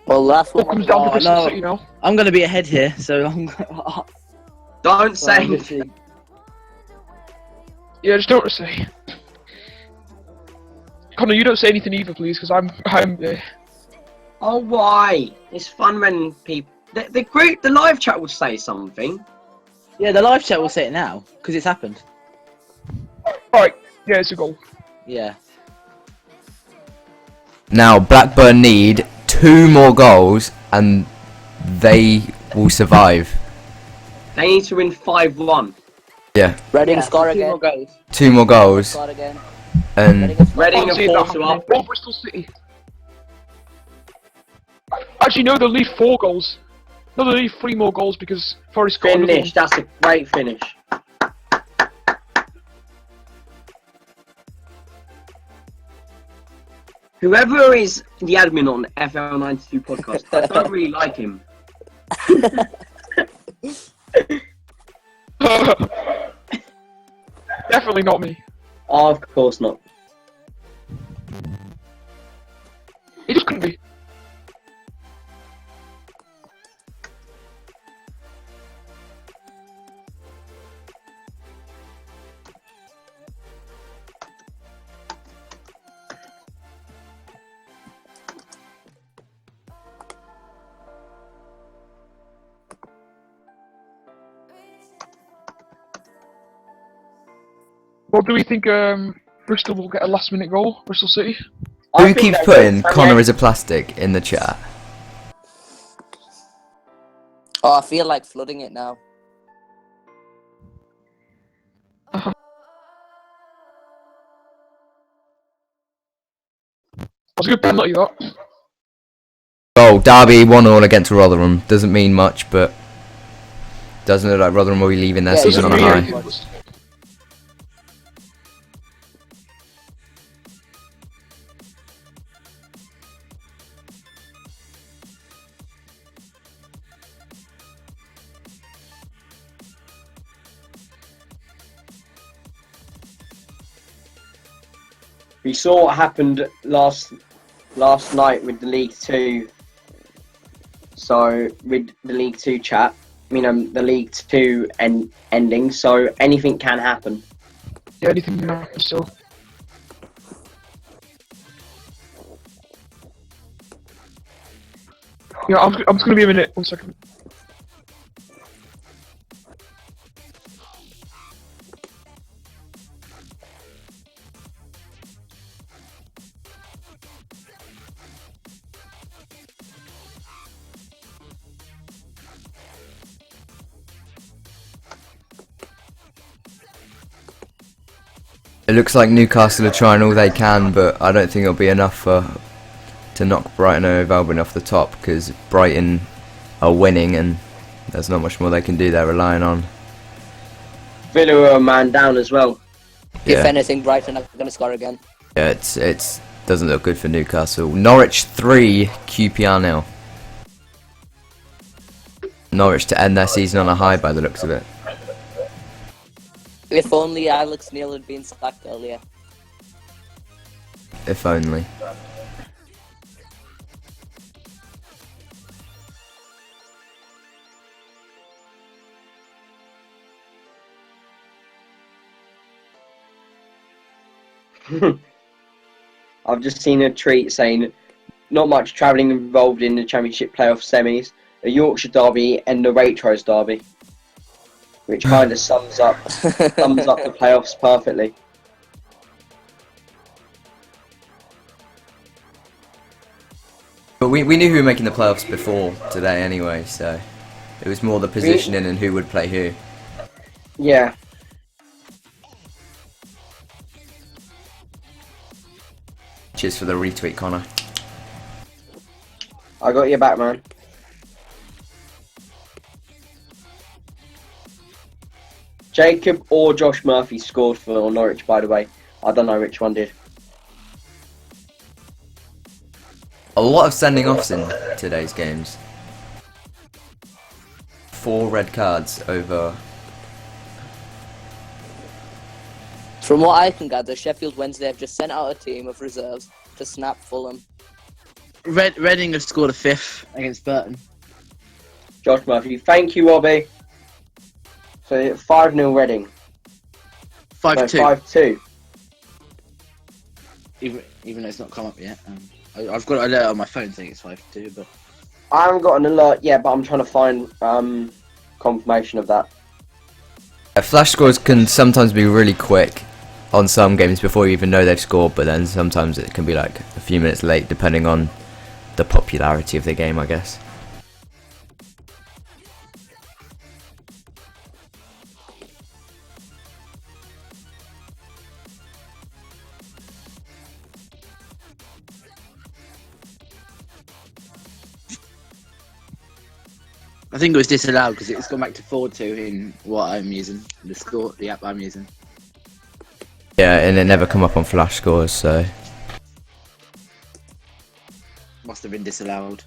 well, that's What what comes down to Bristol no. City now. I'm gonna be ahead here, so I'm. Don't so I'm say. literally- Yeah, just don't say. Connor, you don't say anything either, please, because I'm. Oh, why? It's fun when people. The live chat will say something. Yeah, the live chat will say it now because it's happened. Alright, yeah, it's a goal. Yeah. Now Blackburn need 2 more goals and they will survive. They need to win 5-1. Yeah, Reading Yeah, score two more again. goals. 2 more goals, Score again. and Reading Can't are see that 4-2 happening. up. Or Bristol City. Actually, no, they'll leave 4 goals. No, they'll leave 3 more goals because Forest got another one. Finish. That's a great finish. Whoever is the admin on FL92 podcast, I don't really like him. Definitely not me. Oh, of course not. It just couldn't be. What do we think? Bristol will get a last-minute goal. Bristol City. I who think keeps that putting goes- Connor is a plastic in the chat? Oh, I feel like flooding it now. That's a good penalty, that. Oh, Derby 1-1 against Rotherham. Doesn't mean much, but doesn't look like Rotherham will be leaving their Yeah, season on a Doesn't high. mean anything. We saw what happened last night with the League Two. So with the League Two chat, the League Two ending. So anything can happen. Yeah, anything can happen still. Yeah, I'm just gonna be a minute. 1 second. It looks like Newcastle are trying all they can, but I don't think it'll be enough to knock Brighton and Hove Albion off the top, because Brighton are winning and there's not much more they can do. They're relying on. Villa are a man down as well. If Yeah, anything, Brighton are going to score again. yeah, it's doesn't look good for Newcastle. Norwich 3, QPR 0. Norwich to end their season on a high by the looks of it. If only Alex Neil had been sacked earlier. If only. I've just seen a tweet saying, not much travelling involved in the Championship playoff semis, a Yorkshire derby and the Waitrose derby, which kind of sums up the playoffs perfectly. But we knew who were making the playoffs before today anyway, so it was more the positioning and who would play who. Yeah. Cheers for the retweet, Connor. I got your back, man. Jacob or Josh Murphy scored for Norwich, by the way. I don't know which one did. A lot of sending offs in today's games. 4 red cards over. From what I can gather, Sheffield Wednesday have just sent out a team of reserves to snap Fulham. Reading have scored a 5th against Burton. Josh Murphy. Thank you, Robbie. So 5-0 Reading. 5-2. No, 5-2. Even though it's not come up yet. I've got an alert on my phone saying it's 5-2, but I haven't got an alert yet, but I'm trying to find confirmation of that. Flash scores can sometimes be really quick on some games before you even know they've scored, but then sometimes it can be like a few minutes late depending on the popularity of the game, I guess. I think it was disallowed because it's gone back to 4-2 in what I'm using, the app I'm using. Yeah, and it never come up on flash scores, so Must have been disallowed.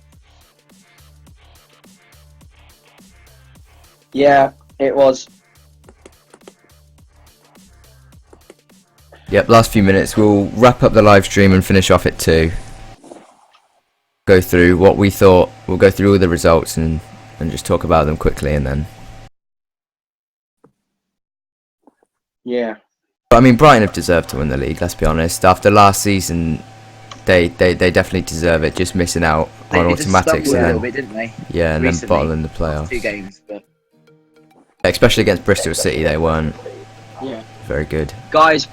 Yeah, it was. yep. Last few minutes, we'll wrap up the live stream and finish off at 2. Go through what we thought. We'll go through all the results and just talk about them quickly, and then. Yeah. But I mean, Brighton have deserved to win the league. Let's be honest. After last season, they definitely deserve it. Just missing out on They just automatics, stumbled a and little then bit, didn't they? yeah, and Recently, then bottling the playoffs. 2 games, but Especially against Bristol City, they weren't Yeah. very good. Guys,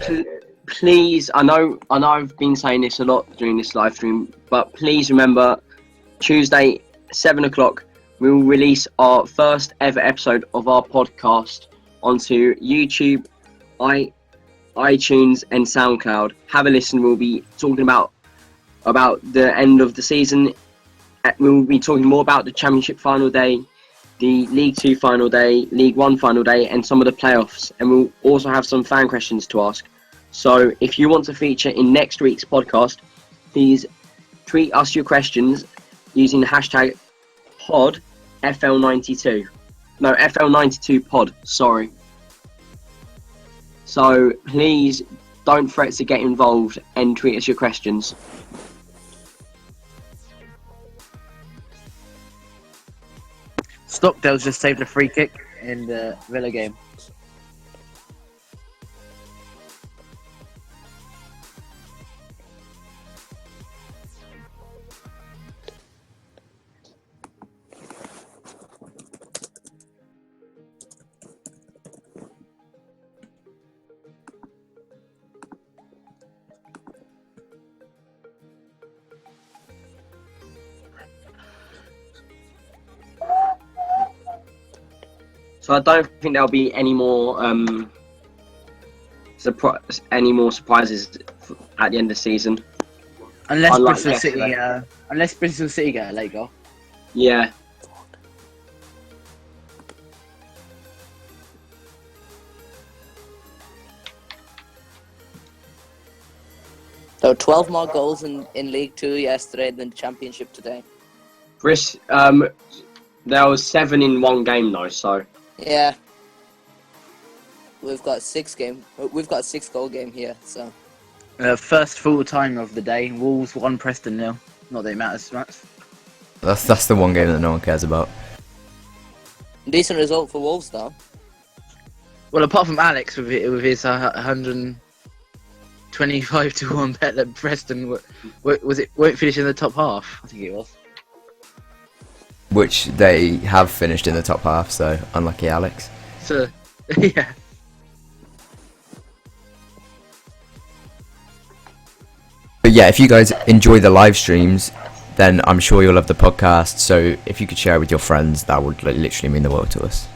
please, I know I've been saying this a lot during this live stream, but please remember, Tuesday, 7 o'clock, we will release our first ever episode of our podcast onto YouTube, iTunes, and SoundCloud. Have a listen. We'll be talking about the end of the season. We'll be talking more about the Championship final day, the League 2 final day, League 1 final day, and some of the playoffs. And we'll also have some fan questions to ask. So if you want to feature in next week's podcast, please tweet us your questions using the hashtag pod FL92. No, FL92 pod, sorry. So please don't fret to get involved and tweet us your questions. Stockdale's just saved a free kick in the Villa game. So I don't think there'll be any more surprises at the end of the season. Unless Unlike Bristol City, yesterday. unless Bristol City get a late goal. Yeah. There were 12 more goals in League 2 yesterday than the Championship today. There was 7 in one game though, so Yeah. We've got a 6-goal game here, so. First full time of the day. Wolves 1, Preston 0. Not that it matters much. That's the one game that no one cares about. Decent result for Wolves, though. Well, apart from Alex with his 125 to 1 bet that Preston won't finish in the top half. I think it was. Which they have finished in the top half, so unlucky Alex. So, yeah. But yeah, if you guys enjoy the live streams, then I'm sure you'll love the podcast. So if you could share it with your friends, that would literally mean the world to us.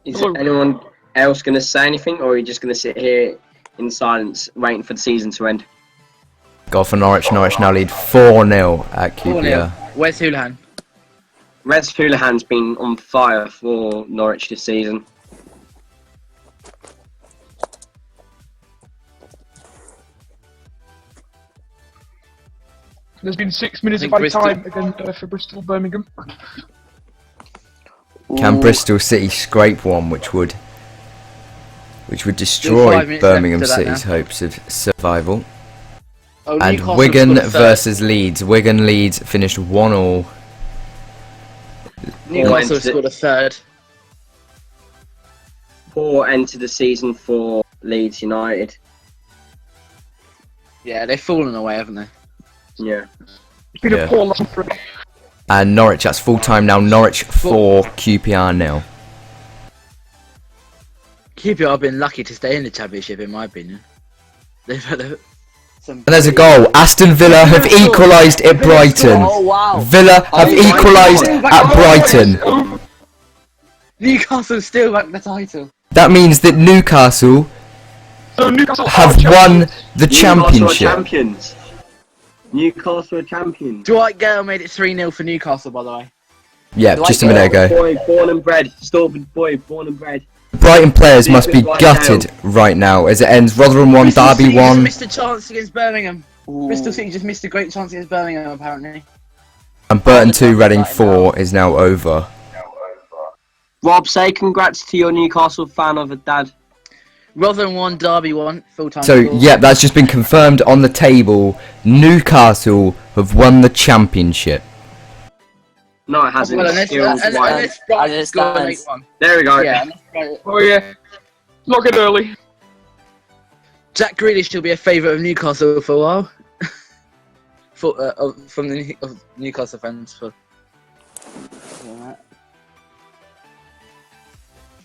is Hello. anyone else going to say anything, or are you just going to sit here in silence waiting for the season to end? Goal for Norwich. Norwich now lead 4-0 at 4-0. QPR. Where's Houlihan? Rez Houlihan's been on fire for Norwich this season. There's been 6 minutes I of think added Bristol- time again for Bristol Birmingham. Can Ooh. Bristol City scrape one, which would which would 5 destroy minutes Birmingham left to that City's hopes of survival. Oh, And Newcastle Wigan scored a third. versus Leeds. Wigan Leeds finished 1-1. Newcastle Poor scored a third. Poor end to the season for Leeds United. Yeah, they've fallen away, haven't they? Yeah. It's been Yeah. a poor lesson for him. And Norwich, that's full time now. Norwich 4, QPR 0. QPR have been lucky to stay in the Championship, in my opinion. They've had some. And there's a goal. Aston Villa have equalised at Brighton. Oh wow! Villa have Oh my equalised God. at Brighton. Newcastle still back the title. That means that Newcastle So Newcastle have are won champions. the Newcastle are championship. champions. Newcastle are champions. Dwight Gale made it 3-0 for Newcastle, by the way. Yeah, Do I just a get minute ago. Boy, born and bred. Stortford boy, born and bred. Brighton players must be Right gutted right now as it ends. Rotherham 1, Bristol Derby City just 1, missed a chance against Birmingham. Bristol City just missed a great chance against Birmingham, apparently. and Burton 2, Reading 4 is now over. Rob, say congrats to your Newcastle fan of a dad. Rotherham 1, Derby 1, full-time So, score. yeah, that's just been confirmed on the table. Newcastle have won the championship. No, it hasn't. Well, It's unless still Brighton White. score an understand. 8-1. There we go. Yeah, unless Brighton- Oh yeah. Not good early. Jack Grealish will be a favourite of Newcastle for a while. From the Newcastle fans for.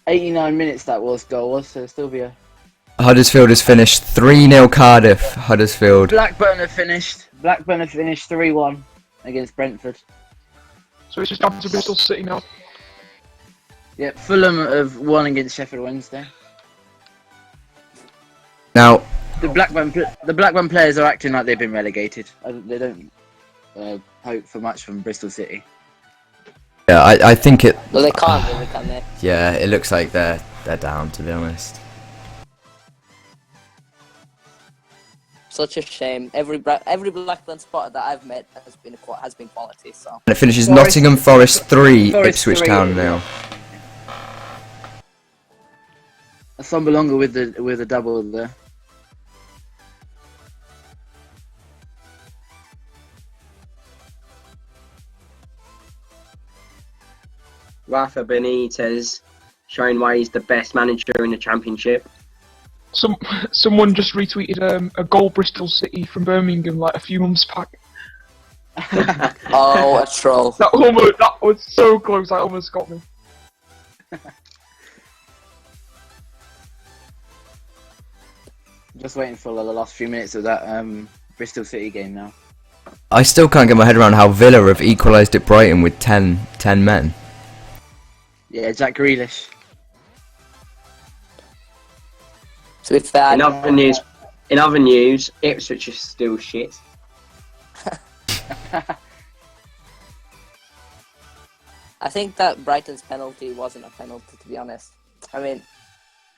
89 minutes that goal was, so it'll still be a. Huddersfield has finished 3-0 Cardiff. Huddersfield. Blackburn have finished 3-1 against Brentford. So it's just down to Bristol City now. Yep, Fulham have won against Sheffield Wednesday. Now, The Blackburn players are acting like they've been relegated. They don't hope for much from Bristol City. yeah, I think it. Well, they can't really, can they? Yeah, it looks like they're down, to be honest. Such a shame. Every Blackburn spot that I've met has been quality. So And it finishes Forest- Nottingham Forest 3, Forest Ipswich 3, Town yeah. now. Sombalonga with the double there. Rafa Benitez showing why he's the best manager in the championship. Someone just retweeted a goal Bristol City from Birmingham like a few months back. oh, a troll. That was so close. That almost got me. Just waiting for the last few minutes of that Bristol City game now. I still can't get my head around how Villa have equalised at Brighton with 10 men. Yeah, Jack Grealish. To be fair, In other news, Ipswich is still shit. I think that Brighton's penalty wasn't a penalty, to be honest. I mean,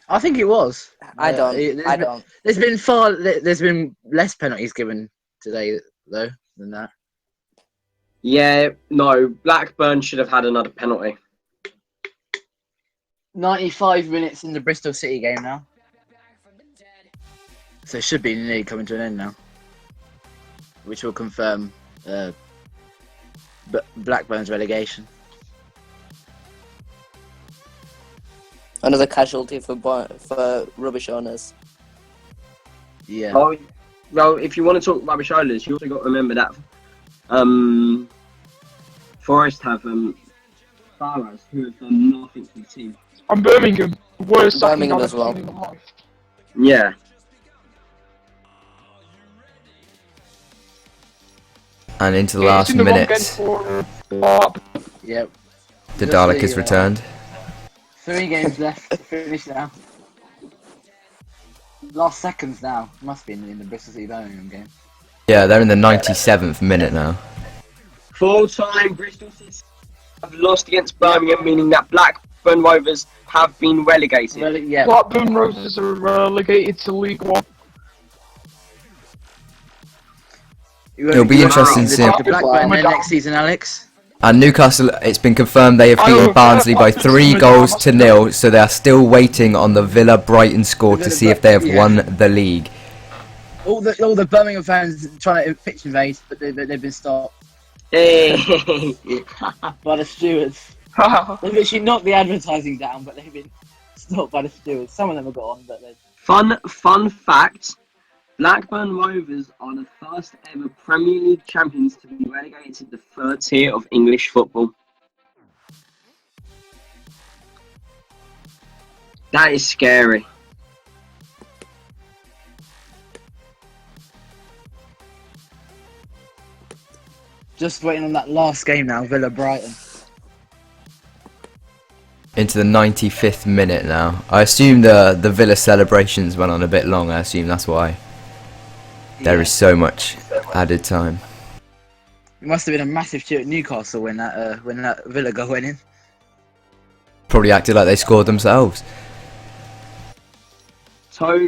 I think it was. I don't. There's been less penalties given today though than that. Yeah, no, Blackburn should have had another penalty. 95 minutes in the Bristol City game now. So it should be nearly coming to an end now. Which will confirm Blackburn's relegation. another casualty for rubbish owners. Yeah. Oh, well, if you want to talk rubbish owners, you also got to remember that Forest have Farahs who have done nothing for the team. And Birmingham, worst second Birmingham I've as well. seen in my life. Yeah. And into the Yeah, last it's in the wrong minute, end for, Yep. the Just Dalek the, is returned. 3 games left to finish now. Last seconds now. Must be in the Bristol City Birmingham game. Yeah, they're in the 97th minute now. Full-time Bristol City have lost against Birmingham, meaning that Blackburn Rovers have been relegated. Well, yeah. Blackburn Rovers are relegated to League One. You won't It'll be you won't interesting see to see the Blackburn then next season, Alex. And Newcastle, it's been confirmed they have beaten Barnsley by 3 goals to 0, so they are still waiting on the Villa-Brighton score to see if they have won the league. All the Birmingham fans trying to pitch invade, but they've been stopped Hey. by the stewards. They've literally knocked the advertising down, but they've been stopped by the stewards. Some of them have got on, but they. Fun fact: Blackburn Rovers are the first ever Premier League champions to be relegated to the third tier of English football. That is scary. Just waiting on that last game now, Villa Brighton. Into the 95th minute now. I assume the Villa celebrations went on a bit long. I assume that's why. There is so much added time. It must have been a massive cheer at Newcastle when that Villa goal went in. Probably acted like they scored themselves. Tony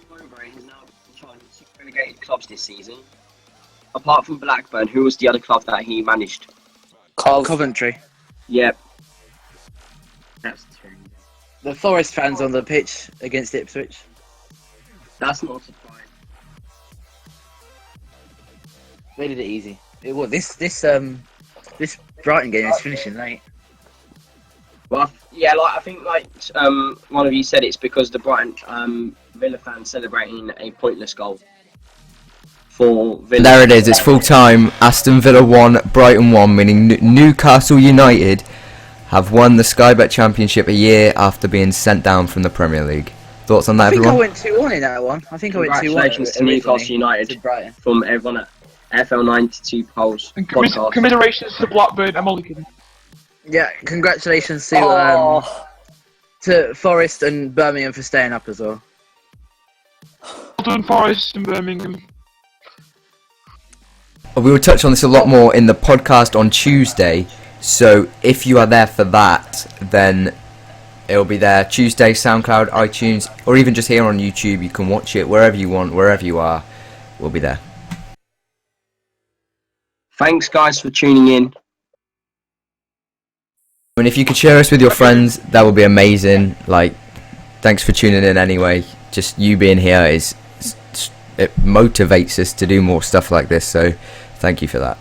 Mowbray has now been charged with 6 relegated clubs this season. Apart from Blackburn, who was the other club that he managed? Coventry. Yep. That's terrible. The Forest fans on the pitch against Ipswich. That's not a surprise. They did it easy. This Brighton game is finishing late. Well, I think one of you said it's because the Brighton Villa fans celebrating a pointless goal for Villa. There it is. It's full time. Aston Villa 1, Brighton 1, meaning Newcastle United have won the Sky Bet Championship a year after being sent down from the Premier League. Thoughts on that, everyone? I went 2-1 in that one. Congratulations to Newcastle United from everyone at FL92 polls. And commiserations to Blackburn and Mulligan. Yeah, congratulations to Forest and Birmingham for staying up as well. Well done, Forest and Birmingham. We will touch on this a lot more in the podcast on Tuesday. So if you are there for that, then it'll be there Tuesday, SoundCloud, iTunes, or even just here on YouTube. You can watch it wherever you want, wherever you are. We'll be there. Thanks, guys, for tuning in. And if you could share us with your friends, that would be amazing. Thanks for tuning in anyway. Just you being here it motivates us to do more stuff like this. So thank you for that.